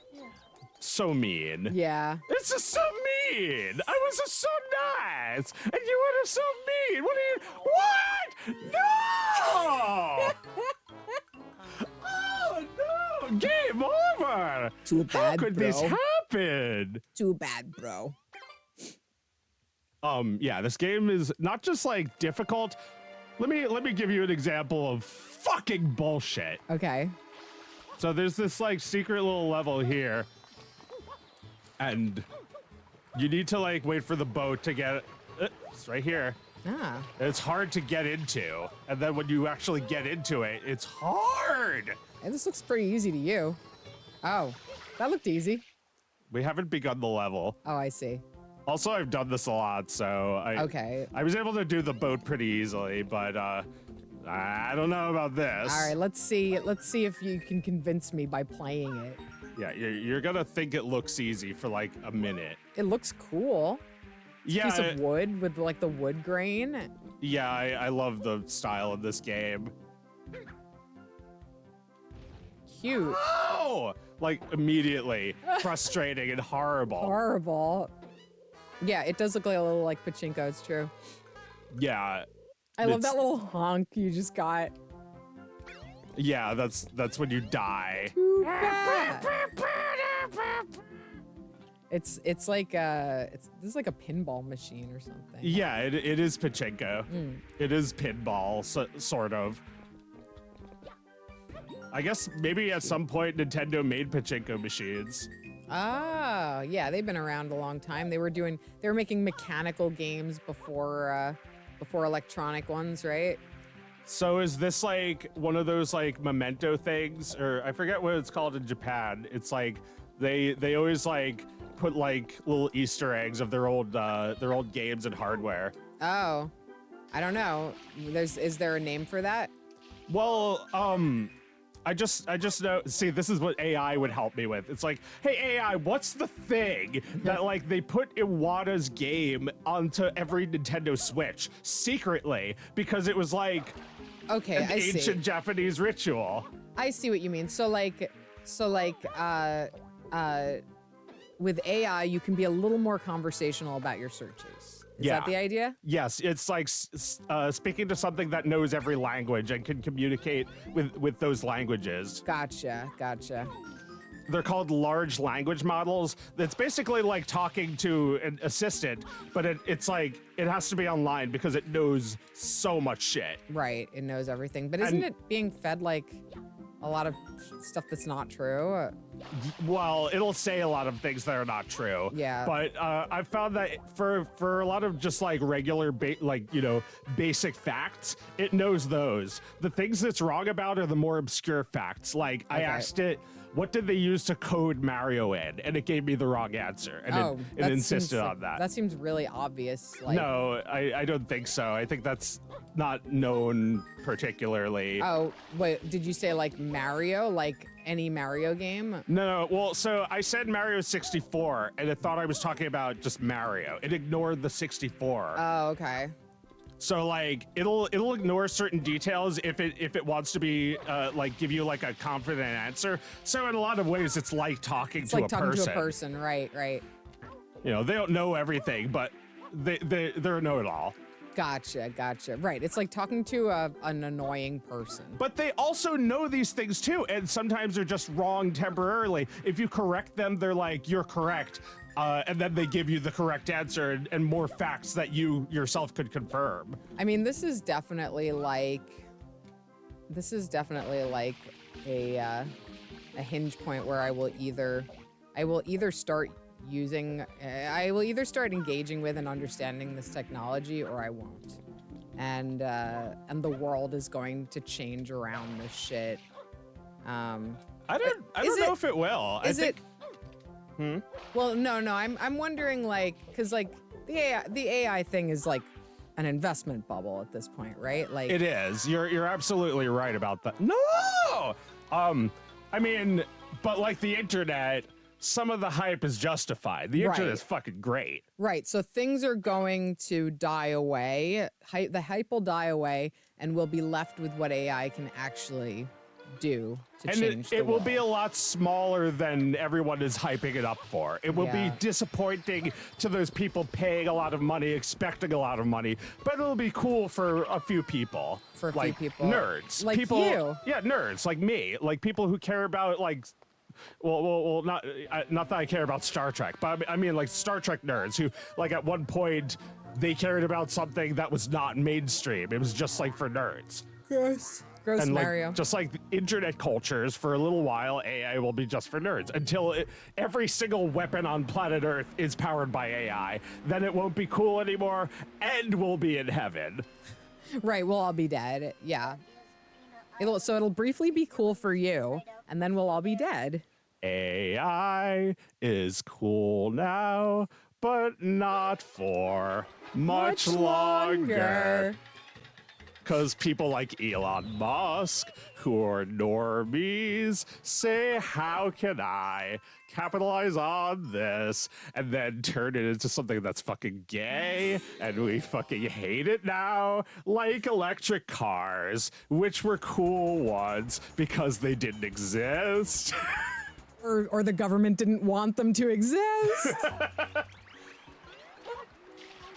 so mean. Yeah. It's just so mean. I was just so nice, and you were just so mean. What? No! Oh no! Game over. Too bad, How could bro. this happen? Too bad, bro. Yeah, this game is not just like difficult. Let me give you an example of fucking bullshit. Okay. So there's this like secret little level here, and you need to like wait for the boat to get it's right here. Ah. It's hard to get into, and then when you actually get into it, it's hard. And this looks pretty easy to you. Oh, that looked easy. We haven't begun the level. Oh, I see. Also, I've done this a lot, so I was able to do the boat pretty easily, but I don't know about this. All right, let's see if you can convince me by playing it. Yeah, you're gonna think it looks easy for like a minute. It looks cool. Yeah, Piece of wood with like the wood grain. Yeah, I love the style of this game. Cute. Oh, Like immediately frustrating and horrible. Horrible. Yeah, it does look like a little like pachinko. It's true. Yeah. I love that little honk you just got. Yeah, that's when you die. Too bad. It's like this is like a pinball machine or something. Yeah, it is pachinko. It is pinball, sort of. I guess maybe at some point Nintendo made pachinko machines. Oh, yeah, they've been around a long time. They were making mechanical games before electronic ones, right? So is this like one of those like memento things, or I forget what it's called in Japan? It's like they always like put like little Easter eggs of their old games and hardware. Oh, I don't know. Is there a name for that? Well, I just know. See, this is what AI would help me with. It's like, hey AI, what's the thing that like they put Iwata's game onto every Nintendo Switch secretly because it was like an ancient Japanese ritual. I see what you mean. So like with AI, you can be a little more conversational about your searches. Is that the idea? Yes, it's like speaking to something that knows every language and can communicate with those languages. Gotcha. They're called large language models. It's basically like talking to an assistant, but it's like it has to be online because it knows so much shit. Right, it knows everything. But isn't it being fed like a lot of stuff that's not true? Well, it'll say a lot of things that are not true. Yeah. But I've found that for a lot of just like regular, basic facts, it knows those. The things that's wrong about are the more obscure facts. Like I asked it, what did they use to code Mario in? And it gave me the wrong answer. And it insisted on that. That seems really obvious. No, I don't think so. I think that's not known particularly. Oh, wait, did you say like Mario? Like any Mario game? No. Well, so I said Mario 64, and it thought I was talking about just Mario. It ignored the 64. Oh, okay. So like it'll ignore certain details if it wants to be like give you like a confident answer. So in a lot of ways, it's like talking to a person. Right. You know, they don't know everything, but they're a know-it-all. Gotcha. Right. It's like talking to an annoying person. But they also know these things too, and sometimes they're just wrong temporarily. If you correct them, they're like, you're correct. And then they give you the correct answer and more facts that you yourself could confirm. I mean, this is definitely like a hinge point where I will either start engaging with and understanding this technology, or I won't. And the world is going to change around this shit. I don't know if it will. Well, no. I'm wondering, like, because like the AI thing is like an investment bubble at this point, right? Like it is. You're absolutely right about that. No. I mean, but like the internet, some of the hype is justified. The internet is fucking great. Right. So things are going to die away. The hype will die away, and we'll be left with what AI can actually do to change the world. It will be a world. lot smaller than everyone is hyping it up for. It will be disappointing to those people paying a lot of money, expecting a lot of money, but it'll be cool for a few people. For a like few people. Nerds. Like people, you. Yeah, nerds like me. Like people who care about like well, not that I care about Star Trek, but I mean like Star Trek nerds who like at one point they cared about something that was not mainstream. It was just like for nerds. Gross And Mario. like, just like internet cultures, for a little while, AI will be just for nerds until every single weapon on planet Earth is powered by AI. Then it won't be cool anymore, and we'll be in heaven. Right, we'll all be dead. Yeah. It'll briefly be cool for you, and then we'll all be dead. AI is cool now, but not for much longer. Because people like Elon Musk, who are normies, say, how can I capitalize on this and then turn it into something that's fucking gay, and we fucking hate it now, like electric cars, which were cool once because they didn't exist. Or the government didn't want them to exist.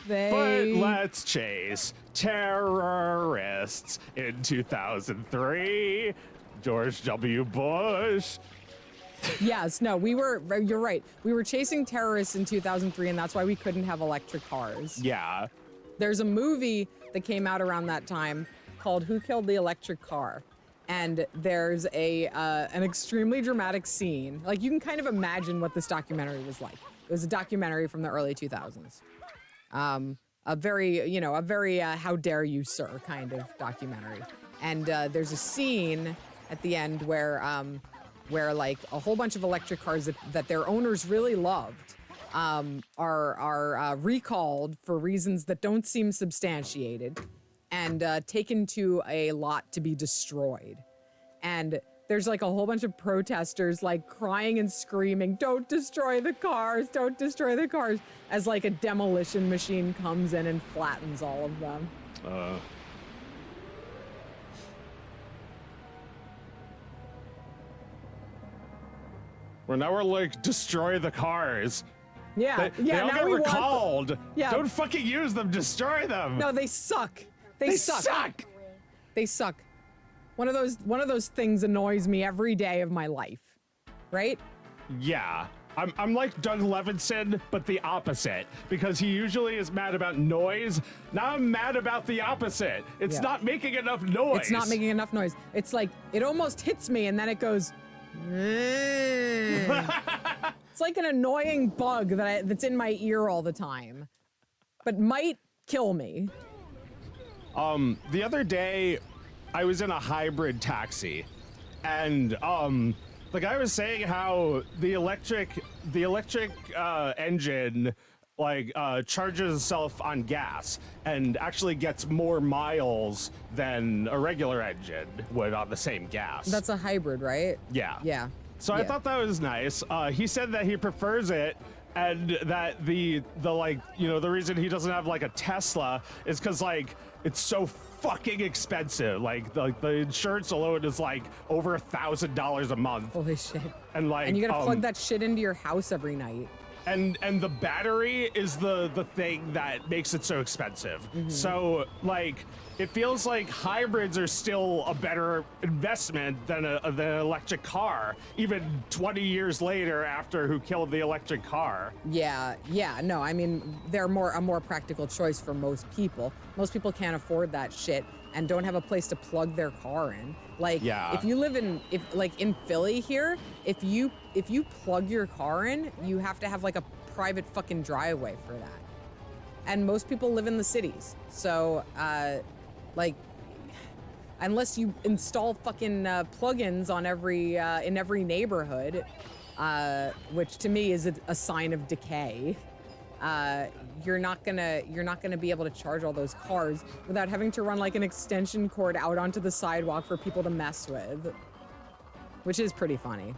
But let's chase terrorists in 2003. George W. Bush. Yes, no, you're right. We were chasing terrorists in 2003, and that's why we couldn't have electric cars. Yeah. There's a movie that came out around that time called Who Killed the Electric Car? And there's an extremely dramatic scene. Like, you can kind of imagine what this documentary was like. It was a documentary from the early 2000s. A very how dare you, sir kind of documentary. And there's a scene at the end where like a whole bunch of electric cars that their owners really loved are recalled for reasons that don't seem substantiated and taken to a lot to be destroyed. And there's like a whole bunch of protesters like crying and screaming, "Don't destroy the cars, don't destroy the cars," as like a demolition machine comes in and flattens all of them. Well, now we're like, destroy the cars. Yeah, They all now get we want recalled. Yeah. Don't fucking use them. Destroy them. No, they suck. They suck. They suck. One of those things annoys me every day of my life, right? Yeah. I'm like Doug Levinson, but the opposite, because he usually is mad about noise. Now I'm mad about the opposite. It's Yeah. not making enough noise. It's not making enough noise. It's like it almost hits me and then it goes. It's like an annoying bug that's in my ear all the time, but might kill me. The other day, I was in a hybrid taxi, and the guy was saying how the electric engine charges itself on gas and actually gets more miles than a regular engine would on the same gas. That's a hybrid, right? Yeah. Yeah. So I thought that was nice. He said that he prefers it, and that the reason he doesn't have like a Tesla is because like it's so fucking expensive. Like the insurance alone is like over $1,000 a month. Holy shit. And like, And you gotta plug that shit into your house every night. And the battery is the thing that makes it so expensive. So like, it feels like hybrids are still a better investment than an electric car, even 20 years later after Who Killed the Electric Car. Yeah, no, I mean, they're a more practical choice for most people. Most people can't afford that shit and don't have a place to plug their car in. Like, if you live in Philly here, if you plug your car in, you have to have like a private fucking driveway for that. And most people live in the cities. So, unless you install fucking plugins on in every neighborhood, which to me is a sign of decay, you're not gonna be able to charge all those cars without having to run like an extension cord out onto the sidewalk for people to mess with, which is pretty funny.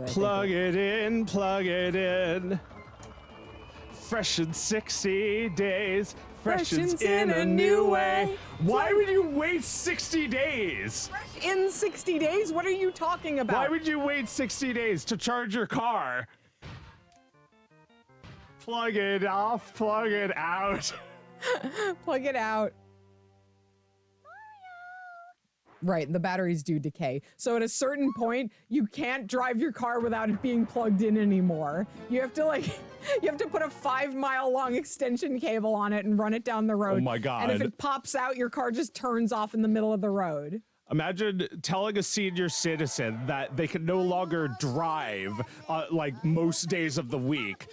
Plug it in. Fresh in 60 days. Freshens in a new way. Why would you wait 60 days? In 60 days? What are you talking about? Why would you wait 60 days to charge your car? Plug it off, plug it out. Plug it out. Right, the batteries do decay. So at a certain point, you can't drive your car without it being plugged in anymore. You have to put a 5-mile long extension cable on it and run it down the road. Oh my God. And if it pops out, your car just turns off in the middle of the road. Imagine telling a senior citizen that they can no longer drive like most days of the week.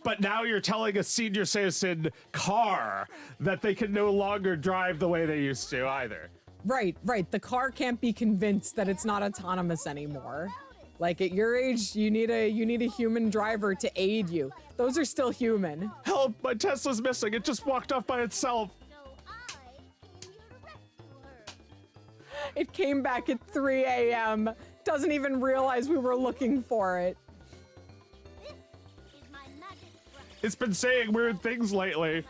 But now you're telling a senior citizen car that they can no longer drive the way they used to either. Right. The car can't be convinced that it's not autonomous anymore. Like at your age, you need a human driver to aid you. Those are still human. Help, my Tesla's missing. It just walked off by itself. It came back at 3 a.m. Doesn't even realize we were looking for it. It's been saying weird things lately.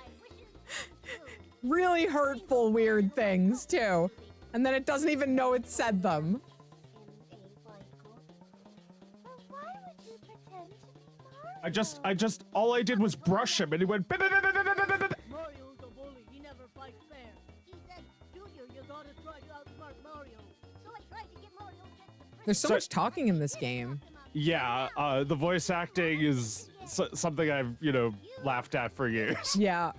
Really hurtful, weird things, too. And then it doesn't even know it said them. all I did was brush him, and he went. Mario's a bully. He never fights fair. He said, Junior, you gotta try to outsmart Mario. so I tried to get Mario just to There's so much talking in this game. Yeah, the voice acting is something I've laughed at for years. Yeah.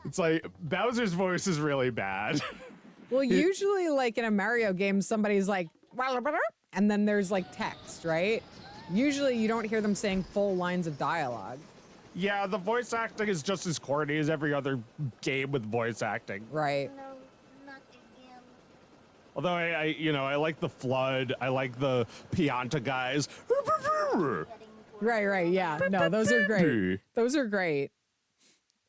It's like Bowser's voice is really bad. Well, usually, like in a Mario game, somebody's like, and then there's like text, right? Usually, you don't hear them saying full lines of dialogue. Yeah, the voice acting is just as corny as every other game with voice acting. Right. No, not again. Although I like the Flood, I like the Pianta guys. Right. Yeah. No, those are great. Those are great.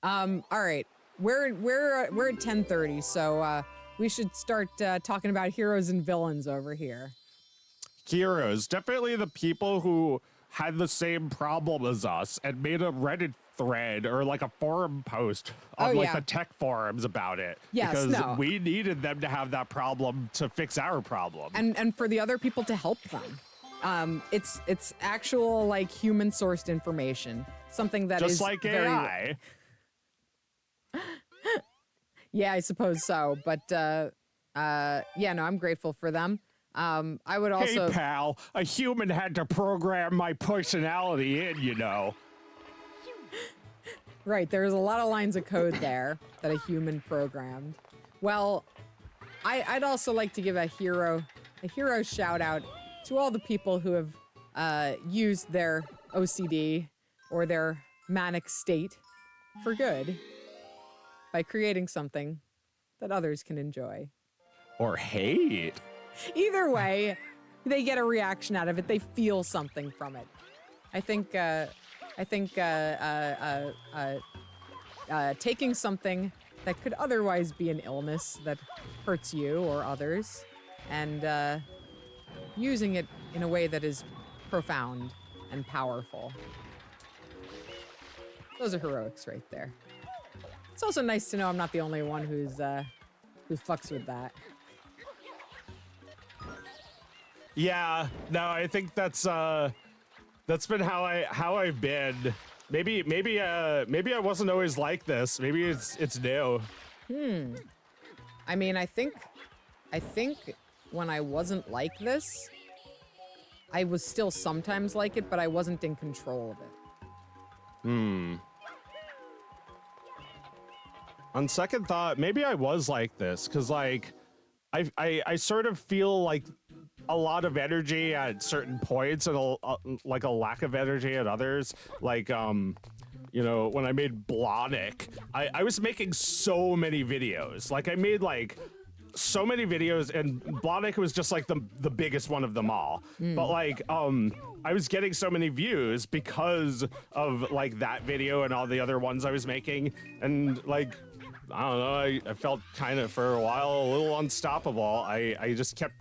All right. We're at 10:30, so we should start talking about heroes and villains over here. Heroes, definitely the people who had the same problem as us and made a Reddit thread or like a forum post on the tech forums about it. Yes, because we needed them to have that problem to fix our problem. And for the other people to help them. It's actual like human sourced information, something that just is like very, AI. Yeah, I suppose so. But I'm grateful for them. I would also. Hey, pal, a human had to program my personality in, Right, there's a lot of lines of code there that a human programmed. Well, I'd also like to give a hero shout out to all the people who have used their OCD or their manic state for good by creating something that others can enjoy. Or hate. Either way, they get a reaction out of it. They feel something from it. I think taking something that could otherwise be an illness that hurts you or others, and using it in a way that is profound and powerful. Those are heroics right there. It's also nice to know I'm not the only one who fucks with that. Yeah, no, I think that's been how I've been. Maybe I wasn't always like this. Maybe it's new. I mean, I think when I wasn't like this, I was still sometimes like it, but I wasn't in control of it. On second thought, maybe I was like this, because like I sort of feel like a lot of energy at certain points and a lack of energy at others. Like when I made Blonic, I was making so many videos. Like I made like so many videos, and Blonic was just like the biggest one of them all. But like I was getting so many views because of like that video and all the other ones I was making, and like I don't know, I felt kind of for a while a little unstoppable. I just kept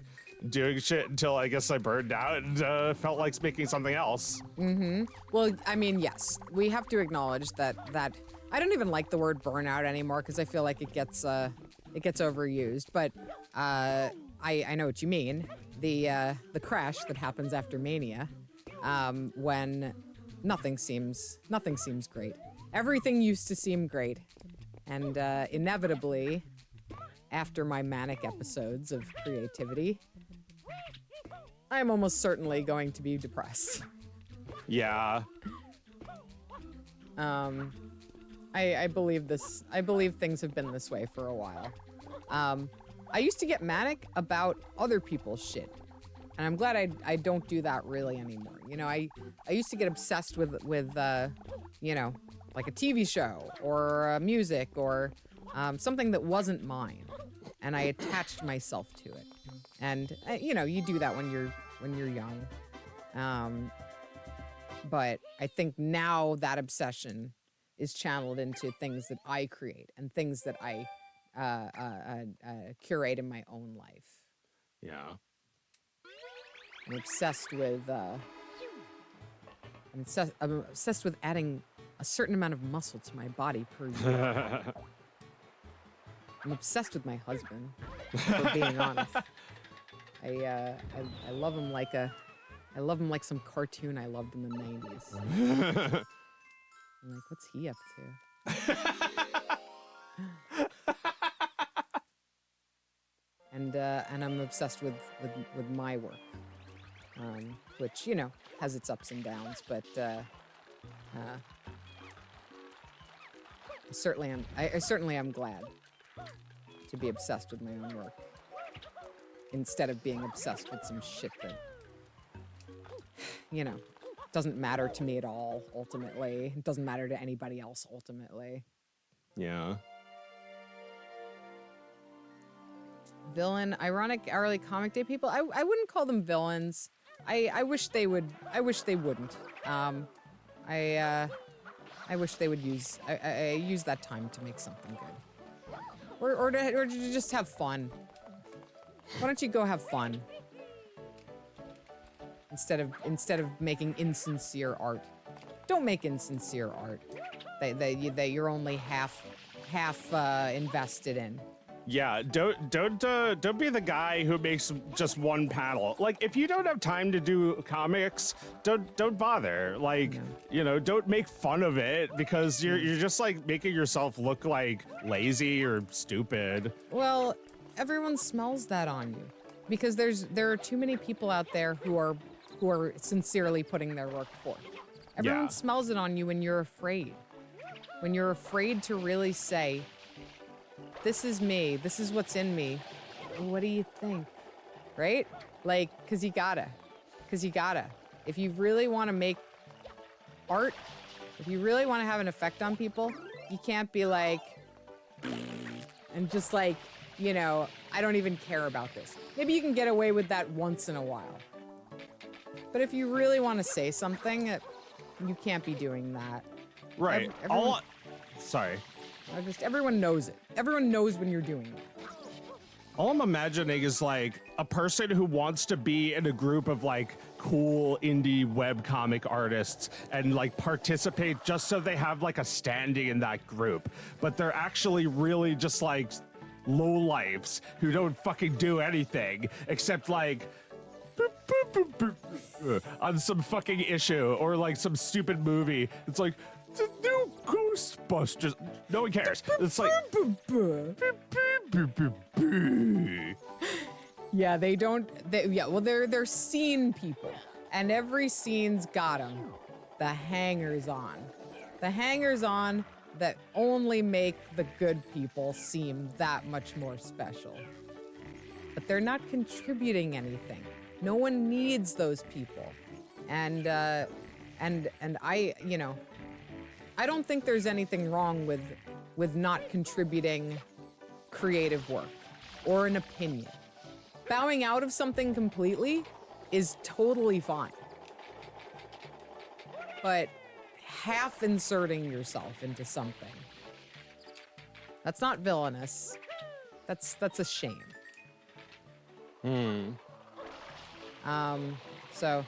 doing shit until I guess I burned out and felt like making something else. Well, I mean, yes, we have to acknowledge that I don't even like the word burnout anymore because I feel like it gets overused. But I know what you mean. The crash that happens after mania, when nothing seems great. Everything used to seem great, and inevitably, after my manic episodes of creativity, I'm almost certainly going to be depressed. Yeah. I believe this. I believe things have been this way for a while. I used to get manic about other people's shit, and I'm glad I don't do that really anymore. I used to get obsessed with like a TV show or music or something that wasn't mine, and I attached myself to it. And you do that when you're young. But I think now that obsession is channeled into things that I create and things that I curate in my own life. Yeah. I'm obsessed with adding a certain amount of muscle to my body per year. I'm obsessed with my husband, for being honest. I love him like a I love him like some cartoon I loved in the 90s. I'm like, what's he up to? And I'm obsessed with my work, which, you know, has its ups and downs, but I certainly am glad to be obsessed with my own work instead of being obsessed with some shit that, you know, doesn't matter to me at all, ultimately. It doesn't matter to anybody else, ultimately. Yeah. Villain, ironic hourly comic day people. I wouldn't call them villains. I wish they would. I wish they wouldn't. I wish they would use that time to make something good, or to just have fun. Why don't you go have fun instead of making insincere art? Don't make insincere art that you're only half invested in. Yeah, don't be the guy who makes just one panel. Like, if you don't have time to do comics, don't bother. Like, you know, don't make fun of it because you're just like making yourself look like lazy or stupid. Well, everyone smells that on you because there are too many people out there who are sincerely putting their work forth. Everyone smells it on you when you're afraid. When you're afraid to really say, this is me. This is what's in me. What do you think? Right? Like, cause you gotta. If you really want to make art, if you really want to have an effect on people, you can't be like, and just like, you know, I don't even care about this. Maybe you can get away with that once in a while. But if you really want to say something, you can't be doing that. Right. Sorry. Everyone knows it. Everyone knows when you're doing that. All I'm imagining is like a person who wants to be in a group of like cool indie webcomic artists and like participate just so they have like a standing in that group. But they're actually really just like lowlifes who don't fucking do anything except like on some fucking issue or like some stupid movie. It's like, the new Ghostbusters. No one cares. It's like. Yeah, they don't. Well, they're scene people, and every scene's got them. The hangers-on. The hangers-on that only make the good people seem that much more special. But they're not contributing anything. No one needs those people, and I, you know. I don't think there's anything wrong with not contributing creative work or an opinion. Bowing out of something completely is totally fine. But half inserting yourself into something, that's not villainous. That's a shame. So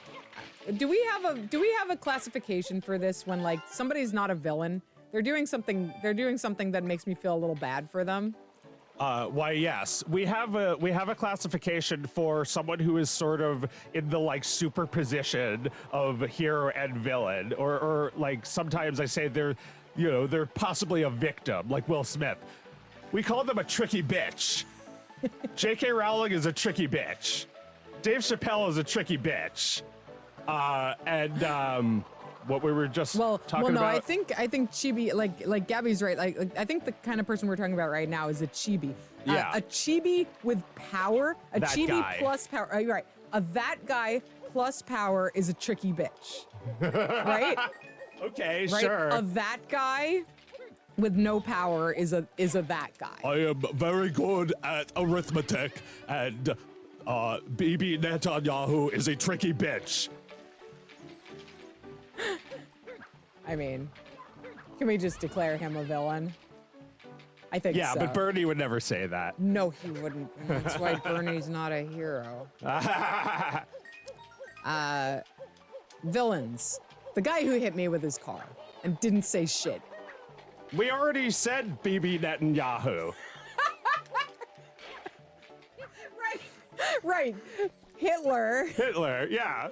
do we have a classification for this when like somebody's not a villain? They're doing something that makes me feel a little bad for them. Why, yes, we have a classification for someone who is sort of in the like superposition of hero and villain, or like sometimes I say they're possibly a victim, like Will Smith. We call them a tricky bitch. J.K. Rowling is a tricky bitch. Dave Chappelle is a tricky bitch. What we were just talking about. I think chibi, like Gabby's right. Like I think the kind of person we're talking about right now is a chibi. Yeah. A chibi with power. A that chibi guy. plus power. You're right. That guy plus power is a tricky bitch. Right? Okay, Right? sure. That guy with no power is a that guy. I am very good at arithmetic, and Bibi Netanyahu is a tricky bitch. I mean, can we just declare him a villain? I think so. Yeah, but Bernie would never say that. No, he wouldn't. And that's why Bernie's not a hero. Villains. The guy who hit me with his car and didn't say shit. We already said Bibi Netanyahu. Right. Hitler Hitler, yeah.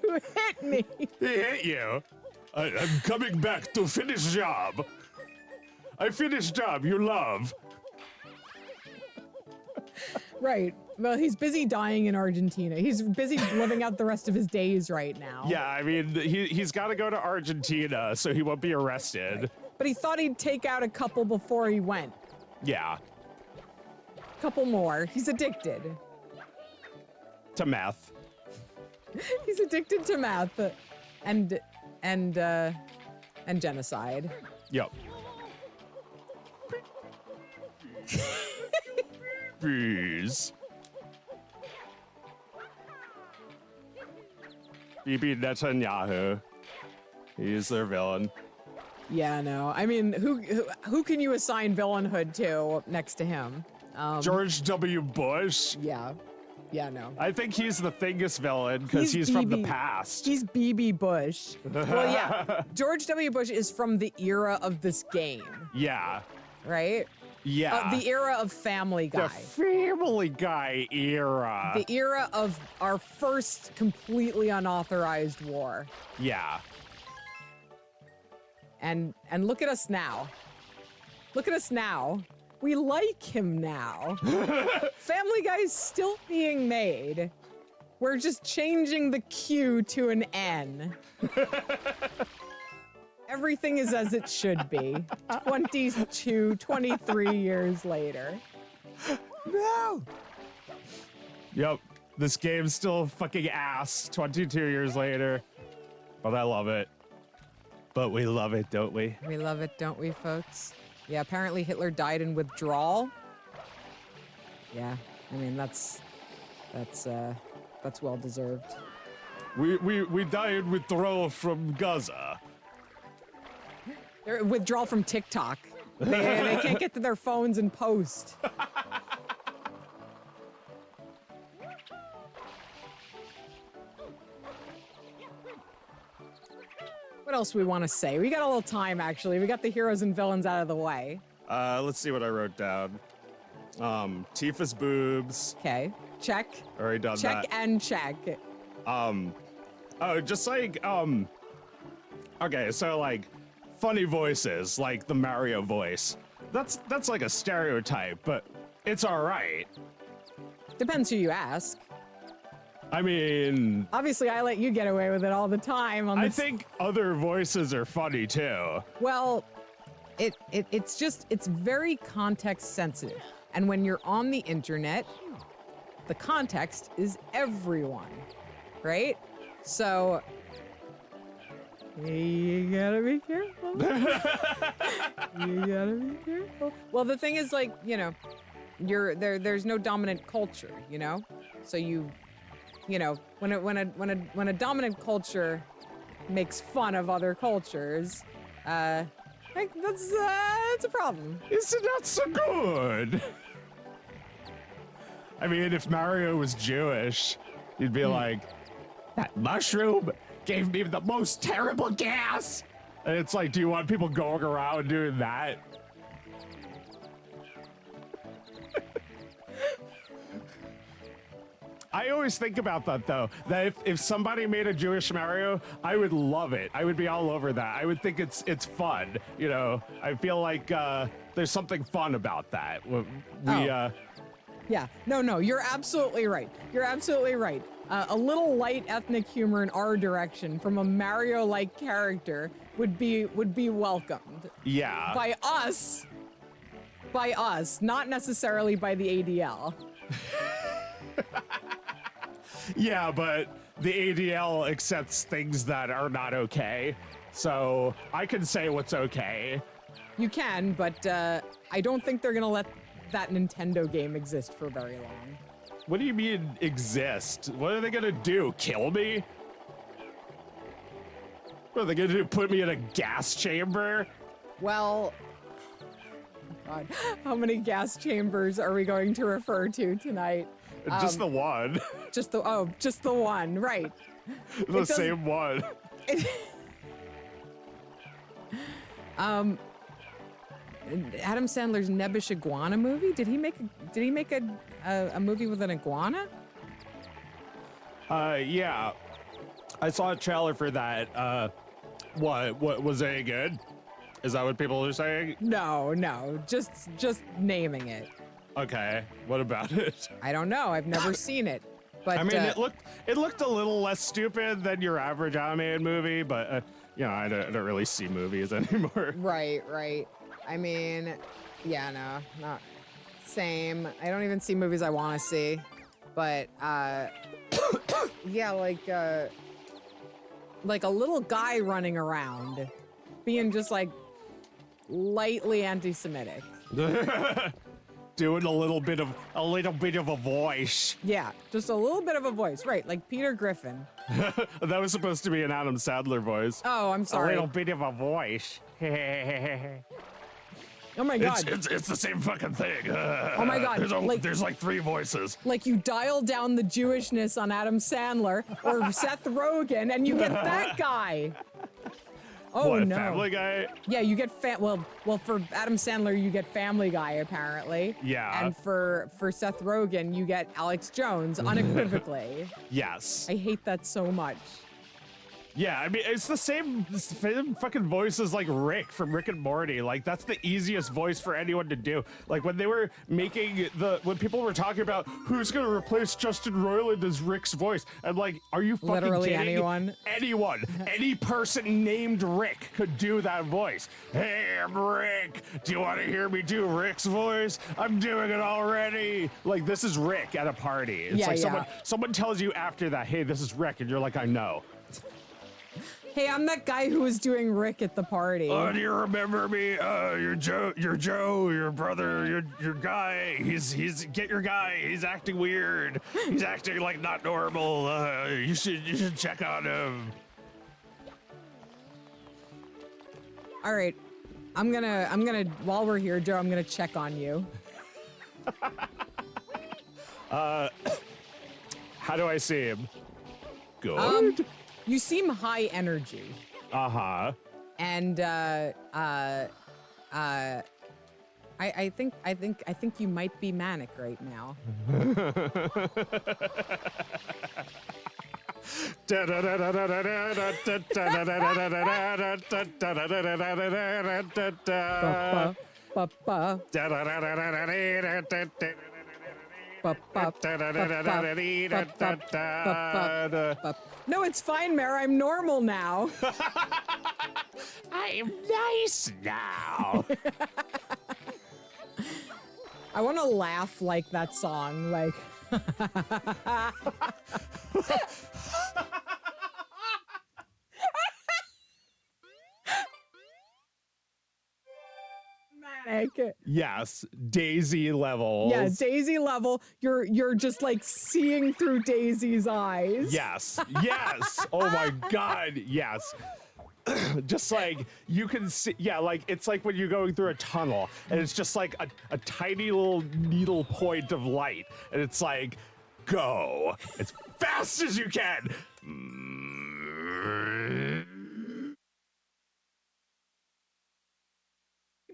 who hit me. He hit you. I'm coming back to finish job. I finish job you love. Right. Well, he's busy dying in Argentina. He's busy living out the rest of his days right now. Yeah, I mean, he's got to go to Argentina so he won't be arrested. Right. But he thought he'd take out a couple before he went. Yeah. Couple more. He's addicted. To meth. He's addicted to meth and genocide. Yep. Please. Bibi Netanyahu. He's their villain. Yeah, no. I mean, who can you assign villainhood to next to him? George W. Bush. Yeah. Yeah, no. I think he's the Thingus villain because he's from the past. He's BB Bush. Well, yeah. George W. Bush is from the era of this game, Yeah. right? Yeah. The era of Family Guy. The Family Guy era. The era of our first completely unauthorized war. Yeah. And look at us now. Look at us now. We like him now. Family Guy's still being made. We're just changing the Q to an N. Everything is as it should be. 23 years later. No. Yep. This game's still fucking ass 22 years later. But I love it. But we love it, don't we? We love it, don't we, folks? Yeah, apparently Hitler died in withdrawal. Yeah, I mean, that's well deserved. We died in withdrawal from Gaza. They're withdrawal from TikTok. They can't get to their phones and post. What else we want to say? We got a little time, actually. We got the heroes and villains out of the way. Let's see what I wrote down. Tifa's boobs. Okay, check. Already done that. Check and check. Oh, just like, okay, so like, funny voices, like the Mario voice. That's like a stereotype, but it's all right. Depends who you ask. I mean, Obviously, I let you get away with it all the time. I think other voices are funny too. Well, it's very context sensitive. And when you're on the internet, the context is everyone, right? So you gotta be careful. You gotta be careful. Well, the thing is, like, you know, there's no dominant culture, you know? So you know, when a dominant culture makes fun of other cultures, like that's a problem. It's not so good. I mean, if Mario was Jewish, you'd be like, that mushroom gave me the most terrible gas. And it's like, do you want people going around doing that? I always think about that, though, that if somebody made a Jewish Mario, I would love it. I would be all over that. I would think it's fun. You know, I feel like there's something fun about that. Yeah, no, you're absolutely right. You're absolutely right. A little light ethnic humor in our direction from a Mario-like character would be welcomed. Yeah. By us, not necessarily by the ADL. Yeah, but the ADL accepts things that are not okay. So I can say what's okay. You can, but I don't think they're gonna let that Nintendo game exist for very long. What do you mean exist? What are they gonna do? Kill me? What are they gonna do? Put me in a gas chamber? Well, God, how many gas chambers are we going to refer to tonight? Just the one. Just the one, right? The same one. Adam Sandler's Nebbish Iguana movie? Did he make a movie with an iguana? Yeah. I saw a trailer for that. What was it good? Is that what people are saying? No, just naming it. Okay. What about it? I don't know. I've never seen it. But I mean, it looked a little less stupid than your average animated movie, but I don't really see movies anymore. Right. I mean, yeah, no, not same. I don't even see movies I want to see, but yeah, like a little guy running around, being just like lightly anti-Semitic. Doing a little bit of a voice. Yeah, just a little bit of a voice, right? Like Peter Griffin. That was supposed to be an Adam Sandler voice. Oh, I'm sorry. A little bit of a voice. Oh my God. It's the same fucking thing. Oh my God. There's like 3 voices. Like you dial down the Jewishness on Adam Sandler or Seth Rogen and you get that guy. Oh what, no. Family Guy? Yeah, you get well for Adam Sandler you get Family Guy apparently. Yeah. And for Seth Rogen you get Alex Jones unequivocally. Yes. I hate that so much. Yeah, I mean, it's the same fucking voice as like Rick from Rick and Morty. Like that's the easiest voice for anyone to do. Like when they were making when people were talking about who's gonna replace Justin Roiland as Rick's voice, I'm like, are you fucking Literally kidding? anyone? Anyone, any person named Rick could do that voice. Hey, I'm Rick. Do you want to hear me do Rick's voice? I'm doing it already. Like this is Rick at a party. It's like someone tells you after that, hey, this is Rick, and you're like, I know. Hey, I'm that guy who was doing Rick at the party. Oh, do you remember me? You're Joe, your brother, your guy. He's get your guy. He's acting weird. He's acting like not normal. You should check on him. All right. I'm gonna while we're here, Joe, I'm gonna check on you. How do I see him? Good. You seem high energy. Uh-huh. And I think you might be manic right now. No, it's fine, Mare. I'm normal now. I'm nice now. I want to laugh like that song, like. Manic. Yes, Daisy level. Yeah, Daisy level. You're just like seeing through Daisy's eyes. Yes. Oh my God. Yes. Just like you can see, yeah, like it's like when you're going through a tunnel and it's just like a tiny little needle point of light, and it's like, go as fast as you can.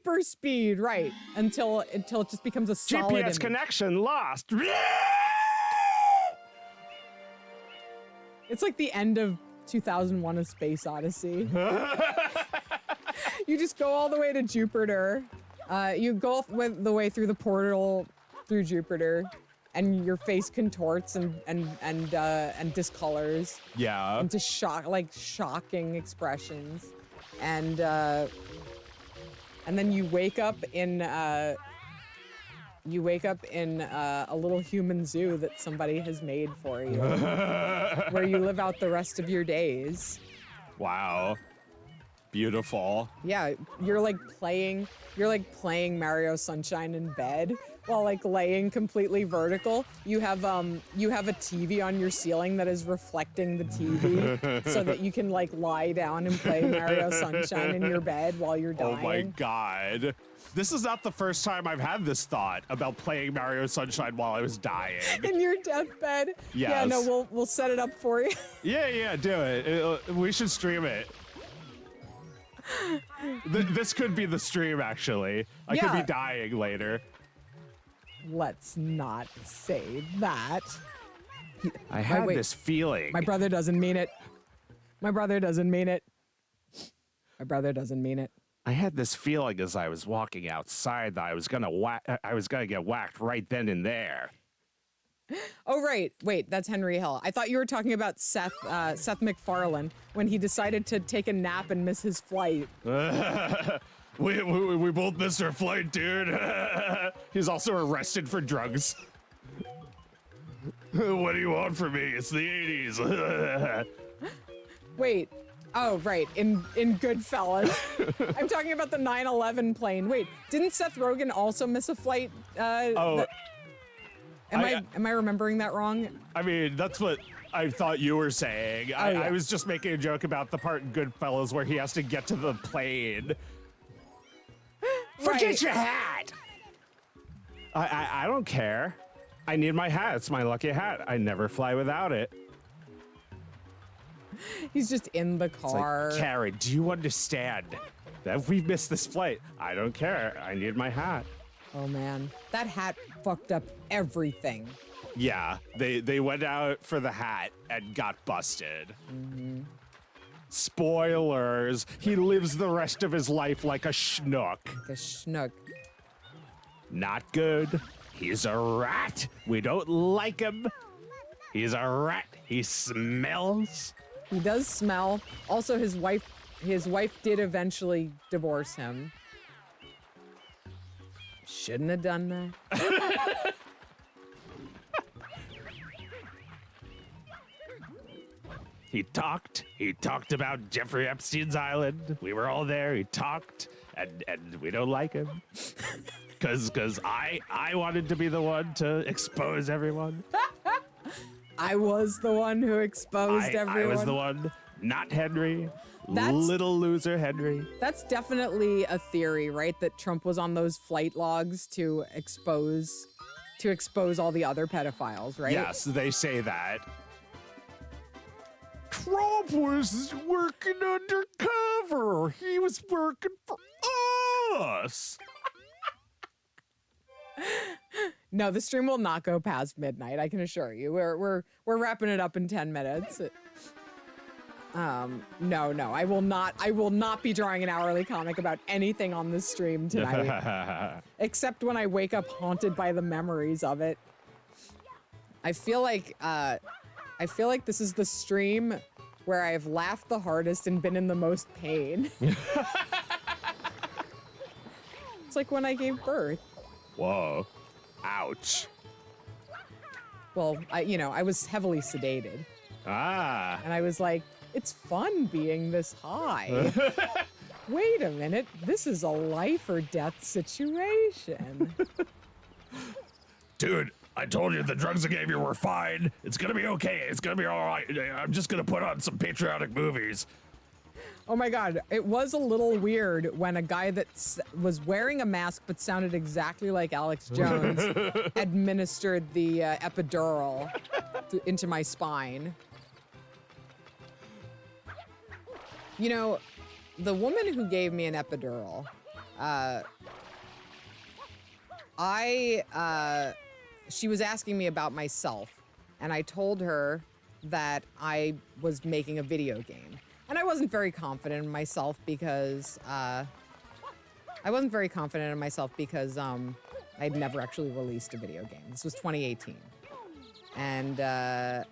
Hyper speed, right? Until it just becomes a solid GPS image. connection lost. It's like the end of 2001: A Space Odyssey. You just go all the way to Jupiter. You go the way through the portal through Jupiter, and your face contorts and discolors. Yeah. Into shocking expressions, and then you wake up in a little human zoo that somebody has made for you, where you live out the rest of your days. Wow. Beautiful. Yeah, you're like playing Mario Sunshine in bed while like laying completely vertical. You have a TV on your ceiling that is reflecting the TV so that you can like lie down and play Mario Sunshine in your bed while you're dying. Oh my God. This is not the first time I've had this thought about playing Mario Sunshine while I was dying. In your deathbed. Yes. Yeah, no, we'll set it up for you. Yeah, do it. We should stream it. This could be the stream, actually. I could be dying later. Let's not say that. I had wait. this feeling. My brother doesn't mean it. My brother doesn't mean it. My brother doesn't mean it. I had this feeling as I was walking outside that I was gonna get whacked right then and there. Oh, right. Wait, that's Henry Hill. I thought you were talking about Seth MacFarlane when he decided to take a nap and miss his flight. we both missed our flight, dude. He's also arrested for drugs. What do you want from me? It's the 80s. Wait. Oh, right. In Goodfellas. I'm talking about the 9/11 plane. Wait, didn't Seth Rogen also miss a flight? Am I remembering that wrong? I mean, that's what I thought you were saying. Yeah. I was just making a joke about the part in Goodfellas where he has to get to the plane. Forget Right. your hat! I don't care. I need my hat. It's my lucky hat. I never fly without it. He's just in the It's like, car. Karen, do you understand that we missed this flight? I don't care. I need my hat. Oh man, that hat fucked up everything. Yeah, they went out for the hat and got busted. Spoilers, he lives the rest of his life like a schnook. The schnook. Not good. He's a rat. We don't like him. He's a rat. He smells. He does smell. Also, his wife did eventually divorce him. Shouldn't have done that. He talked about Jeffrey Epstein's island. We were all there. He talked, and we don't like him. Cause I wanted to be the one to expose everyone. I was the one who exposed everyone. I was the one, not Henry. That's- Little loser Henry. That's definitely a theory, right? That Trump was on those flight logs to expose all the other pedophiles, right? Yes, they say that. Trump was working undercover. He was working for us. No, the stream will not go past midnight. I can assure you. We're wrapping it up in 10 minutes. No, I will not be drawing an hourly comic about anything on this stream tonight. Except when I wake up haunted by the memories of it. I feel like this is the stream where I've laughed the hardest and been in the most pain. It's like when I gave birth. Whoa. Ouch. Well, I was heavily sedated. Ah. And I was like, it's fun being this high. Wait a minute, this is a life or death situation. Dude, I told you the drugs I gave you were fine. It's gonna be okay. It's gonna be all right. I'm just gonna put on some patriotic movies. Oh my God, it was a little weird when a guy that was wearing a mask but sounded exactly like Alex Jones administered the epidural into my spine. You know, the woman who gave me an epidural, she was asking me about myself, and I told her that I was making a video game. And I wasn't very confident in myself because, I'd never actually released a video game. This was 2018. And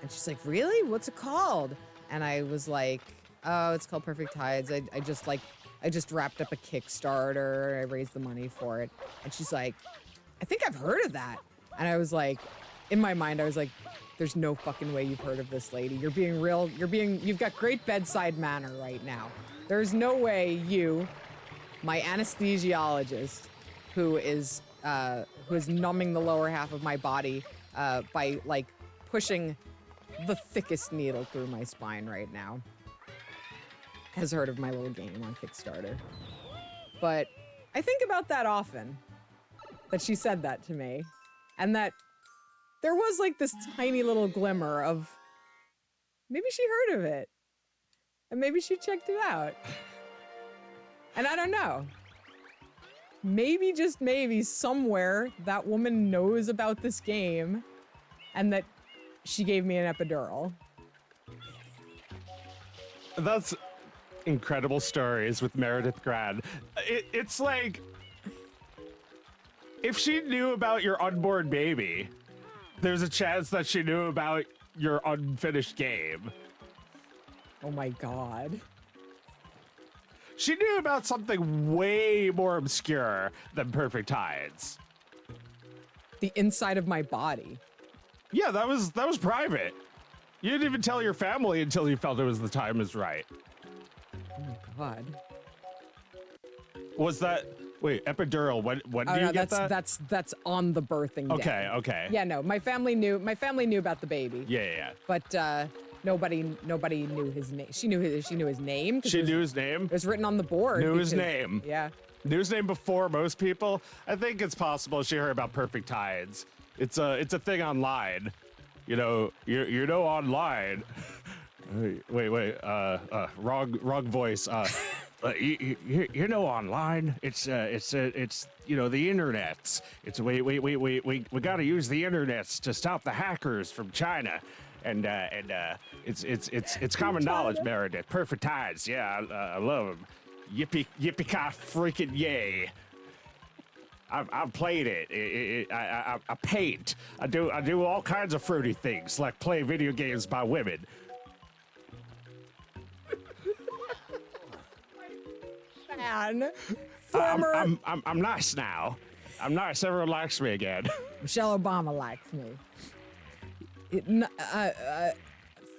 she's like, really? What's it called? And I was like, oh, it's called Perfect Tides. I just wrapped up a Kickstarter. I raised the money for it. And she's like, I think I've heard of that. And I was like, in my mind, I was like, there's no fucking way you've heard of this lady. You've got great bedside manner right now. There's no way you, my anesthesiologist, who is numbing the lower half of my body by like pushing the thickest needle through my spine right now, has heard of my little game on Kickstarter. But I think about that often, that she said that to me, and that there was like this tiny little glimmer of maybe she heard of it, and maybe she checked it out. And I don't know. Maybe, just maybe, somewhere that woman knows about this game, and that she gave me an epidural. That's incredible stories with Meredith Grad. It's like, if she knew about your unborn baby, there's a chance that she knew about your unfinished game. Oh my God. She knew about something way more obscure than Perfect Tides. The inside of my body. Yeah, that was private. You didn't even tell your family until you felt the time was right. Oh my God. Was that, wait, epidural, when do you get that? That's on the birthing day. Okay. Yeah, no, my family knew about the baby. Yeah. But nobody knew his name. She knew his name. She knew his name? It was written on the board. Knew his name. Yeah. Knew his name before most people. I think it's possible she heard about Perfect Tides. It's a thing online. You know online. Wait. Wrong voice. You know online. It's the internet. It's we got to use the internet to stop the hackers from China. And it's common knowledge, Meredith. Perfect Tides. Yeah, I love them. Yippee-ki freaking yay. I've played it. I paint. I do all kinds of fruity things, like play video games by women. Man. I'm nice now. I'm nice. Everyone likes me again. Michelle Obama likes me.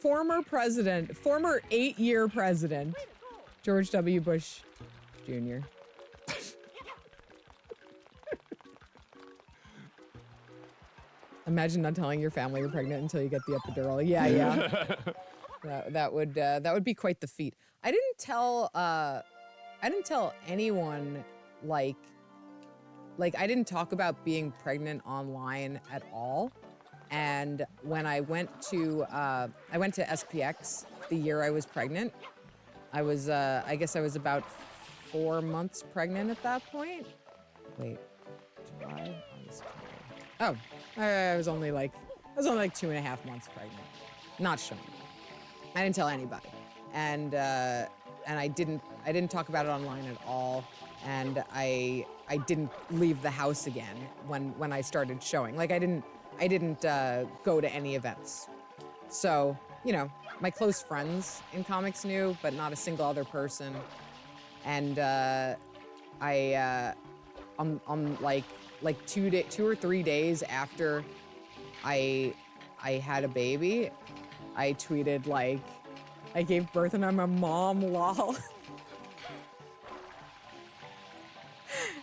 Former 8-year president, George W. Bush Jr. Imagine not telling your family you're pregnant until you get the epidural. Yeah. that would be quite the feat. I didn't tell anyone like I didn't talk about being pregnant online at all. And when I went to SPX the year I was pregnant, I guess I was about 4 months pregnant at that point. Wait, July, August, July. Oh, I was only like 2.5 months pregnant, not showing. I didn't tell anybody, and I didn't talk about it online at all, and I didn't leave the house again when I started showing. Like I didn't go to any events. So, my close friends in comics knew, but not a single other person. And on like 2 or 3 days after I had a baby, I tweeted like, I gave birth and I'm a mom, lol.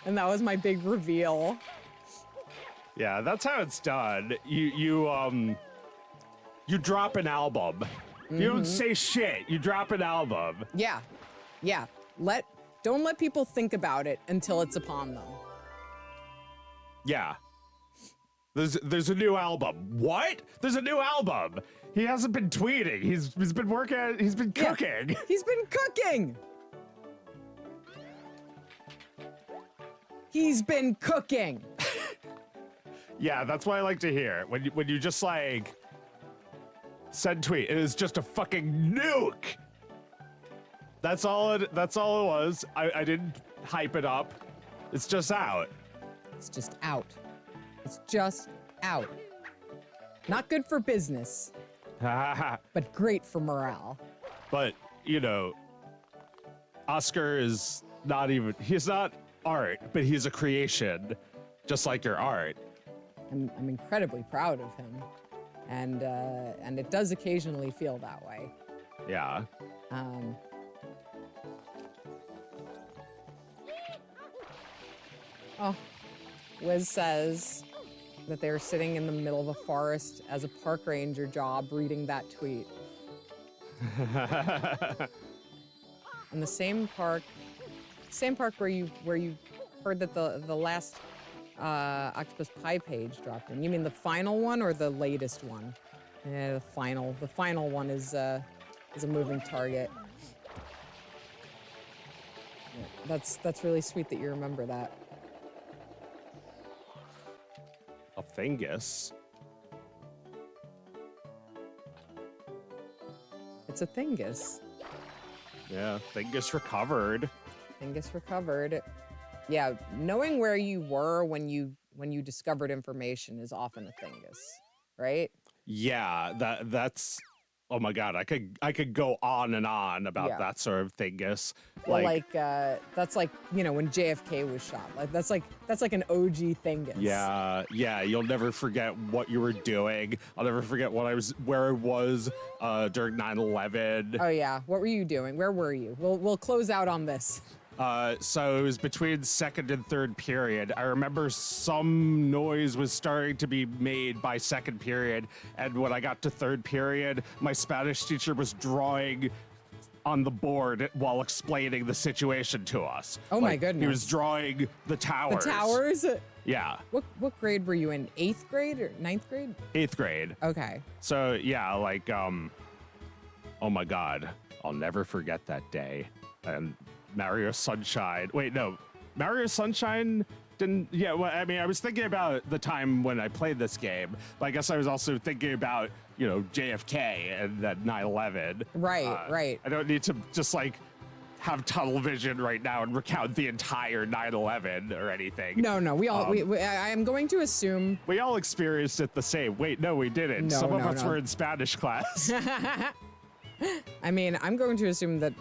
And that was my big reveal. Yeah, that's how it's done. You drop an album. Mm-hmm. You don't say shit. You drop an album. Yeah. Don't let people think about it until it's upon them. Yeah. There's a new album. What? There's a new album. He hasn't been tweeting. He's been working. He's been cooking. Yeah, he's been cooking. He's been cooking. Yeah, that's what I like to hear. When you just like send tweet, it is just a fucking nuke. That's all it was. I didn't hype it up. It's just out. It's just out. It's just out. Not good for business, but great for morale. But, Oscar is he's not art, but he's a creation, just like your art. I'm incredibly proud of him, and it does occasionally feel that way. Yeah. Oh, Wiz says that they were sitting in the middle of a forest as a park ranger job reading that tweet. In the same park where you heard that the last Octopus Pie page dropped in. You mean the final one or the latest one? Yeah, the final. The final one is a moving target. Yeah, that's really sweet that you remember that. A Thingus. It's a Thingus. Yeah, Thingus recovered. Thingus recovered. Yeah, knowing where you were when you discovered information is often a Thingus, right? Yeah, that's. Oh my god, I could go on and on about Yeah. that sort of Thingus. Well, that's like when JFK was shot. Like that's like an OG Thingus. Yeah, you'll never forget what you were doing. I'll never forget where I was during 9/11. Oh yeah, what were you doing? Where were you? We'll close out on this. So it was between second and third period. I remember some noise was starting to be made by second period, and when I got to third period, my Spanish teacher was drawing on the board while explaining the situation to us. Oh my goodness. He was drawing the towers. The towers? Yeah. What grade were you in? 8th grade or 9th grade? 8th grade. Okay. So yeah, oh my god, I'll never forget that day. And Mario Sunshine. Wait, no. Mario Sunshine didn't. Yeah, well, I mean, I was thinking about the time when I played this game, but I guess I was also thinking about, JFK and that 9/11. Right. I don't need to just have tunnel vision right now and recount the entire 9/11 or anything. No, we all. I am going to assume we all experienced it the same. Wait, no, we didn't. Some of us were in Spanish class. I mean, I'm going to assume that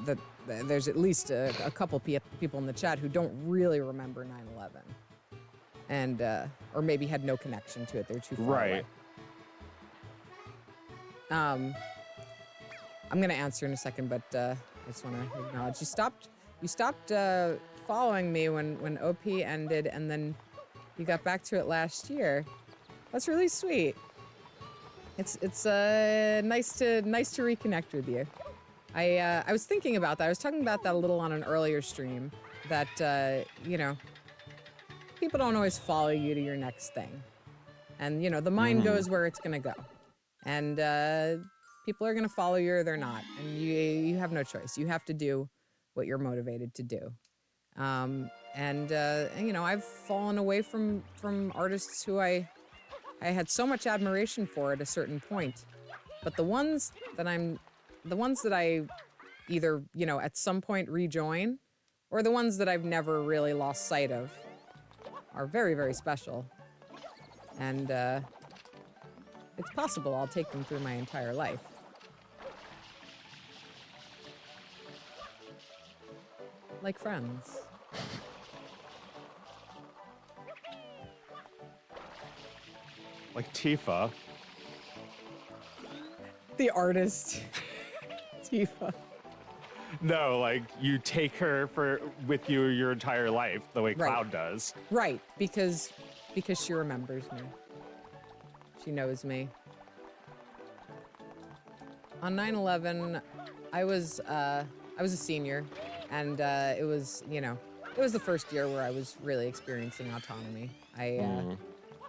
there's at least a couple people in the chat who don't really remember 9/11, and or maybe had no connection to it. They're too far away. I'm gonna answer in a second, but I just want to acknowledge you stopped following me when OP ended, and then you got back to it last year. That's really sweet. It's nice to reconnect with you. I was thinking about that. I was talking about that a little on an earlier stream. That people don't always follow you to your next thing, and the mind goes where it's gonna go, and people are gonna follow you or they're not, and you have no choice. You have to do what you're motivated to do. And I've fallen away from artists who I had so much admiration for at a certain point, but the ones that I either, at some point rejoin, or the ones that I've never really lost sight of are very, very special. And it's possible I'll take them through my entire life. Like friends. Like Tifa. The artist. Tifa. No, you take her with you your entire life, the way Right. Cloud does. Right, because she remembers me. She knows me. On 9/11, I was a senior, and it was the first year where I was really experiencing autonomy.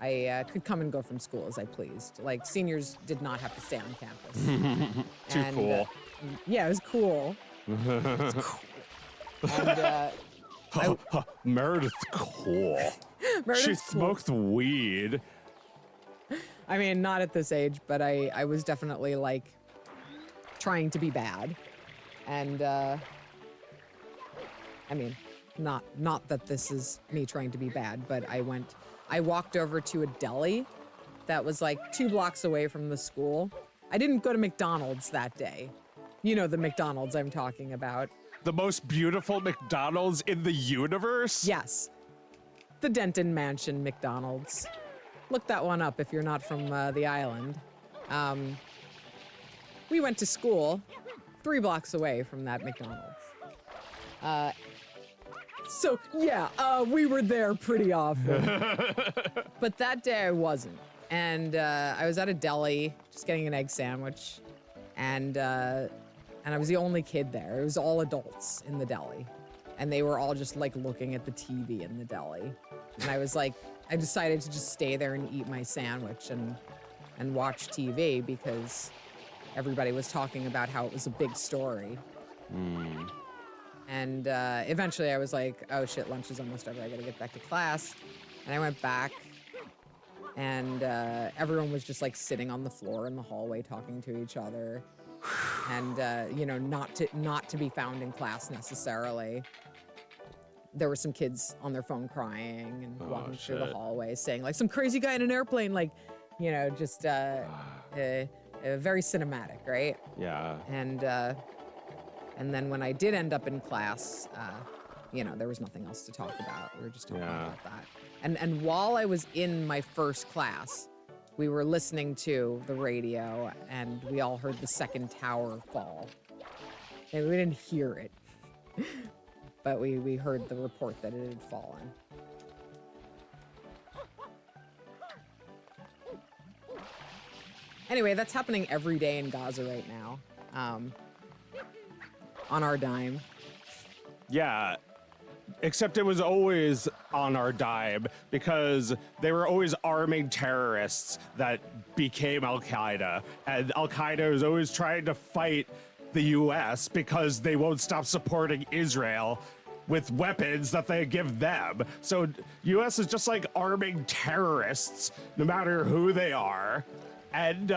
I could come and go from school as I pleased. Like, seniors did not have to stay on campus. Too cool. Yeah, it was cool. It was cool. And Meredith's cool. She Meredith's cool. smoked weed. I mean, not at this age, but I was definitely trying to be bad. And I mean, not that this is me trying to be bad, but I walked over to a deli that was 2 blocks away from the school. I didn't go to McDonald's that day. You know the McDonald's I'm talking about. The most beautiful McDonald's in the universe? Yes. The Denton Mansion McDonald's. Look that one up if you're not from the island. We went to school 3 blocks away from that McDonald's. So yeah, we were there pretty often. But that day I wasn't. And I was at a deli just getting an egg sandwich. And I was the only kid there. It was all adults in the deli. And they were all just looking at the TV in the deli. And I was I decided to just stay there and eat my sandwich and watch TV because everybody was talking about how it was a big story. And eventually I was oh shit, lunch is almost over. I gotta get back to class. And I went back, and everyone was just sitting on the floor in the hallway talking to each other. and you know, not to be found in class necessarily. There were some kids on their phone crying and walking through the hallway saying like some crazy guy in an airplane, like, you know, just very cinematic, right? Yeah. And then when I did end up in class, you know, there was nothing else to talk about. We were just talking about that. And while I was in my first class, we were listening to the radio and we all heard the second tower fall. And we didn't hear it, but we heard the report that it had fallen. Anyway, that's happening every day in Gaza right now, on our dime. Yeah, except it was always on our dime because they were always arming terrorists that became Al-Qaeda. And Al-Qaeda is always trying to fight the US because they won't stop supporting Israel with weapons that they give them. So US is just like arming terrorists, no matter who they are. And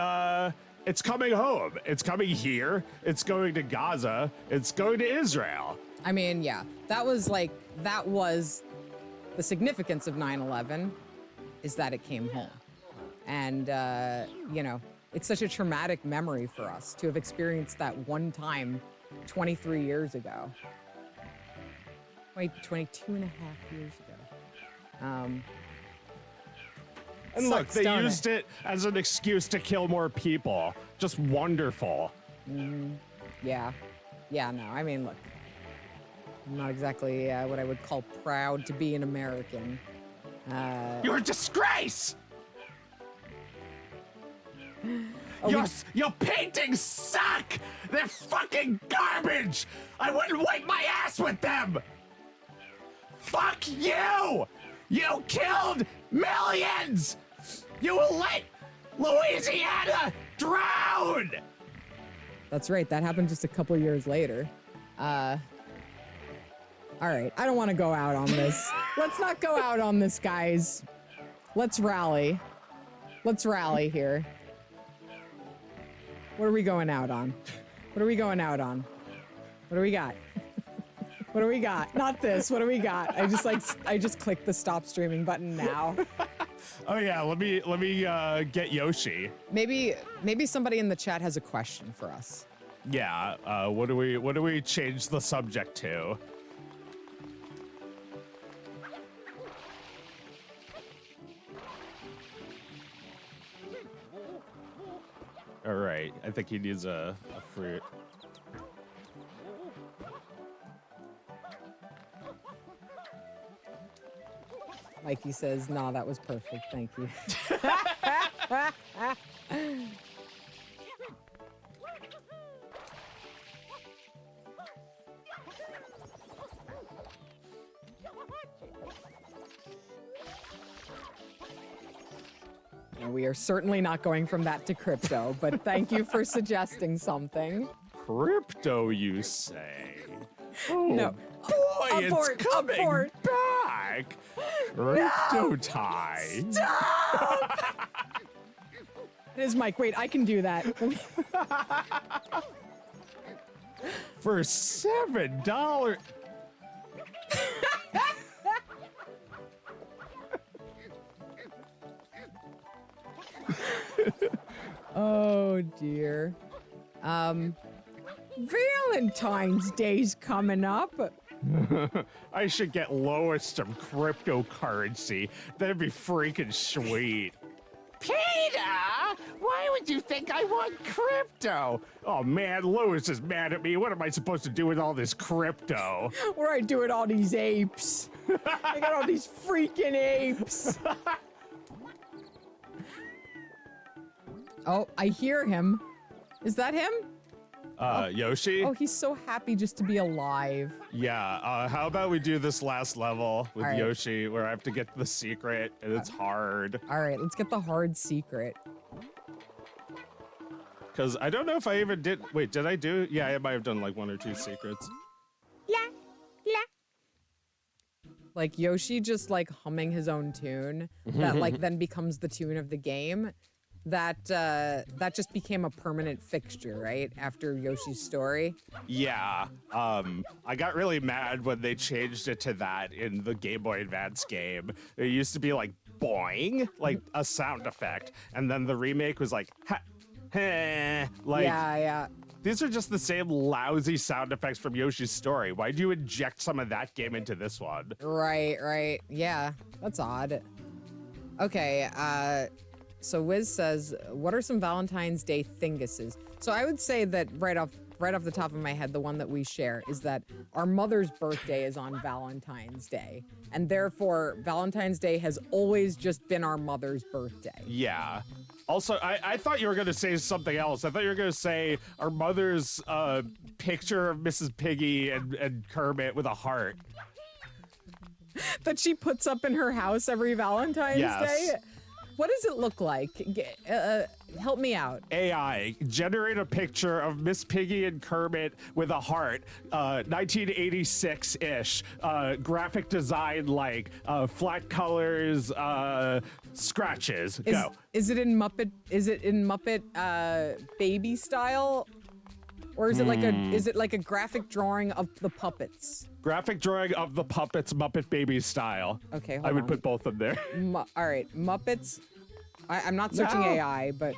it's coming home. It's coming here. It's going to Gaza. It's going to Israel. I mean, yeah, that was the significance of 9/11 is that it came home. And, you know, it's such a traumatic memory for us to have experienced that one time 23 years ago. 22 and a half years ago. And look, Sucks, they don't used it as an excuse to kill more people. Just wonderful. Yeah. Yeah, no, I mean, look, I'm not exactly what I would call proud to be an American. You're a disgrace! Your paintings suck! They're fucking garbage! I wouldn't wipe my ass with them! Fuck you! You killed millions! You will let Louisiana drown! That's right, that happened just a couple years later. All right, I don't want to go out on this. Let's not go out on this, guys. Let's rally. Let's rally here. What are we going out on? What are we going out on? What do we got? What do we got? Not this. What do we got? I just clicked the stop streaming button now. Oh yeah, let me get Yoshi. Maybe somebody in the chat has a question for us. Yeah, what do we change the subject to? All right, I think he needs a fruit. Mikey says, "Nah, that was perfect. Thank you." We are certainly not going from that to crypto, but thank you for suggesting something. Crypto, you say? Oh, No. boy, Abort, it's coming abort. back. Crypto time. Stop! It is Mike. Wait, I can do that. For $7. Oh dear. Valentine's Day's coming up. I should get Lois some cryptocurrency. That'd be freaking sweet. Peter, why would you think I want crypto? Oh man, Lois is mad at me. What am I supposed to do with all this crypto? What do I do with all these apes? I got all these freaking apes. Oh, I hear him. Is that him? Yoshi? Oh, he's so happy just to be alive. Yeah, how about we do this last level with All right. Yoshi where I have to get the secret and it's hard. All right, let's get the hard secret. Because I don't know if I even did. Wait, did I do? Yeah, I might have done like 1 or 2 secrets. Like Yoshi just like humming his own tune that like then becomes the tune of the game that just became a permanent fixture, right? After Yoshi's story. Yeah. I got really mad when they changed it to that in the Game Boy Advance game. It used to be like boing, like a sound effect, and then the remake was like ha, heh, like Yeah. these are just the same lousy sound effects from Yoshi's story. Why'd you inject some of that game into this one? Right. Yeah, that's odd. Okay, so Wiz says, what are some Valentine's Day thinguses? So I would say that right off the top of my head, the one that we share is that our mother's birthday is on Valentine's Day. And therefore, Valentine's Day has always just been our mother's birthday. Yeah. Also, I thought you were going to say something else. I thought you were going to say our mother's picture of Mrs. Piggy and Kermit with a heart. That she puts up in her house every Valentine's Day? What does it look like? Help me out. AI, generate a picture of Miss Piggy and Kermit with a heart, 1986-ish, graphic design like flat colors, scratches. Go. Is it in Muppet baby style? Or is it like a graphic drawing of the puppets? Graphic drawing of the puppets, Muppet Baby style. Okay, hold I would on. put both of them there. All right, Muppets. I'm not searching AI, but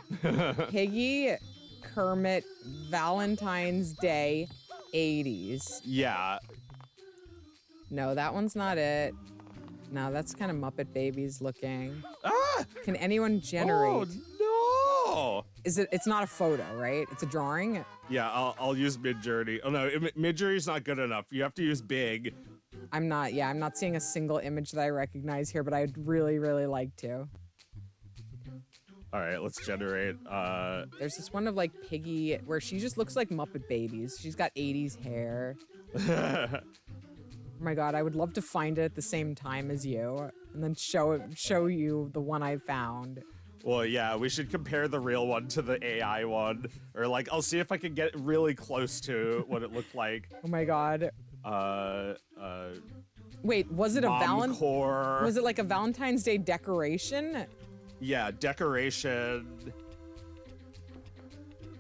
Piggy, Kermit, Valentine's Day, 80s. Yeah. No, that one's not it. No, that's kind of Muppet Babies looking. Ah! Can anyone generate? Oh, no! It's not a photo, right? It's a drawing? Yeah, I'll use Midjourney. Oh, no, Midjourney's not good enough. You have to use Big. I'm not seeing a single image that I recognize here, but I'd really, really like to. All right, let's generate. There's this one of like Piggy where she just looks like Muppet Babies. She's got 80s hair. Oh my God, I would love to find it at the same time as you and then show you the one I found. Well, yeah, we should compare the real one to the AI one. Or like, I'll see if I can get really close to what it looked like. Oh my God. Wait, was it was it like a Valentine's Day decoration? Yeah, decoration.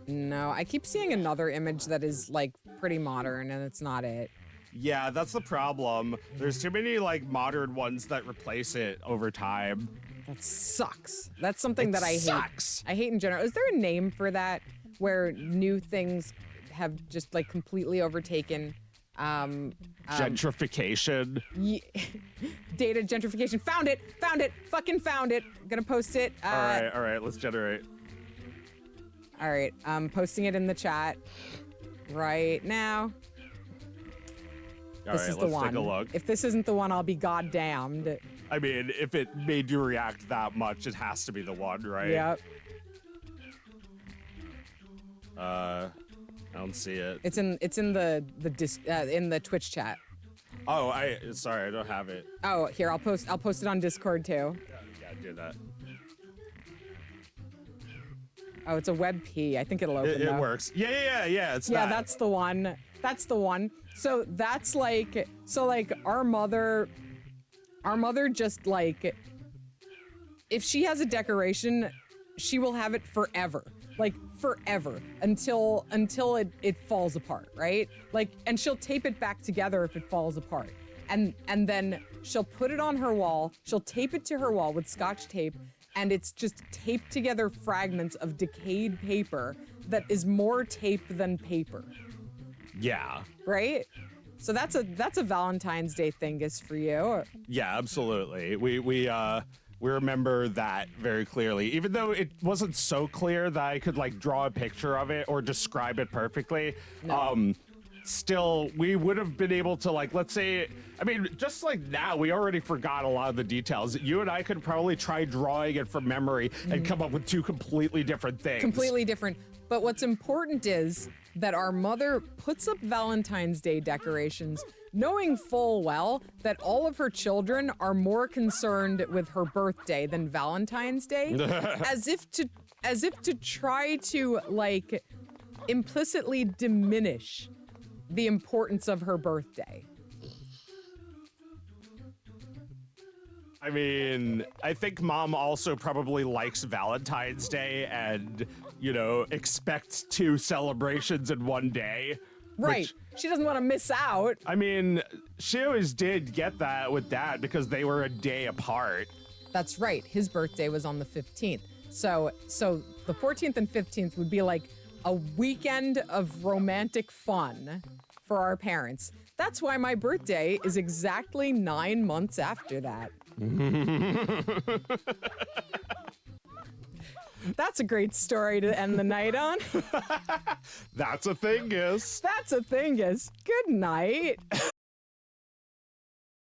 No, I keep seeing another image that is like pretty modern and it's not it. Yeah, that's the problem. There's too many like modern ones that replace it over time. That sucks. That's something that I hate. Sucks. I hate in general. Is there a name for that where new things have just like completely overtaken gentrification? Data gentrification. Found it. Fucking found it. Gonna post it. All right, let's generate. All right, I'm posting it in the chat right now. This is the one. Take a look. If this isn't the one, I'll be goddamned. I mean, if it made you react that much, it has to be the one, right? Yep. I don't see it. It's in the Twitch chat. Oh, sorry, I don't have it. Oh, here, I'll post it on Discord too. Yeah, do that. Oh, it's a WebP. I think it'll open. It works. Yeah. It's yeah, that. that's the one. That's the one. So that's like, our mother just like, if she has a decoration, she will have it forever. Like forever until it falls apart, right? Like, and she'll tape it back together if it falls apart. And then she'll put it on her wall, she'll tape it to her wall with Scotch tape, and it's just taped together fragments of decayed paper that is more tape than paper. Yeah. Right? So that's a Valentine's Day thingus for you. Yeah, absolutely. We remember that very clearly, even though it wasn't so clear that I could like draw a picture of it or describe it perfectly. No. Still, we would have been able to like, let's say, I mean, just like now, we already forgot a lot of the details. You and I could probably try drawing it from memory and come up with two completely different things. Completely different. But what's important is that our mother puts up Valentine's Day decorations knowing full well that all of her children are more concerned with her birthday than Valentine's Day, as if to try to like implicitly diminish the importance of her birthday. I mean, I think mom also probably likes Valentine's Day and, you know, expects 2 celebrations in one day. Right. She doesn't want to miss out. I mean, she always did get that with dad because they were a day apart. That's right. His birthday was on the 15th. So the 14th and 15th would be like a weekend of romantic fun for our parents. That's why my birthday is exactly 9 months after that. That's a great story to end the night on. That's a Thingus. That's a Thingus. Good night.